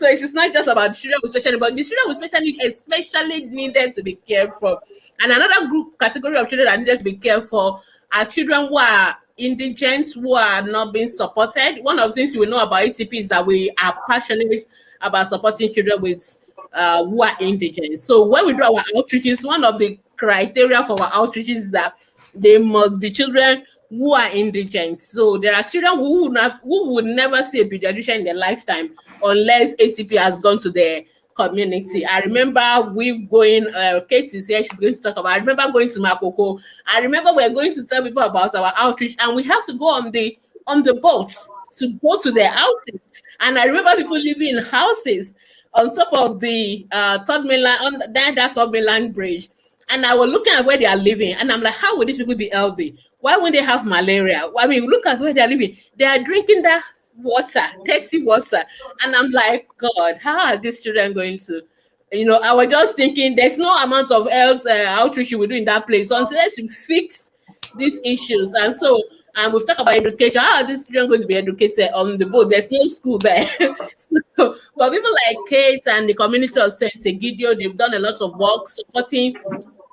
it's not just about children with special needs, but the children with special needs especially needed to be cared for. And another category of children that needed to be cared for are children who are indigent, who are not being supported. One of the things we know about ATP is that we are passionate about supporting children with who are indigent. So when we do our outreaches, one of the criteria for our outreaches is that they must be children who are indigent. So there are children who would never see a pediatrician in their lifetime unless ATP has gone to their community. I remember we going, Kate is here, she's going to talk about, I remember going to Makoko. I remember we're going to tell people about our outreach, and we have to go on the boats to go to their houses. And I remember people living in houses on top of the third mainland, that third mainland bridge. And I was looking at where they are living, and I'm like, how would these people be healthy? Why would they have malaria? I mean, look at where they are living. They are drinking that water, dirty water. And I'm like, God, how are these children going to, you know, I was just thinking there's no amount of health outreach you will do in that place unless you fix these issues. And so, and we've talked about education. How are these children going to be educated on the boat? There's no school there. So, but people like Kate and the community of St. Egidio, they've done a lot of work supporting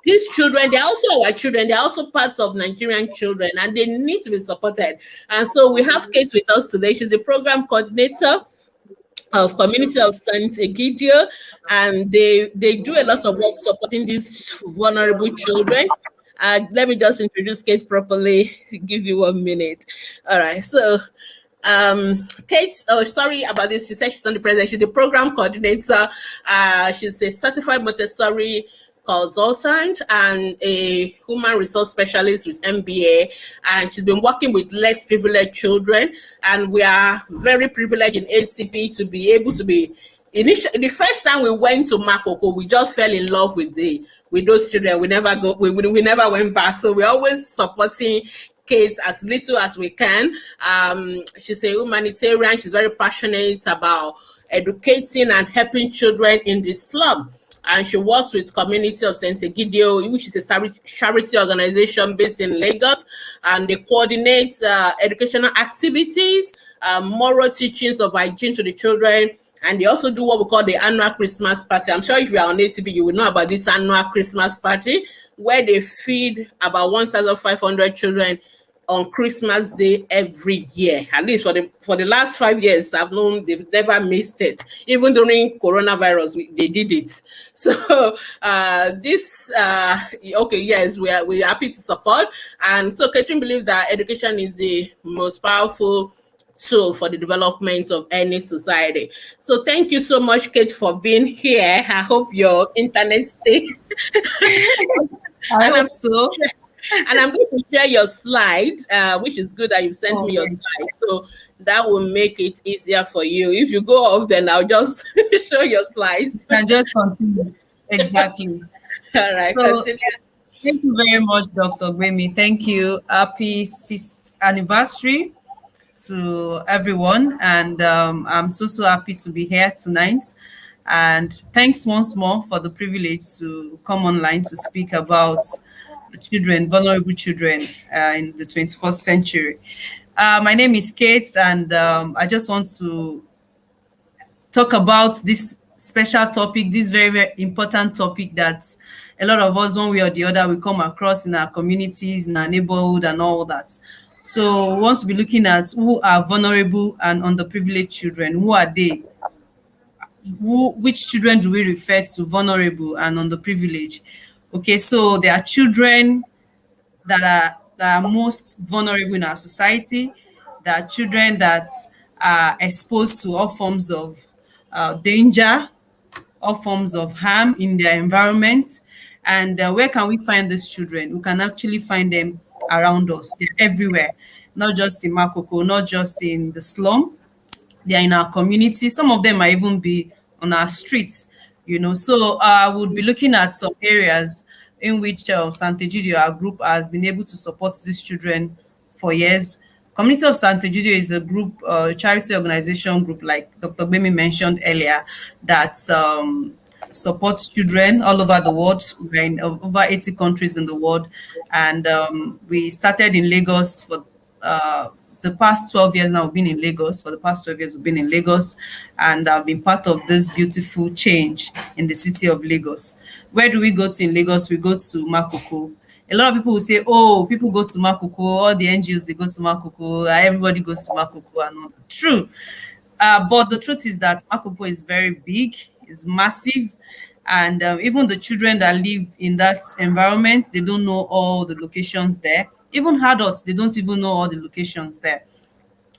these children. They're also our children. They're also parts of Nigerian children, and they need to be supported. And so we have Kate with us today. She's the program coordinator of community of St. Egidio, and they do a lot of work supporting these vulnerable children. Let me just introduce Kate properly. Give you 1 minute. All right. So, Kate, sorry about this. She said she's not the president. She's the program coordinator. She's a certified Montessori consultant and a human resource specialist with MBA, and she's been working with less privileged children. And we are very privileged in ATP to be able to be. Initially, the first time we went to Makoko, we just fell in love with those children. We never went back. So we're always supporting kids as little as we can. She's a humanitarian. She's very passionate about educating and helping children in the slum. And she works with community of St. Egidio, which is a charity organization based in Lagos, and they coordinate educational activities, moral teachings of hygiene to the children, and they also do what we call the annual Christmas party. I'm sure if you are on ATP, you will know about this annual Christmas party, where they feed about 1,500 children on Christmas Day every year. At least for the last 5 years, I've known they've never missed it. Even during coronavirus, they did it. So yes, we're happy to support. And so Catherine believes that education is the most powerful tool for the development of any society. So thank you so much, Kate, for being here. I hope your internet stays. I hope so. And I'm going to share your slide, which is good that you sent me your slide. So that will make it easier for you. If you go off, then I'll just show your slides. You can just continue. Exactly. All right. So, thank you very much, Dr. Gbemi. Thank you. Happy 6th anniversary to everyone. And I'm so happy to be here tonight. And thanks once more for the privilege to come online to speak about children, vulnerable children in the 21st century. My name is Kate, and I just want to talk about this special topic, this very, very important topic that a lot of us, one way or the other, we come across in our communities, in our neighborhood, and all that. So we want to be looking at who are vulnerable and underprivileged children. Who are they? Which children do we refer to vulnerable and underprivileged? Okay, so there are children that are most vulnerable in our society. There are children that are exposed to all forms of danger, all forms of harm in their environment. And where can we find these children? We can actually find them around us. They're everywhere, not just in Makoko, not just in the slum. They're in our community. Some of them might even be on our streets, you know. So I would be looking at some areas in which St. Egidio, our group, has been able to support these children for years. Community of St. Egidio is a group, charity organization group, like Dr. Gbemi mentioned earlier, that supports children all over the world. We're in over 80 countries in the world. And we started in Lagos for the past 12 years now. We've been in Lagos. For the past 12 years, we've been in Lagos. And I've been part of this beautiful change in the city of Lagos. Where do we go to in Lagos? We go to Makoko. A lot of people will say, oh, people go to Makoko, all the NGOs, they go to Makoko, everybody goes to Makoko. And all. True. But the truth is that Makoko is very big, it's massive. And even the children that live in that environment, they don't know all the locations there. Even adults, they don't even know all the locations there.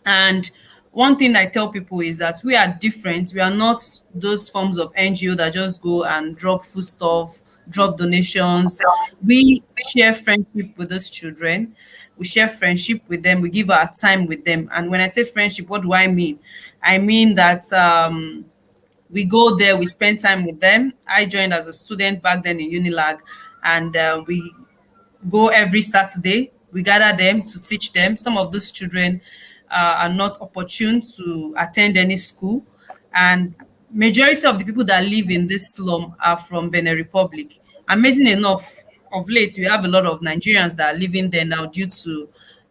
And one thing I tell people is that we are different. We are not those forms of NGO that just go and drop foodstuff, drop donations. We share friendship with those children. We share friendship with them. We give our time with them. And when I say friendship, what do I mean? I mean that we go there, we spend time with them. I joined as a student back then in Unilag, and we go every Saturday. We gather them to teach them. Some of those children are not opportune to attend any school. And majority of the people that live in this slum are from Benin Republic. Amazing enough, of late, we have a lot of Nigerians that are living there now due to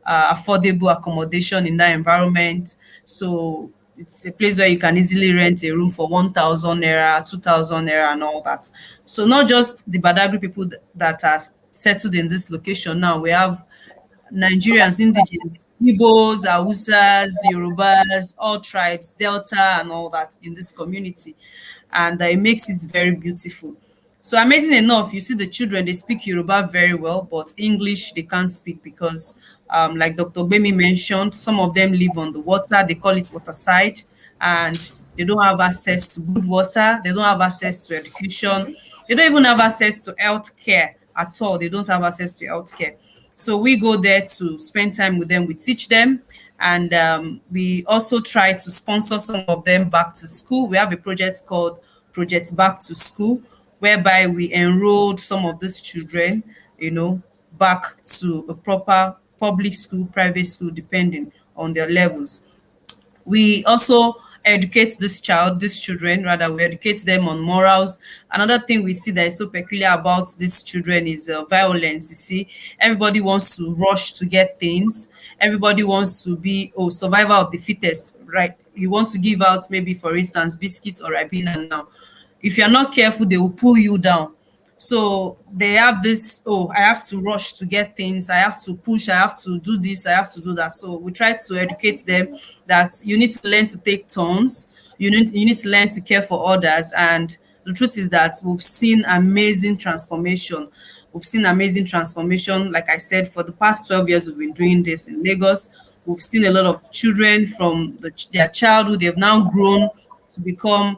affordable accommodation in that environment. So it's a place where you can easily rent a room for 1,000 naira, 2,000 naira, and all that. So not just the Badagry people that are settled in this location now. We have Nigerians, indigenous, Igbos, Hausas, Yorubas, all tribes, Delta, and all that in this community. And it makes it very beautiful. So amazing enough, you see the children, they speak Yoruba very well, but English they can't speak because, like Dr. Gbemi mentioned, some of them live on the water, they call it waterside, and they don't have access to good water, they don't have access to education, They don't even have access to health care at all. They don't have access to health care. So we go there to spend time with them. We teach them, and we also try to sponsor some of them back to school. We have a project called Project Back to School, whereby we enrolled some of these children, back to a proper public school, private school, depending on their levels. We also educate these children, rather, we educate them on morals. Another thing we see that is so peculiar about these children is violence. You see, everybody wants to rush to get things. Everybody wants to be survivor of the fittest, right? You want to give out, maybe, for instance, biscuits or ribena now. If you're not careful, they will pull you down. So they have this, I have to rush to get things, I have to push, I have to do this, I have to do that. So we try to educate them that you need to learn to take turns, you need to learn to care for others. And the truth is that we've seen amazing transformation. We've seen amazing transformation. Like I said, for the past 12 years, we've been doing this in Lagos. We've seen a lot of children from their childhood, they've now grown to become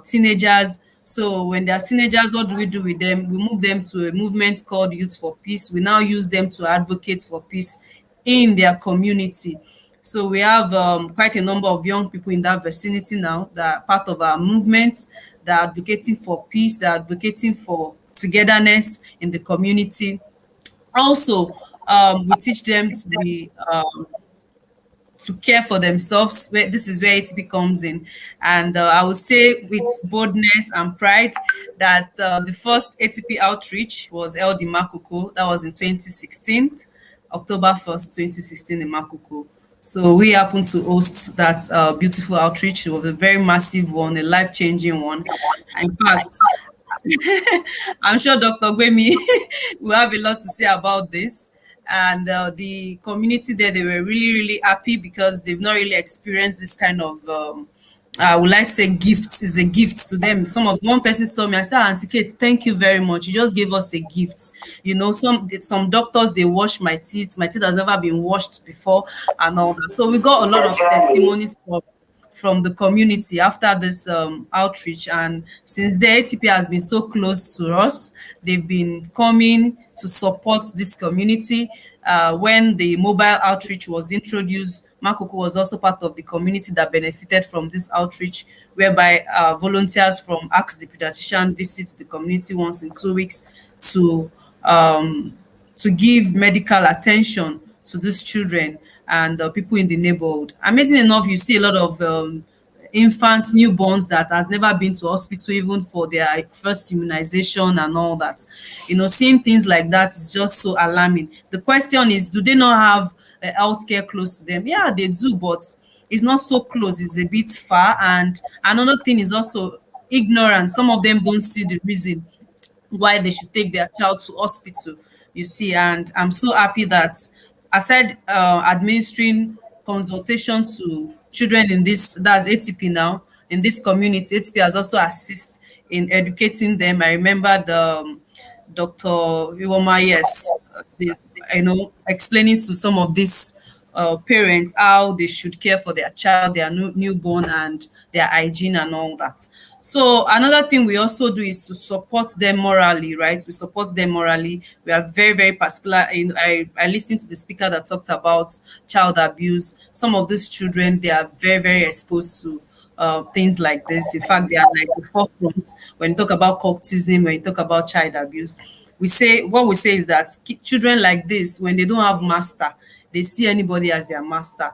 teenagers. So when they're teenagers, what do we do with them? We move them to a movement called Youth for Peace. We now use them to advocate for peace in their community. So we have quite a number of young people in that vicinity now that are part of our movement, that are advocating for peace, that are advocating for togetherness in the community. Also, we teach them to be to care for themselves. This is where ATP comes in. And I would say with boldness and pride that the first ATP outreach was held in Makoko. That was in 2016, October 1st, 2016 in Makoko. So we happened to host that beautiful outreach. It was a very massive one, a life-changing one. In fact, I'm sure Dr. Gwemi will have a lot to say about this. And the community there, they were really, really happy because they've not really experienced this kind of, would I say, gift is a gift to them. One person saw me, I said, Auntie Kate, thank you very much. You just gave us a gift. Some doctors, they wash my teeth. My teeth has never been washed before and all that. So we got a lot of testimonies from the community after this outreach. And since the ATP has been so close to us, they've been coming to support this community. When the mobile outreach was introduced, Makoko was also part of the community that benefited from this outreach, whereby volunteers from Ask the Pediatrician visit the community once in 2 weeks to give medical attention to these children and people in the neighborhood. Amazing enough, you see a lot of infants, newborns that has never been to hospital even for their first immunization and all that. Seeing things like that is just so alarming. The question is, do they not have healthcare close to them? Yeah, they do, but it's not so close. It's a bit far. And another thing is also ignorance. Some of them don't see the reason why they should take their child to hospital, you see. And I'm so happy that aside administering consultation to children in this, that's ATP now, in this community, ATP has also assisted in educating them. I remember the Dr. Iwoma, yes, explaining to some of these parents how they should care for their child, their newborn, and their hygiene and all that. So another thing we also do is to support them morally, right? We support them morally. We are very, very particular. I listened to the speaker that talked about child abuse. Some of these children, they are very, very exposed to things like this. In fact, they are like the forefront when you talk about cultism, when you talk about child abuse. What we say is that children like this, when they don't have master, they see anybody as their master,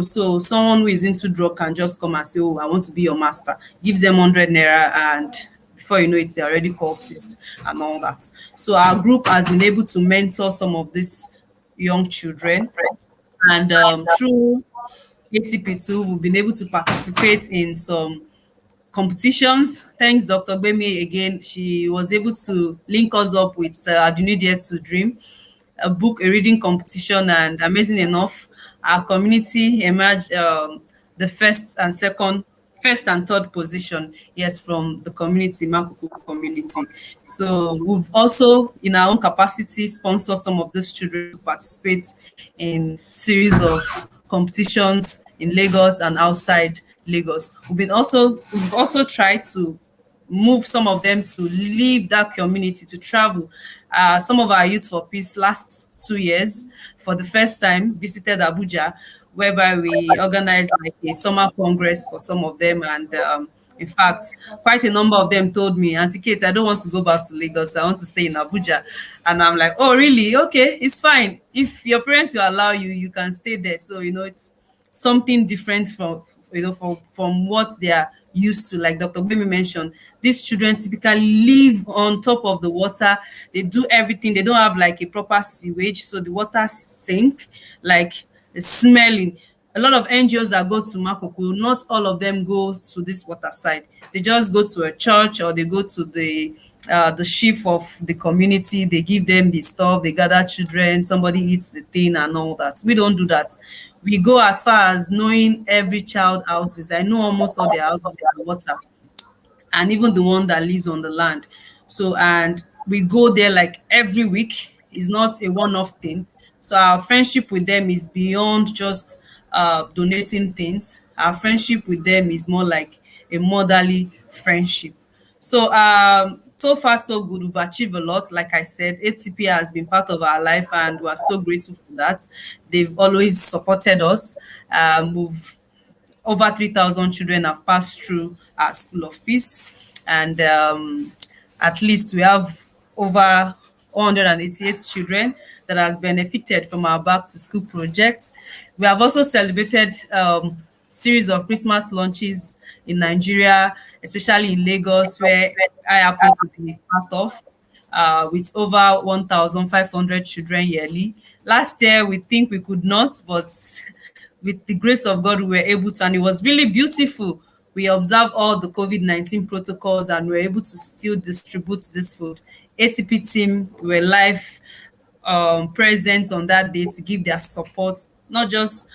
so someone who is into drug can just come and say, oh, I want to be your master, gives them 100 naira, and before you know it, they're already cultists and all that. So our group has been able to mentor some of these young children, and through ATP2, we've been able to participate in some competitions. Thanks, Dr. Bemi again. She was able to link us up with Adunidies to Dream, a reading competition, and amazing enough, our community emerged the first and third position, yes, from the community, Makoko community. So we've also, in our own capacity, sponsored some of these children to participate in series of competitions in Lagos and outside Lagos. We've also tried to move some of them to leave that community to travel. Some of our Youth for Peace last 2 years, for the first time, visited Abuja, whereby we organized like a summer congress for some of them. And in fact, quite a number of them told me, Auntie Kate, I don't want to go back to Lagos. I want to stay in Abuja. And I'm like, oh, really? Okay, it's fine. If your parents will allow you, you can stay there. So, it's something different from, from what they are used to. Like Dr. Bemi mentioned, these children typically live on top of the water. They do everything. They don't have like a proper sewage. So the water sink, like smelling. A lot of NGOs that go to Makoko, not all of them go to this water side. They just go to a church, or they go to the chief of the community. They give them the stuff, they gather children, somebody eats the thing and all that. We don't do that. We go as far as knowing every child houses. I know almost all their houses with water, and even the one that lives on the land. So, and we go there like every week. It's not a one-off thing. So our friendship with them is beyond just donating things. Our friendship with them is more like a motherly friendship. So so far so good. We've achieved a lot. Like I said, ATP has been part of our life, and we're so grateful for that. They've always supported us. We've over 3,000 children have passed through our School of Peace, and at least we have over 188 children that has benefited from our Back to School project. We have also celebrated series of Christmas lunches in Nigeria, especially in Lagos, where I happen to be part of, with over 1,500 children yearly. Last year, we think we could not, but with the grace of God, we were able to, and it was really beautiful. We observed all the COVID-19 protocols, and we were able to still distribute this food. ATP team were live present on that day to give their support, not just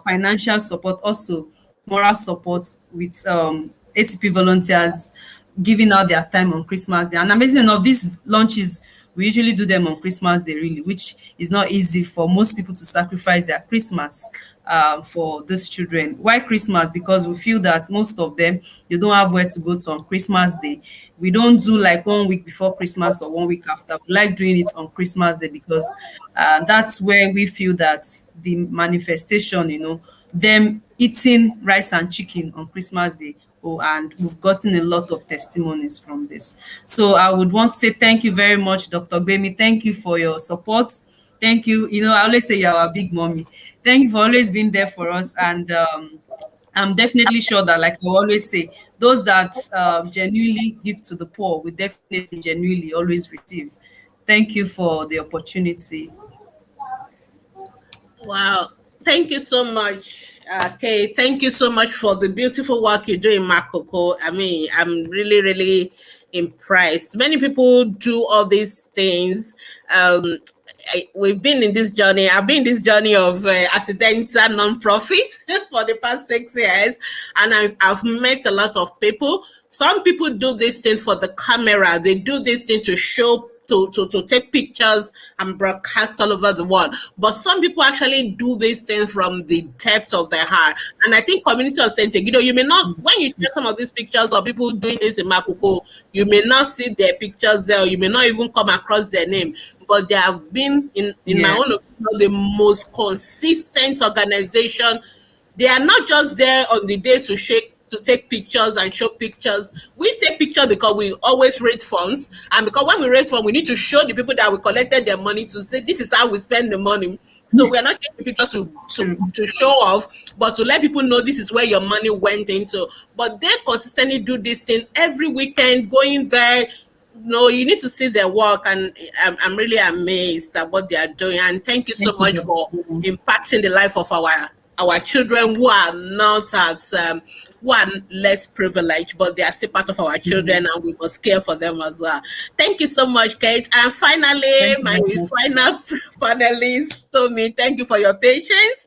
financial support, also moral support, with ATP volunteers giving out their time on Christmas Day. And amazing enough, these lunches, we usually do them on Christmas Day, really, which is not easy for most people to sacrifice their Christmas for these children. Why Christmas? Because we feel that most of them, they don't have where to go to on Christmas Day. We don't do like 1 week before Christmas or 1 week after. We like doing it on Christmas Day because that's where we feel that the manifestation, them eating rice and chicken on Christmas Day. And we've gotten a lot of testimonies from this. So I would want to say thank you very much, Dr. Bemi. Thank you for your support. Thank you. I always say you're our big mommy. Thank you for always being there for us. And I'm definitely sure that, like I always say, those that genuinely give to the poor will definitely genuinely always receive. Thank you for the opportunity. Wow. Thank you so much, Kate. Thank you so much for the beautiful work you do in Makoko. I mean, I'm really, really impressed. Many people do all these things. We've been in this journey. I've been in this journey of accidental non-profit for the past 6 years, and I've met a lot of people. Some people do this thing for the camera. They do this thing to show, to take pictures and broadcast all over the world. But some people actually do this thing from the depth of their heart. And I think community of St. Egidio, you may not, when you check some of these pictures of people doing this in Makoko, you may not see their pictures there, or you may not even come across their name. But they have been, in my own opinion, the most consistent organization. They are not just there on the day to take pictures and show pictures. We take pictures because we always raise funds, and because when we raise funds, we need to show the people that we collected their money to say this is how we spend the money. So we are not taking pictures to show off, but to let people know this is where your money went into. But they consistently do this thing every weekend, going there. You need to see their work, and I'm really amazed at what they are doing. And thank you so much for impacting the life of our children who are not as who are less privileged, but they are still part of our children, and we must care for them as well. Thank you so much, Kate. And finally, my final panelist, Tommy, thank you for your patience.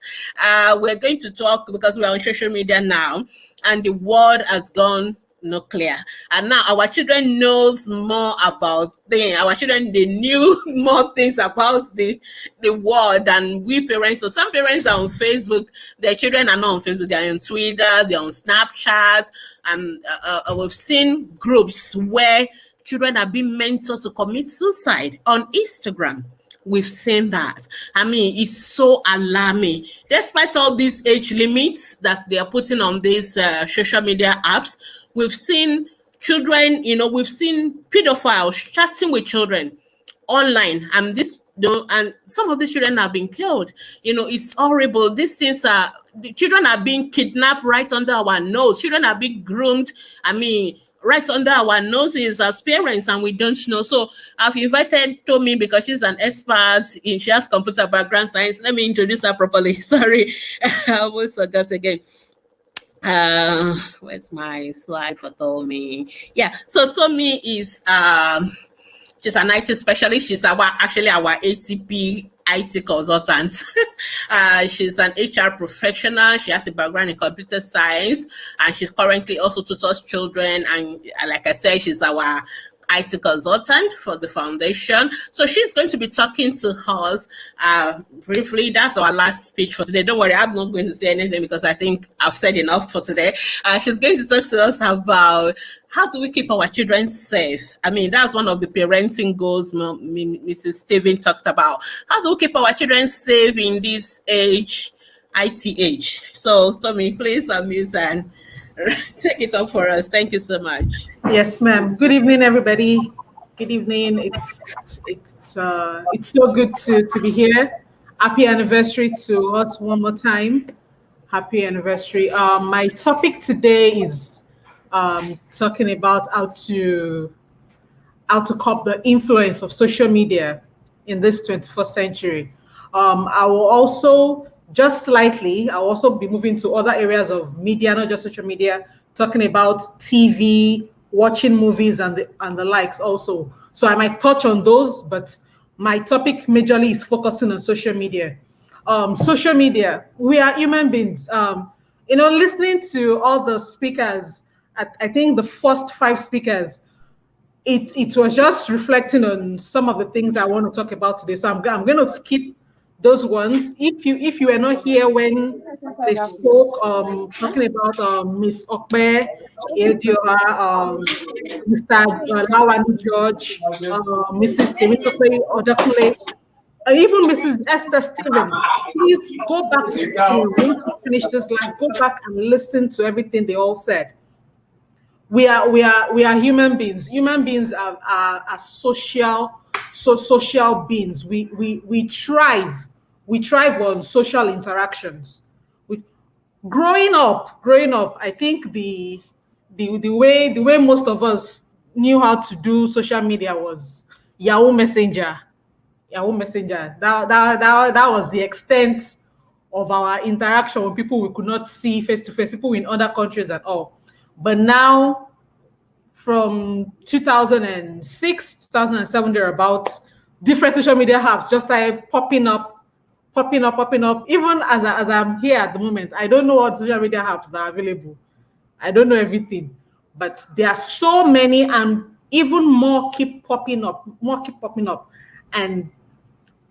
We're going to talk, because we're on social media now, and the world has gone nuclear. And now our children knows more about things. Our children, they knew more things about the world than we parents. So some parents are on Facebook, their children are not on Facebook, they're on Twitter, they're on Snapchat, and we've seen groups where children are being mentored to commit suicide on Instagram. We've seen that. I mean, it's so alarming. Despite all these age limits that they are putting on these social media apps, we've seen children, we've seen pedophiles chatting with children online, and and some of these children have been killed. It's horrible. These things the children are being kidnapped right under our nose. Children are being groomed. I mean, right under our noses as parents, and we don't know. So I've invited Tomi because she's an expert she has computer background science. Let me introduce her properly. Sorry, I almost forgot again. Where's my slide for Tomi? Yeah, so Tomi is she's an IT specialist. She's actually our ATP IT consultant. She's an HR professional. She has a background in computer science, and she's currently also tutors children. And like I said, she's our IT consultant for the foundation. So she's going to be talking to us briefly. That's our last speech for today. Don't worry, I'm not going to say anything because I think I've said enough for today. She's going to talk to us about how do we keep our children safe. I mean, that's one of the parenting goals Mrs. Stephen talked about. How do we keep our children safe in this age, IT age? So, Tomi, please unmute and take it up for us. Thank you so much. Yes, ma'am. Good evening, everybody. Good evening. It's so good to be here. Happy anniversary to us one more time. Happy anniversary. My topic today is talking about how to curb the influence of social media in this 21st century. I will also I'll also be moving to other areas of media, not just social media, talking about TV, watching movies and the likes also. So I might touch on those, but my topic majorly is focusing on social media. Social media, we are human beings. Listening to all the speakers, I think the first 5 speakers, it was just reflecting on some of the things I want to talk about today. So I'm going to skip those ones. If you were not here when they spoke, talking about Miss Ope Ihedioha, Mr. Lawani George, Mrs. Temitope Odekunle, even Mrs. Esther Stephen, please go back to the once we finish this live, go back and listen to everything they all said. We are human beings. Human beings are social beings. We thrive on social interactions. Growing up, I think the way most of us knew how to do social media was Yahoo Messenger. That was the extent of our interaction with people we could not see face to face, people in other countries and all. But now, from 2006, 2007, thereabouts, different social media apps just started popping up. Even as I'm here at the moment, I don't know what social media apps that are available. I don't know everything, but there are so many, and even more keep popping up. And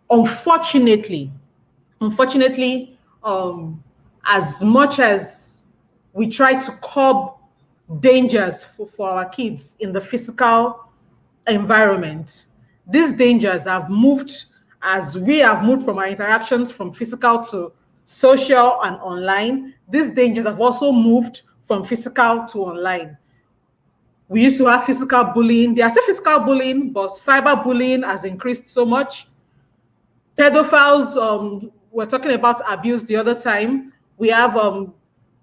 unfortunately, as much as we try to curb dangers for our kids in the physical environment, these dangers have moved as we have moved from our interactions from physical to social and online. These dangers have also moved from physical to online. We used to have physical bullying. There's still physical bullying, but cyberbullying has increased so much. Pedophiles, we're talking about abuse the other time. We have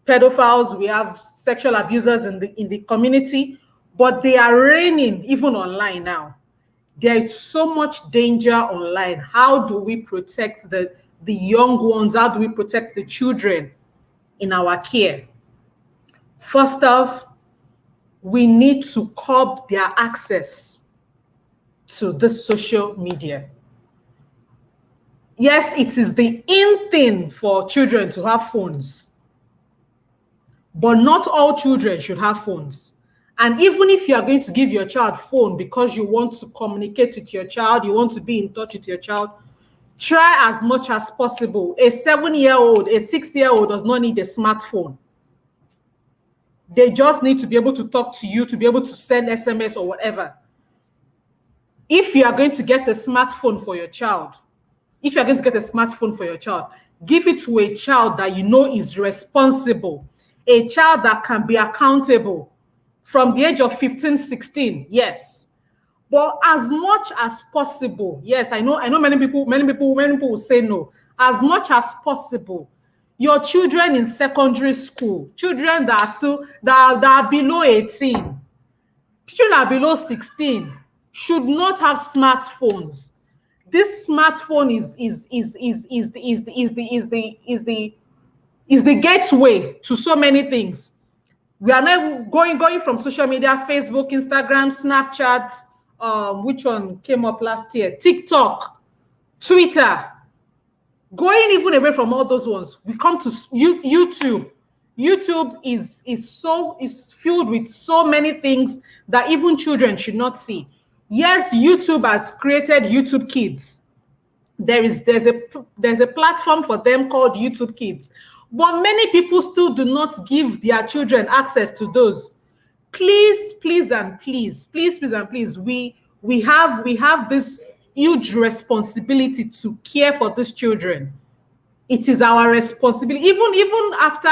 pedophiles, we have sexual abusers in the community, but they are reigning even online now. There is so much danger online. How do we protect the young ones? How do we protect the children in our care? First off, we need to curb their access to this social media. Yes, it is the in thing for children to have phones, but not all children should have phones. And even if you are going to give your child phone because you want to communicate with your child, you want to be in touch with your child, try as much as possible. A 7-year-old, a 6-year-old does not need a smartphone. They just need to be able to talk to you, to be able to send SMS or whatever. If you are going to get a smartphone for your child, give it to a child that you know is responsible, a child that can be accountable from the age of 15, 16, yes. But as much as possible, yes, I know many people will say no. As much as possible, your children in secondary school, children that are below 18, children that are below 16, should not have smartphones. This smartphone is the gateway to so many things. We are now going from social media, Facebook, Instagram, Snapchat, which one came up last year? TikTok, Twitter. Going even away from all those ones, we come to YouTube. YouTube is filled with so many things that even children should not see. Yes, YouTube has created YouTube Kids. There's a platform for them called YouTube Kids. But many people still do not give their children access to those. Please, we have this huge responsibility to care for these children. It is our responsibility, even after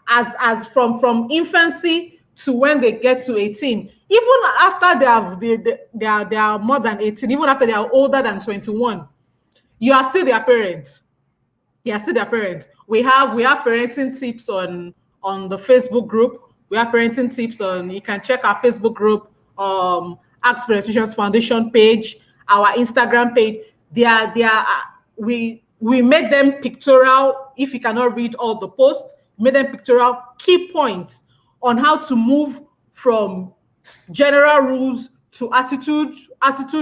as from infancy to when they get to 18, even after they are more than 18, even after they are older than 21, you are still their parents. We have parenting tips on the Facebook group. We have parenting tips on, you can check our Facebook group, Ask Pediatricians Foundation page, our Instagram page. We made them pictorial. If you cannot read all the posts, made them pictorial key points on how to move from general rules to attitude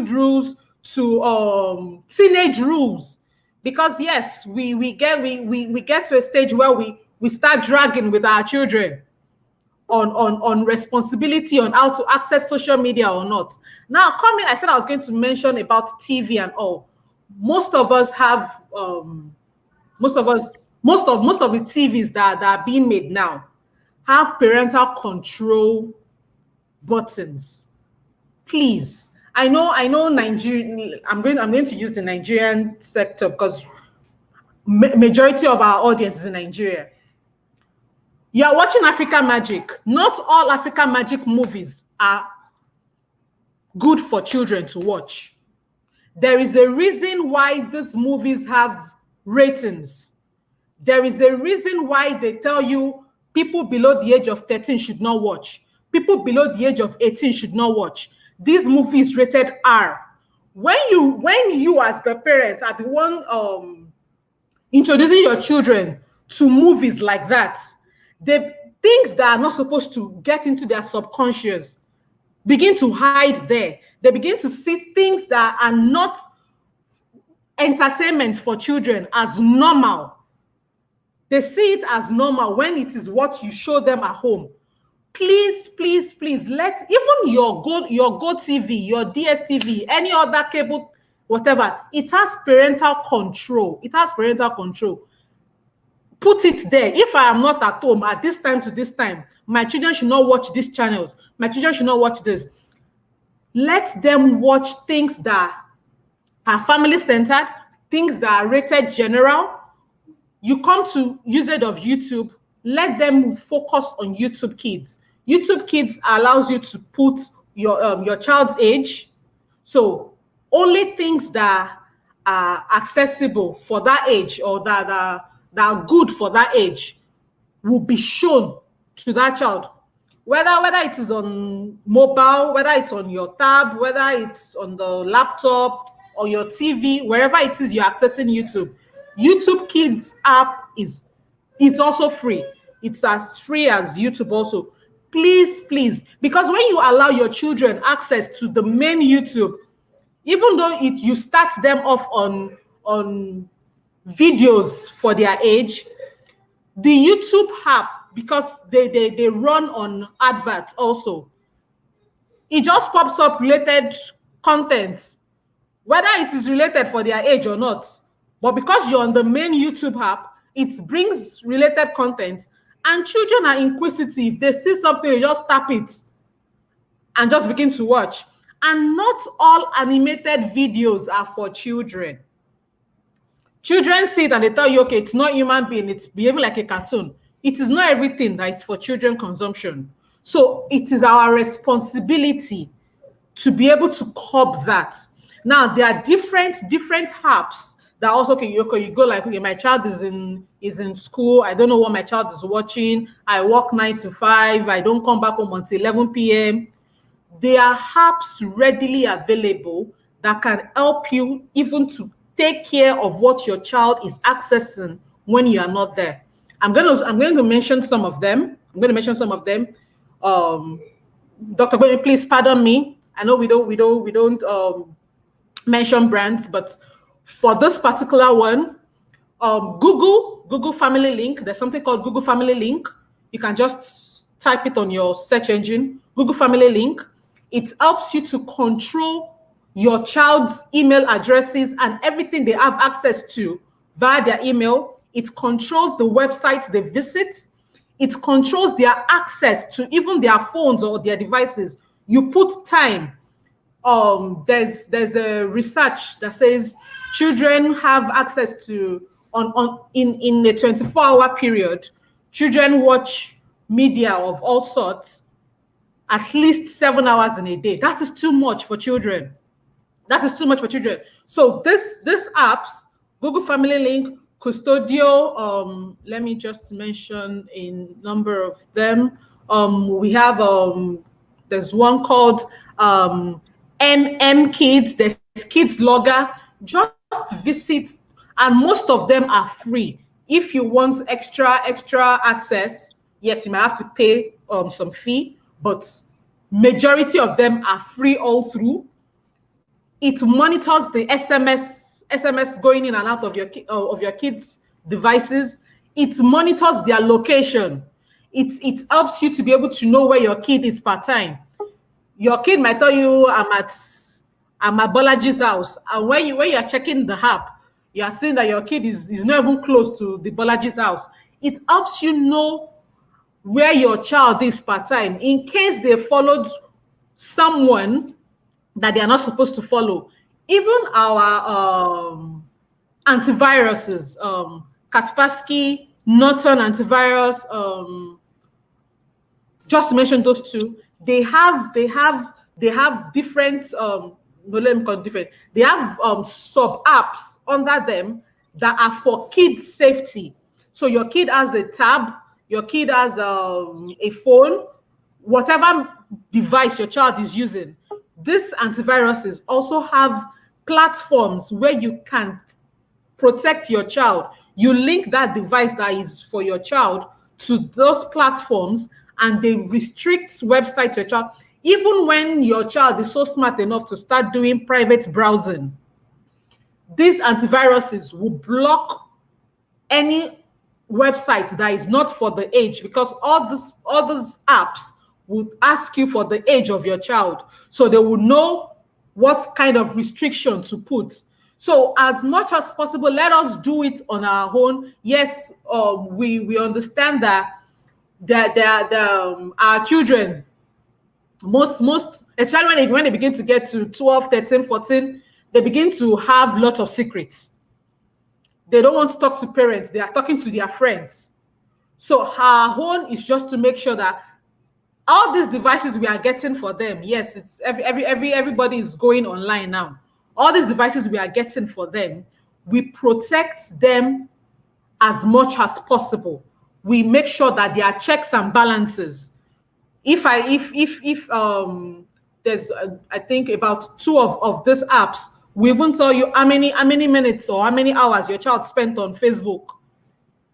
rules to teenage rules. Because yes, we get to a stage where we start dragging with our children on responsibility on how to access social media or not. Now, I said I was going to mention about TV and all. Most of us have most of the TVs that are being made now have parental control buttons. Please. I know Nigeria. I'm going to use the Nigerian sector because majority of our audience is in Nigeria. You are watching African Magic. Not all African Magic movies are good for children to watch. There is a reason why these movies have ratings. There is a reason why they tell you people below the age of 13 should not watch. People below the age of 18 should not watch. This movie is rated R. When you as the parent are the one introducing your children to movies like that, the things that are not supposed to get into their subconscious begin to hide there. They begin to see things that are not entertainment for children as normal. They see it as normal when it is what you show them at home. Please, let even your Go TV, your DSTV, any other cable, whatever, it has parental control. Put it there. If I am not at home at this time to this time, my children should not watch these channels. My children should not watch this. Let them watch things that are family-centered, things that are rated general. You come to usage of YouTube, let them focus on YouTube Kids. YouTube Kids allows you to put your child's age. So only things that are accessible for that age or that are good for that age will be shown to that child. Whether it is on mobile, whether it's on your tab, whether it's on the laptop or your TV, wherever it is you're accessing YouTube. YouTube Kids app it's also free. It's as free as YouTube also. Please, because when you allow your children access to the main YouTube, even though you start them off on videos for their age, the YouTube app because they run on adverts also. It just pops up related content, whether it is related for their age or not. But because you're on the main YouTube app, it brings related content, and children are inquisitive. They see something, they just tap it and just begin to watch. And not all animated videos are for children. Children see it and they tell you, okay, it's not human being, it's behaving like a cartoon. It is not everything that is for children consumption. So it is our responsibility to be able to curb that. Now, there are different apps that also, okay, you go like, okay, my child is in school. I don't know what my child is watching. I work 9 to 5. I don't come back home until 11 p.m. There are apps readily available that can help you even to take care of what your child is accessing when you are not there. I'm going to mention some of them. Dr. Boye, please pardon me. I know we don't mention brands, but for this particular one, Google Family Link. There's something called Google Family Link. You can just type it on your search engine. Google Family Link. It helps you to control your child's email addresses and everything they have access to via their email. It controls the websites they visit. It controls their access to even their phones or their devices. You put time. There's a research that says children have access to in a 24-hour period. Children watch media of all sorts at least 7 hours in a day. That is too much for children. So this apps, Google Family Link, Custodio, let me just mention a number of them. We have there's one called MM Kids, there's Kids Logger. Just visit, and most of them are free. If you want extra access, yes, you might have to pay some fee, but majority of them are free all through. It monitors the SMS going in and out of your kids' devices. It monitors their location. It helps you to be able to know where your kid is part-time. Your kid might tell you, I'm at Bolaji's house. And when you are checking the app, you are seeing that your kid is not even close to the Bolaji's house. It helps you know where your child is part-time in case they followed someone that they are not supposed to follow. Even our antiviruses, Kaspersky, Norton antivirus, just to mention those two, they have different they have sub apps under them that are for kids safety. So your kid has a tab, your kid has a phone, whatever device your child is using. These antiviruses also have platforms where you can protect your child. You link that device that is for your child to those platforms, and they restrict websites to your child. Even when your child is so smart enough to start doing private browsing, these antiviruses will block any website that is not for the age, because all these apps would ask you for the age of your child, so they will know what kind of restriction to put. So as much as possible, let us do it on our own. Yes, we understand that our children, most especially when they begin to get to 12, 13, 14, they begin to have lots of secrets. They don't want to talk to parents. They are talking to their friends. So our own is just to make sure that all these devices we are getting for them, yes, it's everybody is going online now. All these devices we are getting for them, we protect them as much as possible. We make sure that there are checks and balances. If there's I think about 2 of these apps, we even tell you how many minutes or how many hours your child spent on Facebook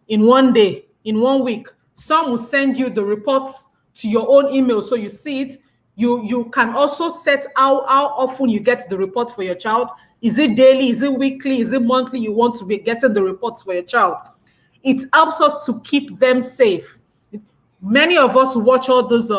in one day, in 1 week. Some will send you the reports to your own email, so you see it. You can also set how often you get the report for your child. Is it daily? Is it weekly? Is it monthly? You want to be getting the reports for your child. It helps us to keep them safe. many of us watch all those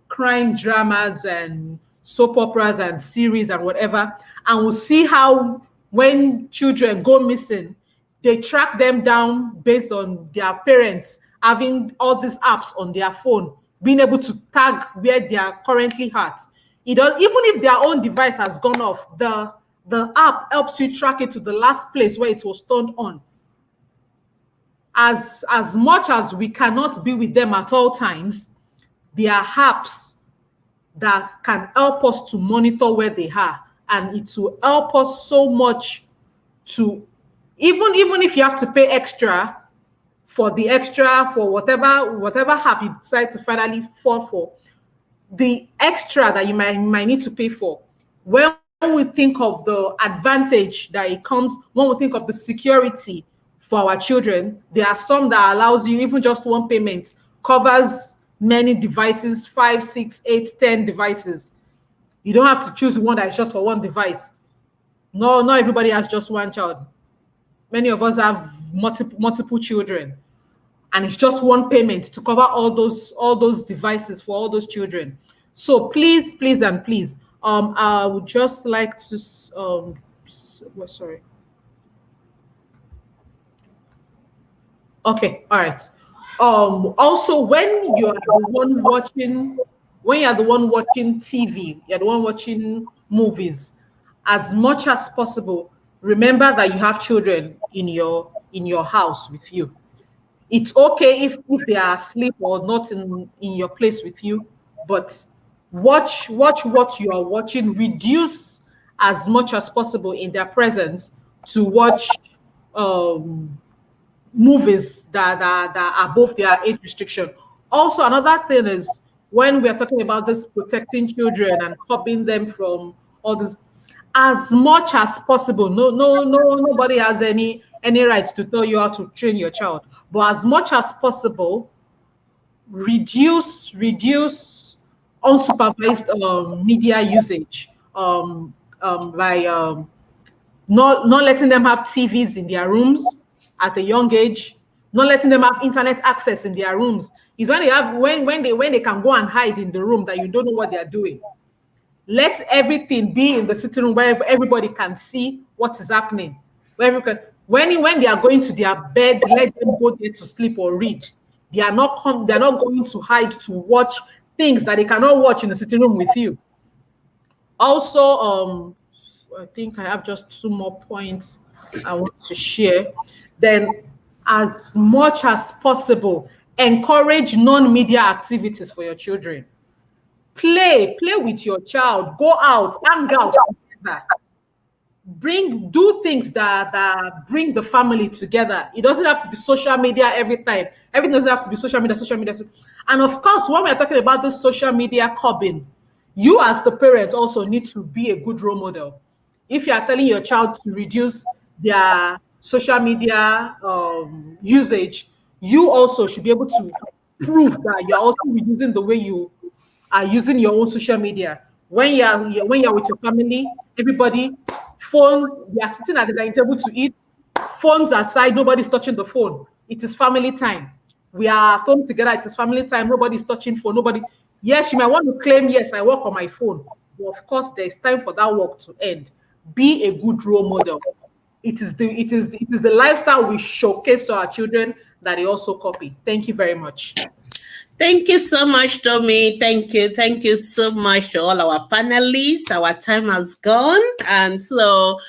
crime dramas and soap operas and series and whatever, and we'll see how when children go missing, they track them down based on their parents having all these apps on their phone, being able to tag where they are currently at. It does, even if their own device has gone off, the app helps you track it to the last place where it was turned on. As much as we cannot be with them at all times, there are apps that can help us to monitor where they are, and it will help us so much to, even if you have to pay extra for whatever app you decide to finally fall for, the extra that you might need to pay for, when we think of the advantage that it comes, when we think of the security for our children, there are some that allows you, even just one payment covers many devices, 5, 6, 8, 10 devices. You don't have to choose one that is just for one device. No, not everybody has just one child. Many of us have multiple children, and it's just one payment to cover all those devices for all those children. So please, and please, I would just like to sorry. Okay, all right. Also, when you are the one watching TV, you're the one watching movies, as much as possible, remember that you have children in your house with you. It's okay if they are asleep or not in your place with you, but watch what you are watching. Reduce as much as possible in their presence to watch movies that are above their age restriction. Also, another thing is, when we are talking about this protecting children and curbing them from all this, as much as possible, nobody has any right to tell you how to train your child, but as much as possible, reduce unsupervised media usage by not letting them have TVs in their rooms at a young age, not letting them have internet access in their rooms. Is when they can go and hide in the room that you don't know what they are doing. Let everything be in the sitting room where everybody can see what is happening. When they are going to their bed, let them go there to sleep or read. They are not going to hide to watch things that they cannot watch in the sitting room with you. Also, I think I have just 2 more points I want to share. Then, as much as possible, encourage non-media activities for your children. Play with your child. Go out, hang out together. Do things that bring the family together. It doesn't have to be social media every time. Everything doesn't have to be social media. And of course, when we're talking about this social media curbing, you as the parent also need to be a good role model. If you are telling your child to reduce their social media usage, you also should be able to prove that you're also reducing the way you are using your own social media. When you're with your family, everybody, phone, they are sitting at the dining table to eat, phones aside, nobody's touching the phone. It is family time. We are at home together, it is family time, nobody's touching phone, nobody. Yes, you might want to claim, yes, I work on my phone. But of course, there's time for that work to end. Be a good role model. It is the lifestyle we showcase to our children that they also copy. Thank you very much. Thank you so much, Tommy. Thank you so much to all our panelists. Our time has gone, and so,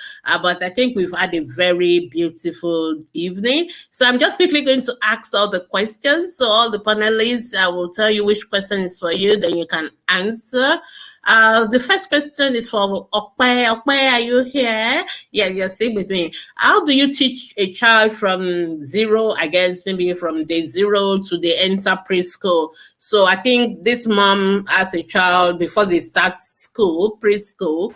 but I think we've had a very beautiful evening. So I'm just quickly going to ask all the questions. So all the panelists, I will tell you which question is for you, then you can answer. The first question is for Ope. Ope, are you here? Yeah, you're sitting with me. How do you teach a child from zero, I guess maybe from day 0 to they enter preschool? So I think this mom has a child before they start school, preschool.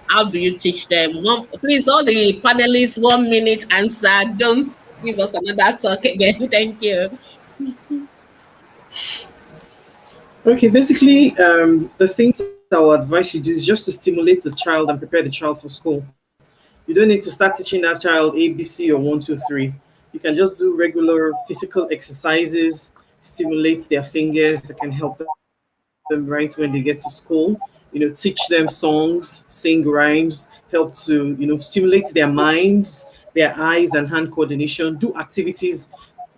How do you teach them? Please, all the panelists, 1 minute answer. Don't give us another talk again. Thank you. Okay, basically, the things I would advise you do is just to stimulate the child and prepare the child for school. You don't need to start teaching that child ABC or 1, 2, 3. You can just do regular physical exercises, stimulate their fingers, that can help them right when they get to school. Teach them songs, sing rhymes, help to, stimulate their minds, their eyes and hand coordination, do activities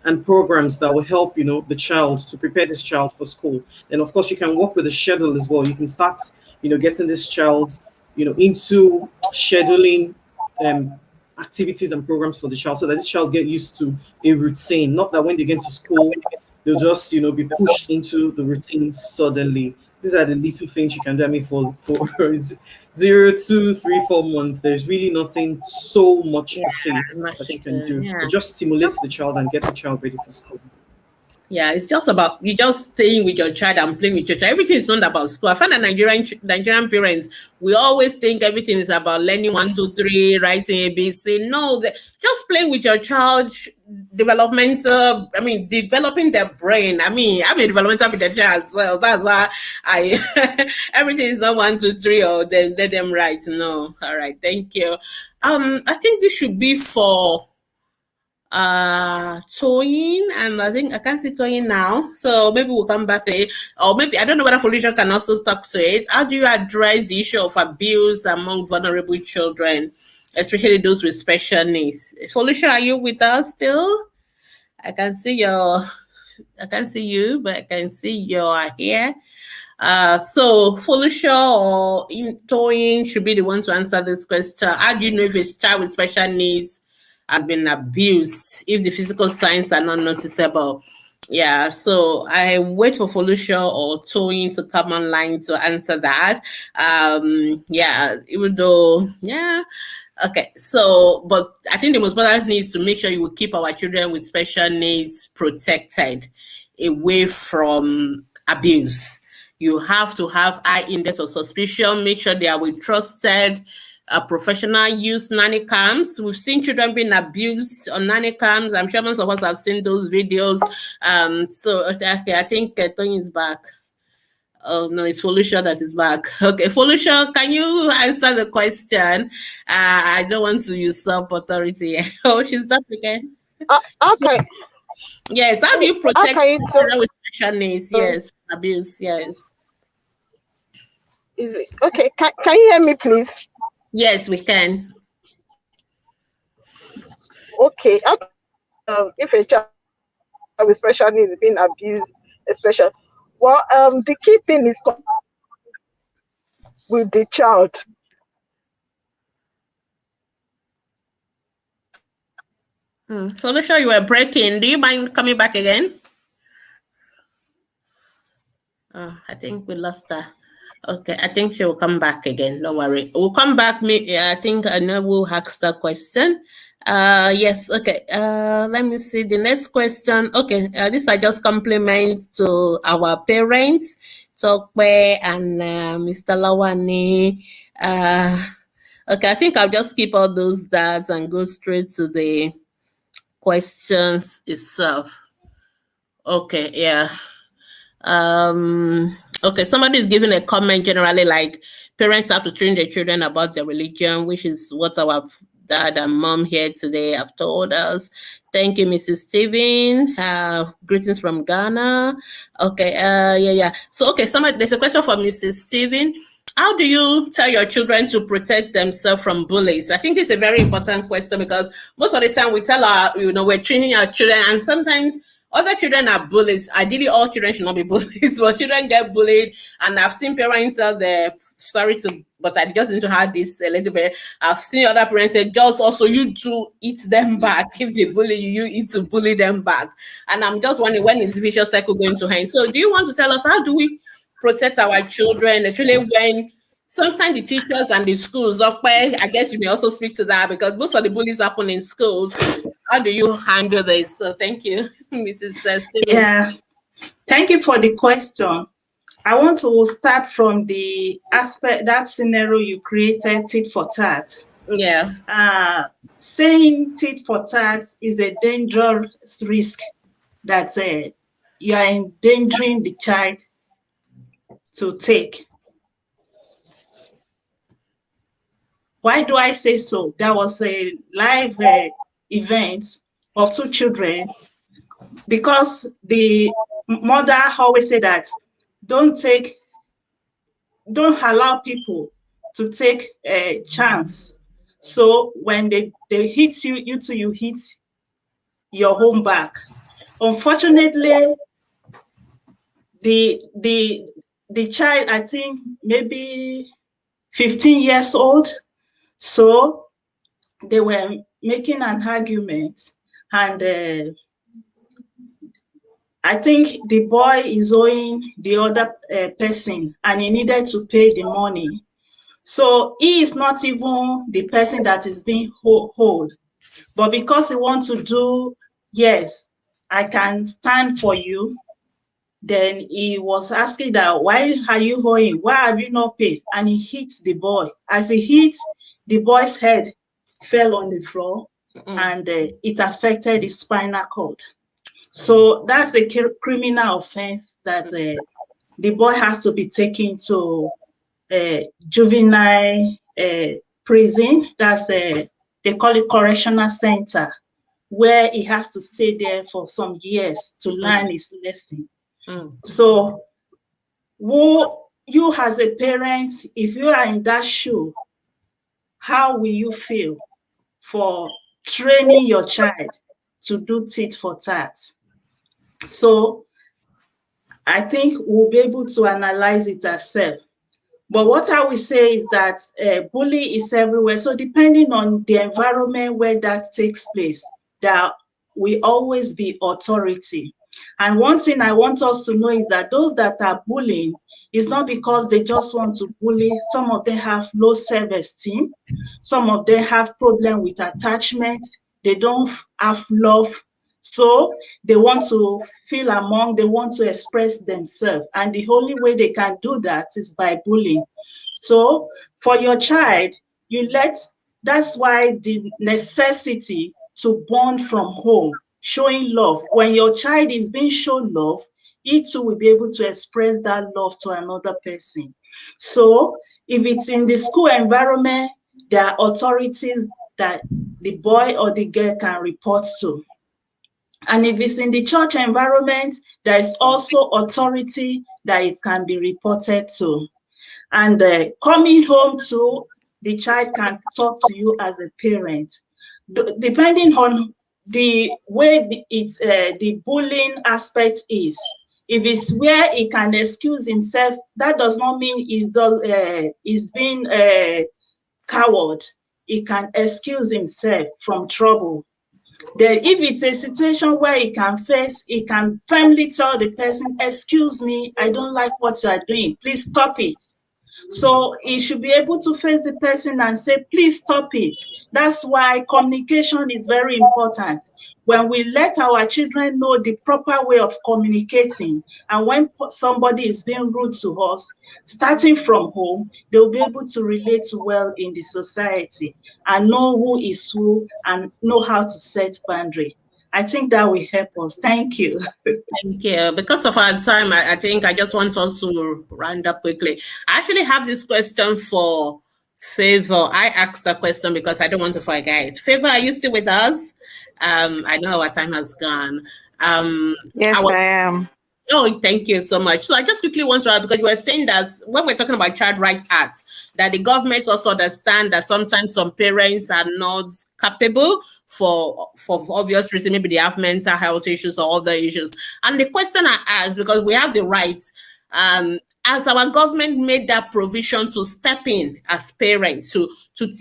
and programs that will help, the child to prepare this child for school. Then of course you can work with the schedule as well. You can start, getting this child, into scheduling activities and programs for the child so that this child get used to a routine. Not that when they get to school, they'll just, be pushed into the routine suddenly. These are the little things you can do. I mean, for 0, 2, 3, 4 months, there's really nothing so much to say that you can do. But just stimulate the child and get the child ready for school. Yeah, it's just about you just staying with your child and playing with your child. Everything is not about school. I find that Nigerian parents, we always think everything is about learning 1, 2, 3, writing ABC. No, just playing with your child, developing their brain. I'm a developmental pediatrician as well. That's why everything is not 1, 2, 3 or then let them write. No, all right, thank you. I think this should be for Toyin, and I think I can't see Toyin now, so maybe we'll come back to it, or maybe I don't know whether Foluso can also talk to it. How do you address the issue of abuse among vulnerable children, especially those with special needs? Foluso, are you with us still? I can't see you, but I can see you're here. So Foluso or Toyin should be the one to answer this question. How do you know if a child with special needs has been abused if the physical signs are not noticeable? Yeah, so I wait for Foluso or Toyin to come online to answer that. Even though, okay, so, but I think the most important thing is to make sure you will keep our children with special needs protected away from abuse. You have to have high index of suspicion, make sure they are with trusted professional use nanny cams. We've seen children being abused on nanny cams. I'm sure most of us have seen those videos. Okay, I think Toyin is back. Oh no, it's Foluso that is back. Okay, Foluso, can you answer the question? I don't want to usurp authority. Oh, she's up again. Okay. Yes, how do you protect children with special needs? Yes, abuse. Yes. Okay, can you hear me, please? Yes, we can. Okay. If a child with special needs is being abused, especially, the key thing is with the child. Foluso, you were breaking. Do you mind coming back again? Oh, I think we lost her. Okay, I think she will come back again. Don't worry. We'll come back. I think I know we'll ask the question. Yes, okay. Let me see the next question. Okay, these are just compliments to our parents, Tope and Mr. Lawani. Okay, I think I'll just skip all those that and go straight to the questions itself. Okay, yeah. Okay, somebody is giving a comment generally like parents have to train their children about their religion, which is what our dad and mom here today have told us. Thank you, Mrs. Stephen. Greetings from Ghana. Okay, yeah. So, okay, there's a question for Mrs. Stephen. How do you tell your children to protect themselves from bullies? I think it's a very important question because most of the time we tell we're training our children, and sometimes other children are bullies. Ideally, all children should not be bullies, but children get bullied. And I've seen parents tell but I just need to have this a little bit. I've seen other parents say, just also you to eat them back. If they bully you, you need to bully them back. And I'm just wondering, when is vicious cycle going to end? So do you want to tell us, how do we protect our children, actually, when sometimes the teachers and the schools, I guess you may also speak to that because most of the bullies happen in schools. How do you handle this? So thank you, Mrs. Stephen. Yeah, thank you for the question. I want to start from the aspect, that scenario you created, tit for tat. Yeah. Saying tit for tat is a dangerous risk that you are endangering the child to take. Why do I say so? There was a live event of 2 children because the mother always say that don't allow people to take a chance. So when they hit you, you too, you hit your home back. Unfortunately, the child, I think maybe 15 years old, so they were making an argument, and I think the boy is owing the other person, and he needed to pay the money. So he is not even the person that is being owed, but because he wants to do, yes, I can stand for you, then he was asking that, why are you owing? Why have you not paid? And he hit the boy. As he hit, the boy's head fell on the floor, and it affected his spinal cord. So that's a criminal offense that the boy has to be taken to juvenile prison. That's they call it correctional center, where he has to stay there for some years to learn his lesson. So you as a parent, if you are in that shoe, how will you feel for training your child to do tit for tat? So I think we'll be able to analyze it ourselves. But what I will say is that bullying is everywhere. So depending on the environment where that takes place, there will always be authority. And one thing I want us to know is that those that are bullying is not because they just want to bully. Some of them have low self-esteem. Some of them have problem with attachment. They don't have love. So they want to feel among, they want to express themselves. And the only way they can do that is by bullying. So for your child, that's why the necessity to bond from home, showing love. When your child is being shown love, he too will be able to express that love to another person. So if it's in the school environment, there are authorities that the boy or the girl can report to. And if it's in the church environment, there is also authority that it can be reported to. And coming home to, the child can talk to you as a parent. Depending on the way the bullying aspect is. If it's where he can excuse himself, that does not mean he's being coward. He can excuse himself from trouble. Then if it's a situation where he can firmly tell the person, excuse me, I don't like what you are doing, please stop it. So he should be able to face the person and say, please stop it. That's why communication is very important. When we let our children know the proper way of communicating, and when somebody is being rude to us, starting from home, they'll be able to relate well in the society and know who is who and know how to set boundaries. I think that will help us. Thank you. Thank you. Because of our time, I think I just want us to round up quickly. I actually have this question for Favour. I asked that question because I don't want to forget. Favour, are you still with us? I know our time has gone. Yes, I am. Oh, thank you so much. So I just quickly want to add, because you were saying that when we're talking about child rights acts, that the government also understand that sometimes some parents are not capable for obvious reasons. Maybe they have mental health issues or other issues. And the question I asked, because we have the rights, as our government made that provision to step in as parents to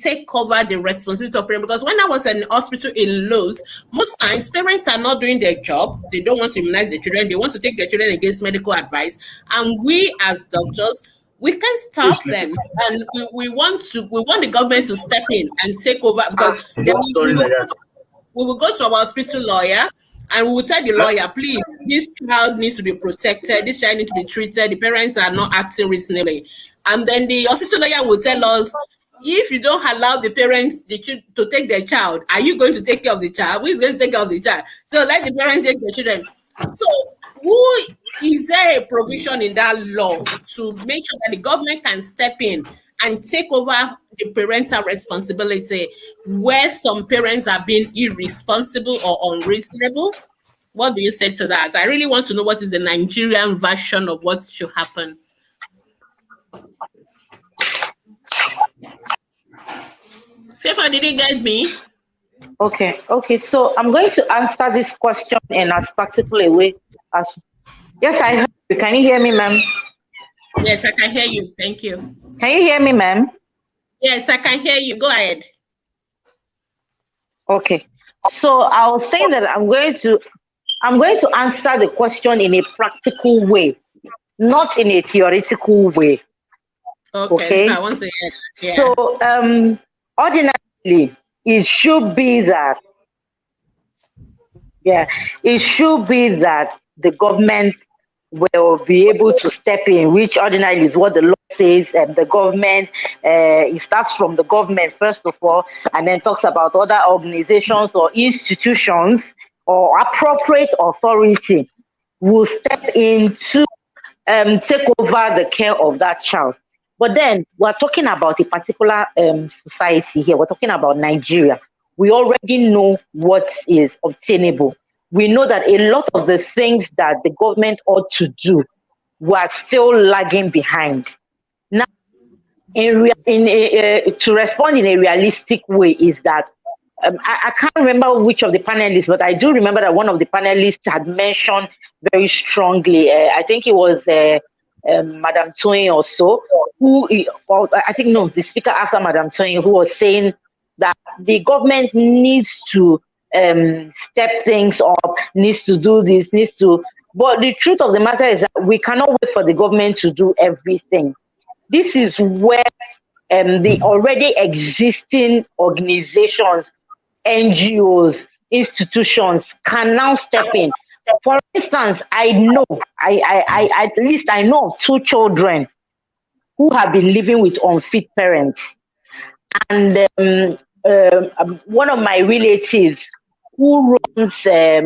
take over the responsibility of parents, because when I was in hospital in Luz, most times parents are not doing their job. They don't want to immunize their children. They want to take their children against medical advice. And we as doctors, we can stop them. And we want the government to step in and take over, because we will go to our hospital lawyer and we will tell the lawyer, please, this child needs to be protected, this child needs to be treated, the parents are not acting reasonably. And then the hospital lawyer will tell us, if you don't allow the parents to take their child, are you going to take care of the child? Who is going to take care of the child? So let the parents take their children. So is there a provision in that law to make sure that the government can step in and take over the parental responsibility where some parents are being irresponsible or unreasonable? What do you say to that? I really want to know what is the Nigerian version of what should happen. Favour, did you get me? Okay. So I'm going to answer this question in as practical a way as. Yes, I heard you. Can you hear me, ma'am? Yes, I can hear you. Thank you. Can you hear me, ma'am? Yes, I can hear you. Go ahead. Okay. So I was saying that I'm going to answer the question in a practical way, not in a theoretical way. Okay. I want to hear. Yeah. So ordinarily it should be that the government will be able to step in, which ordinarily is what the law says. The government, it starts from the government first of all, and then talks about other organizations or institutions or appropriate authority will step in to take over the care of that child. But then we're talking about a particular society here. We're talking about Nigeria. We already know what is obtainable. We know that a lot of the things that the government ought to do were still lagging behind. Now, to respond in a realistic way is that I can't remember which of the panelists, but I do remember that one of the panelists had mentioned very strongly, I think it was Madam Toyin or so, the speaker after Madam Toyin, who was saying that the government needs to step things up, needs to do this, but the truth of the matter is that we cannot wait for the government to do everything. This is where the already existing organizations, NGOs, institutions can now step in. For instance, I at least know of 2 children who have been living with unfit parents. And one of my relatives who runs, I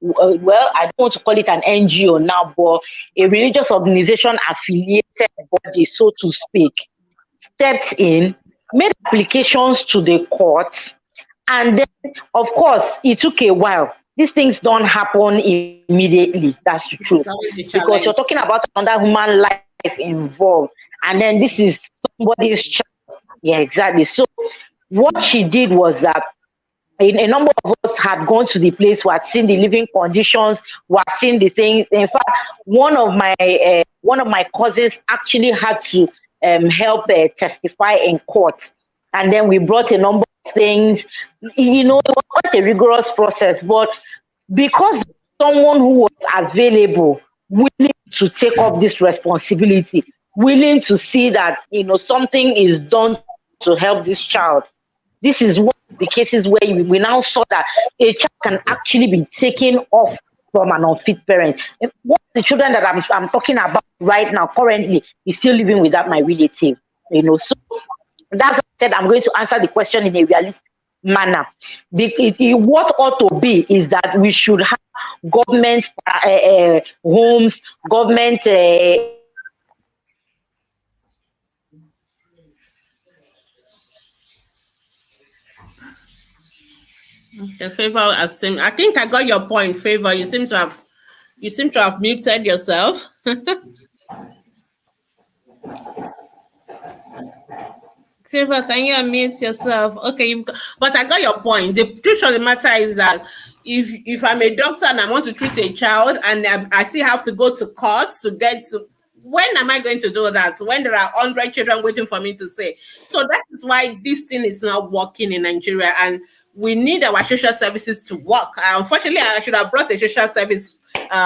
don't want to call it an NGO now, but a religious organization affiliated body, so to speak, stepped in, made applications to the court, and then, of course, it took a while. These things don't happen immediately. That's the truth. Because you're talking about another human life involved, and then this is somebody's child. Yeah, exactly. So what she did was that a number of us had gone to the place, we had seen the living conditions, we had seen the things. In fact, one of my cousins actually had to help testify in court, and then we brought a number of things. It was quite a rigorous process, but because someone who was available, willing to take up this responsibility, willing to see that something is done to help this child. This is one of the cases where we now saw that a child can actually be taken off from an unfit parent. One of the children that I'm talking about right now, currently, is still living without my relative. So that's what I said. I'm going to answer the question in a realistic manner. What ought to be is that we should have government homes, government. Okay, Favour, I think I got your point, Favour. You seem to have muted yourself. Favour, can you unmute yourself? Okay, but I got your point. The truth of the matter is that if I'm a doctor and I want to treat a child and I still have to go to court to get to, when am I going to do that? When there are 100 children waiting for me to say? So that is why this thing is not working in Nigeria, and we need our social services to work. Unfortunately, I should have brought a social service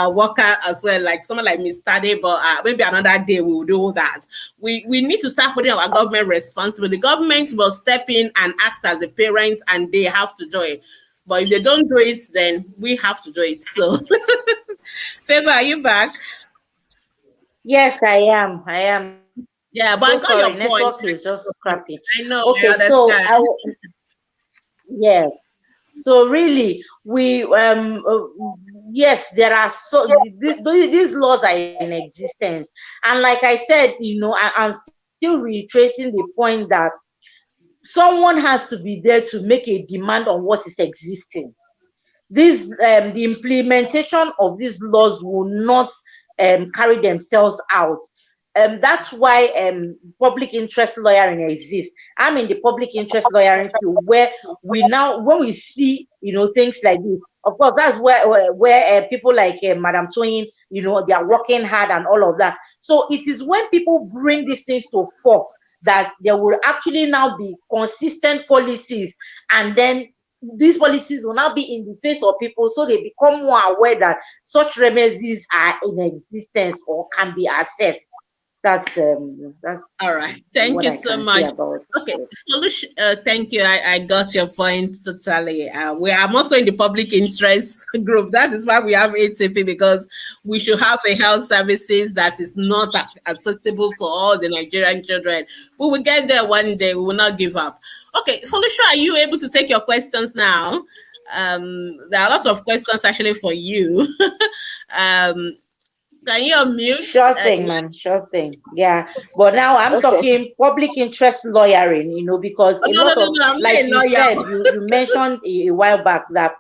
worker as well, like someone like Miss Tade, but maybe another day we will do that. We need to start holding our government responsible. The government will step in and act as the parents, and they have to do it. But if they don't do it, then we have to do it. So, Favour, are you back? Yes, I am. Yeah, but I got your point. Network is just crappy. I know. Okay, I understand. Yeah. So really, we yes, there are these laws are in existence, and like I said, I'm still reiterating the point that someone has to be there to make a demand on what is existing. this the implementation of these laws will not carry themselves out. That's why public interest lawyering exists. I'm in the public interest lawyering field, where we now, when we see, things like this, of course, that's where people like Madam Toyin, they are working hard and all of that. So it is when people bring these things to fore that there will actually now be consistent policies, and then these policies will now be in the face of people, so they become more aware that such remedies are in existence or can be accessed. That's all right. Thank you so much. Okay, thank you. I got your point totally. I'm also in the public interest group. That is why we have ATP, because we should have a health services that is not accessible to all the Nigerian children. We will get there one day. We will not give up. Okay, Foluso, are you able to take your questions now? There are lots of questions actually for you. Can you unmute? Sure thing, man. Sure thing. Yeah. But now I'm talking public interest lawyering, because like you said, you mentioned a while back that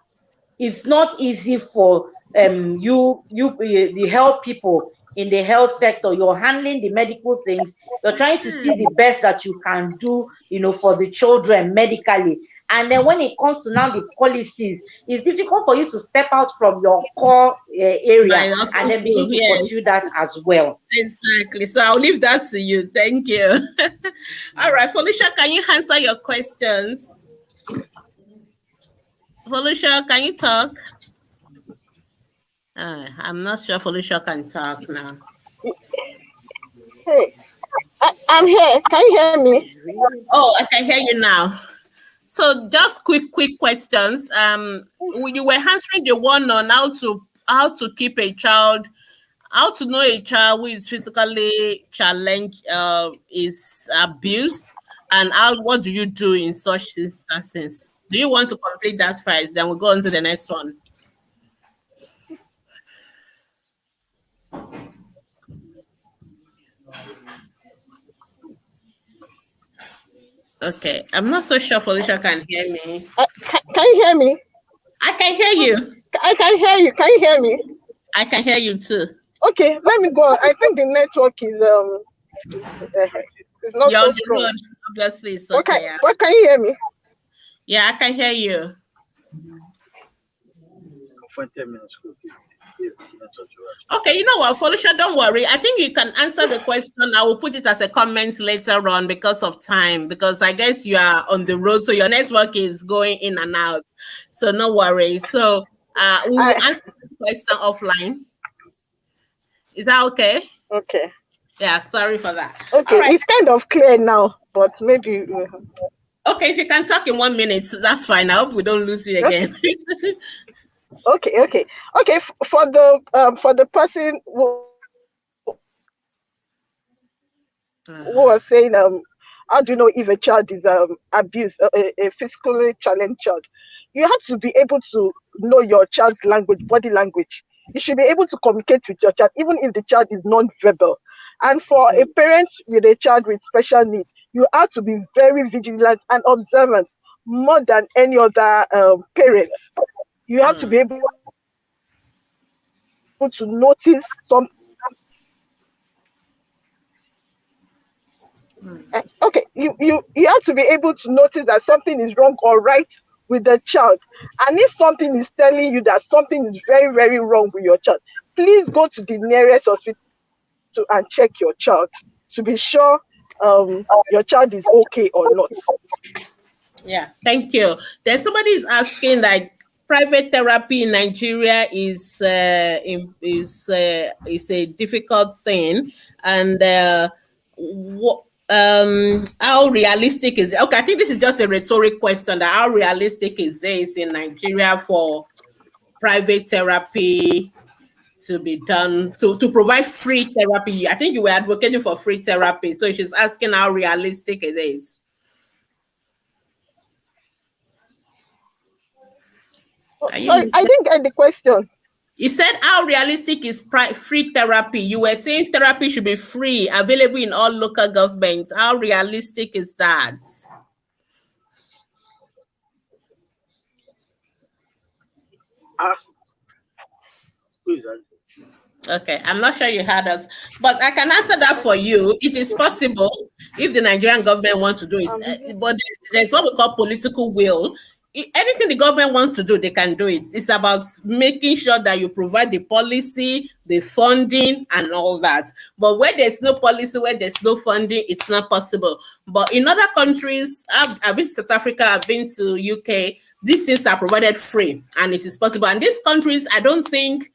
it's not easy for the health people in the health sector. You're handling the medical things. You're trying to see the best that you can do, for the children medically. And then when it comes to now the policies, it's difficult for you to step out from your core area and then begin to pursue that as well. Exactly. So I'll leave that to you. Thank you. All right, Foluso, can you answer your questions? Foluso, can you talk? I'm not sure Foluso can talk now. Hey, I'm here. Can you hear me? Oh, I can hear you now. So just quick questions. You were answering the one on how to keep a child, how to know a child who is physically challenged, is abused, and what do you do in such instances? Do you want to complete that first? Then we'll go on to the next one. Okay, I'm not so sure Foluso can hear me. Can you hear me? I can hear you. I can hear you. Can you hear me? I can hear you too. Okay, let me go. I think the network is not You're so on the strong. road, obviously. So Okay, what can you hear me? Yeah, I can hear you. Okay, you know what, Foluso, don't worry. I think you can answer the question. I will put it as a comment later on because of time, because I guess you are on the road, so your network is going in and out. So no worry. So we will answer the question offline. Is that okay? Okay. Yeah, sorry for that. Okay, right. It's kind of clear now, but maybe. Okay, if you can talk in 1 minute, that's fine. I hope we don't lose you again. Okay. For the person who was saying, how do you know if a child is abused, a physically challenged child? You have to be able to know your child's language, body language. You should be able to communicate with your child, even if the child is non-verbal. And for a parent with a child with special needs, you have to be very vigilant and observant more than any other parents. You have to be able to notice something. Okay, you have to be able to notice that something is wrong or right with the child. And if something is telling you that something is very, very wrong with your child, please go to the nearest hospital and check your child to be sure your child is okay or not. Yeah, thank you. Then somebody is asking, like, private therapy in Nigeria is a difficult thing, and how realistic is it? Okay, I think this is just a rhetoric question. That how realistic is this in Nigeria for private therapy to be done, to provide free therapy? I think you were advocating for free therapy, so she's asking how realistic it is. Sorry, I didn't get the question. You said how realistic is free therapy? You were saying therapy should be free, available in all local governments. How realistic is that? Who is that? Okay, I'm not sure you heard us, but I can answer that for you. It is possible if the Nigerian government wants to do it, but there's what we call political will. Anything the government wants to do, they can do it. It's about making sure that you provide the policy, the funding, and all that. But where there's no policy, where there's no funding, it's not possible. But in other countries, I've been to South Africa, I've been to UK, these things are provided free, and it is possible. And these countries, I don't think,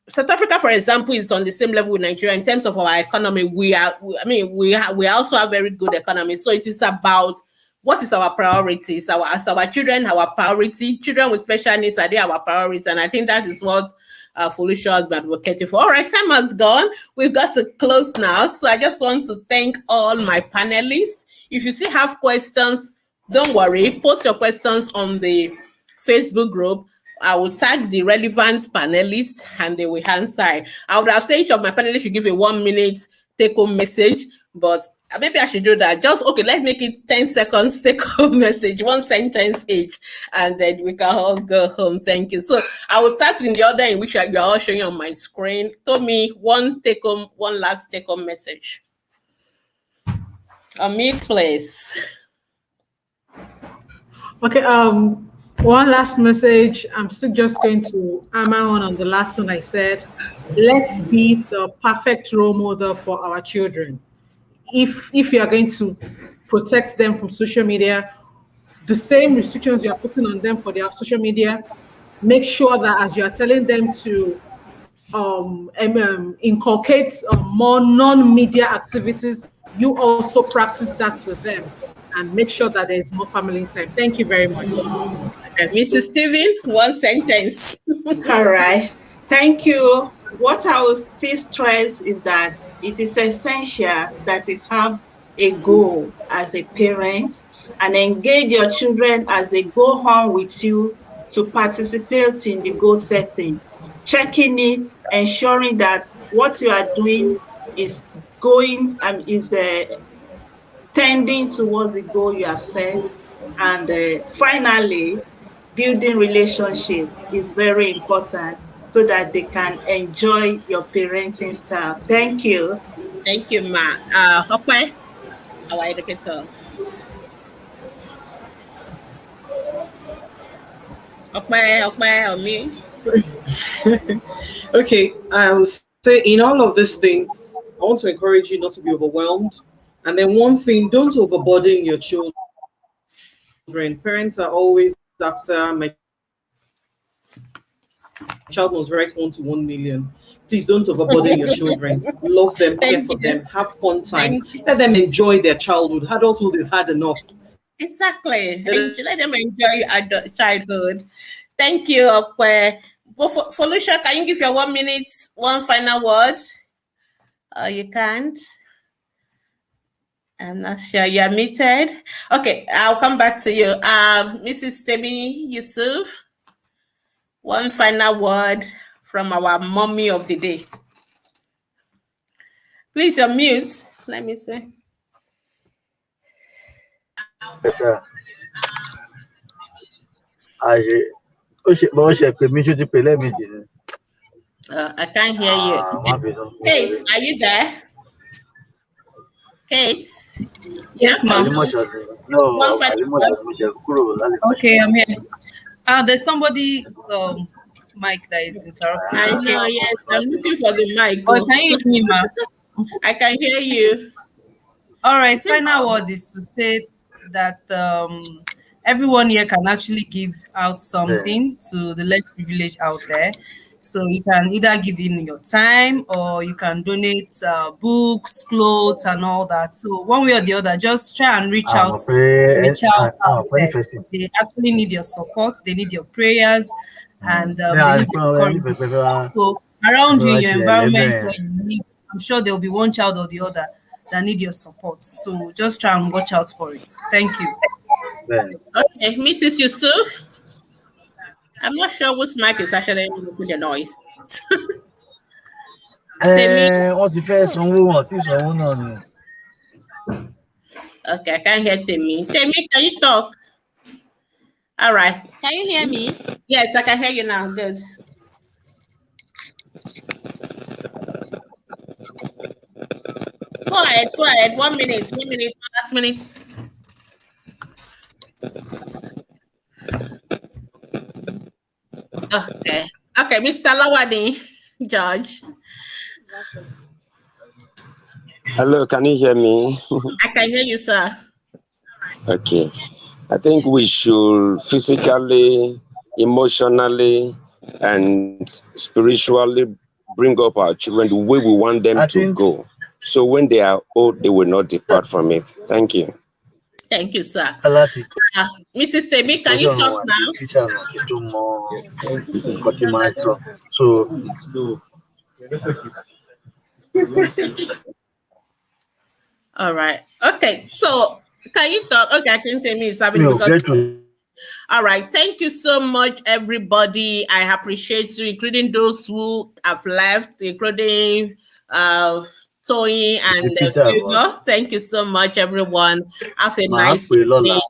South Africa, for example, is on the same level with Nigeria in terms of our economy. We also have very good economy. So it is about what is our priorities. Our children, our priority. Children with special needs, are they our priorities? And I think that is what Foluso has been advocating for. All right, time has gone. We've got to close now. So I just want to thank all my panelists. If you still have questions, don't worry. Post your questions on the Facebook group. I will tag the relevant panelists and they will answer. I would have said each of my panelists should give a 1 minute take-home message, but maybe I should do that. Okay, let's make it 10 seconds take-home message, 1 sentence each, and then we can all go home. Thank you. So I will start with the order in which you are all showing on my screen. Tommy, one last take-home message. Amit, please. Okay, one last message. I'm still just going to hammer on the last one I said. Let's be the perfect role model for our children. If you are going to protect them from social media, the same restrictions you are putting on them for their social media, make sure that as you are telling them to inculcate more non-media activities, you also practice that for them and make sure that there is more family time. Thank you very much. Mrs. Stephen, 1 sentence. All right. Thank you. What I will still stress is that it is essential that you have a goal as a parent and engage your children as they go on with you to participate in the goal setting, checking it, ensuring that what you are doing is tending towards the goal you have set. And finally, building relationship is very important so that they can enjoy your parenting style. Thank you. Thank you, Ma. Ope, our educator. Ope, Miss. Okay, I will say in all of these things, I want to encourage you not to be overwhelmed. And then one thing, don't overburden your children. Parents are always after my child must write 1 to 1 million. Please don't overburden your children. Love them, care for them, have fun time. Let them enjoy their childhood. Adulthood is hard enough. Exactly. Let them enjoy childhood. Thank you, Ope. Foluso, can you give your 1 minute, one final word? You can't. I'm not sure you're muted. Okay, I'll come back to you. Mrs. Temitope Yusuf, one final word from our mommy of the day. Please, you're mute. Let me see. I can't hear you. Kate, are you there? Kate? Yes, ma'am. No. Okay, I'm here. There's somebody mic that is interrupting. I know, yes. I'm looking for the mic. Oh, can you hear me, ma'am? I can hear you. All right, final word is to say that everyone here can actually give out something to the less privileged out there. So you can either give in your time or you can donate books, clothes, and all that. So one way or the other, just try and reach out to the child out there. They actually need your support. They need your prayers, and they need your encouragement. So around you, in your environment where you live, I'm sure there will be one child or the other that need your support. So just try and watch out for it. Thank you. Okay, Mrs. Yusuf. I'm not sure which mic is actually making the noise. Okay, I can't hear Temi. Temi, can you talk? All right. Can you hear me? Yes, I can hear you now. Good. Go ahead. Go ahead. 1 minute. 1 minute. Last minute. Okay. Okay, Mr. Lawani George. Hello, can you hear me? I can hear you, sir. Okay. I think we should physically, emotionally, and spiritually bring up our children the way we want them to go. So when they are old, they will not depart from it. Thank you. Thank you, sir. Mrs. Temi, can you talk now? All right. Okay. So can you talk? Okay, I can tell me it's having all right. Thank you so much, everybody. I appreciate you, including those who have left, including Toyin and Favour. Thank you so much, everyone. Have a nice evening.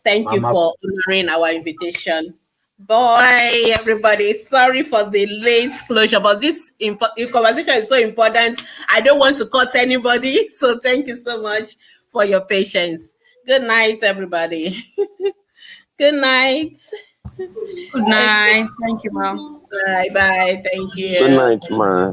Thank you for honoring our invitation. Bye, everybody. Sorry for the late closure, but this conversation is so important. I don't want to cut anybody. So thank you so much for your patience. Good night, everybody. Good night. Good night. Thank you, ma'am. Bye-bye. Thank you. Good night, ma.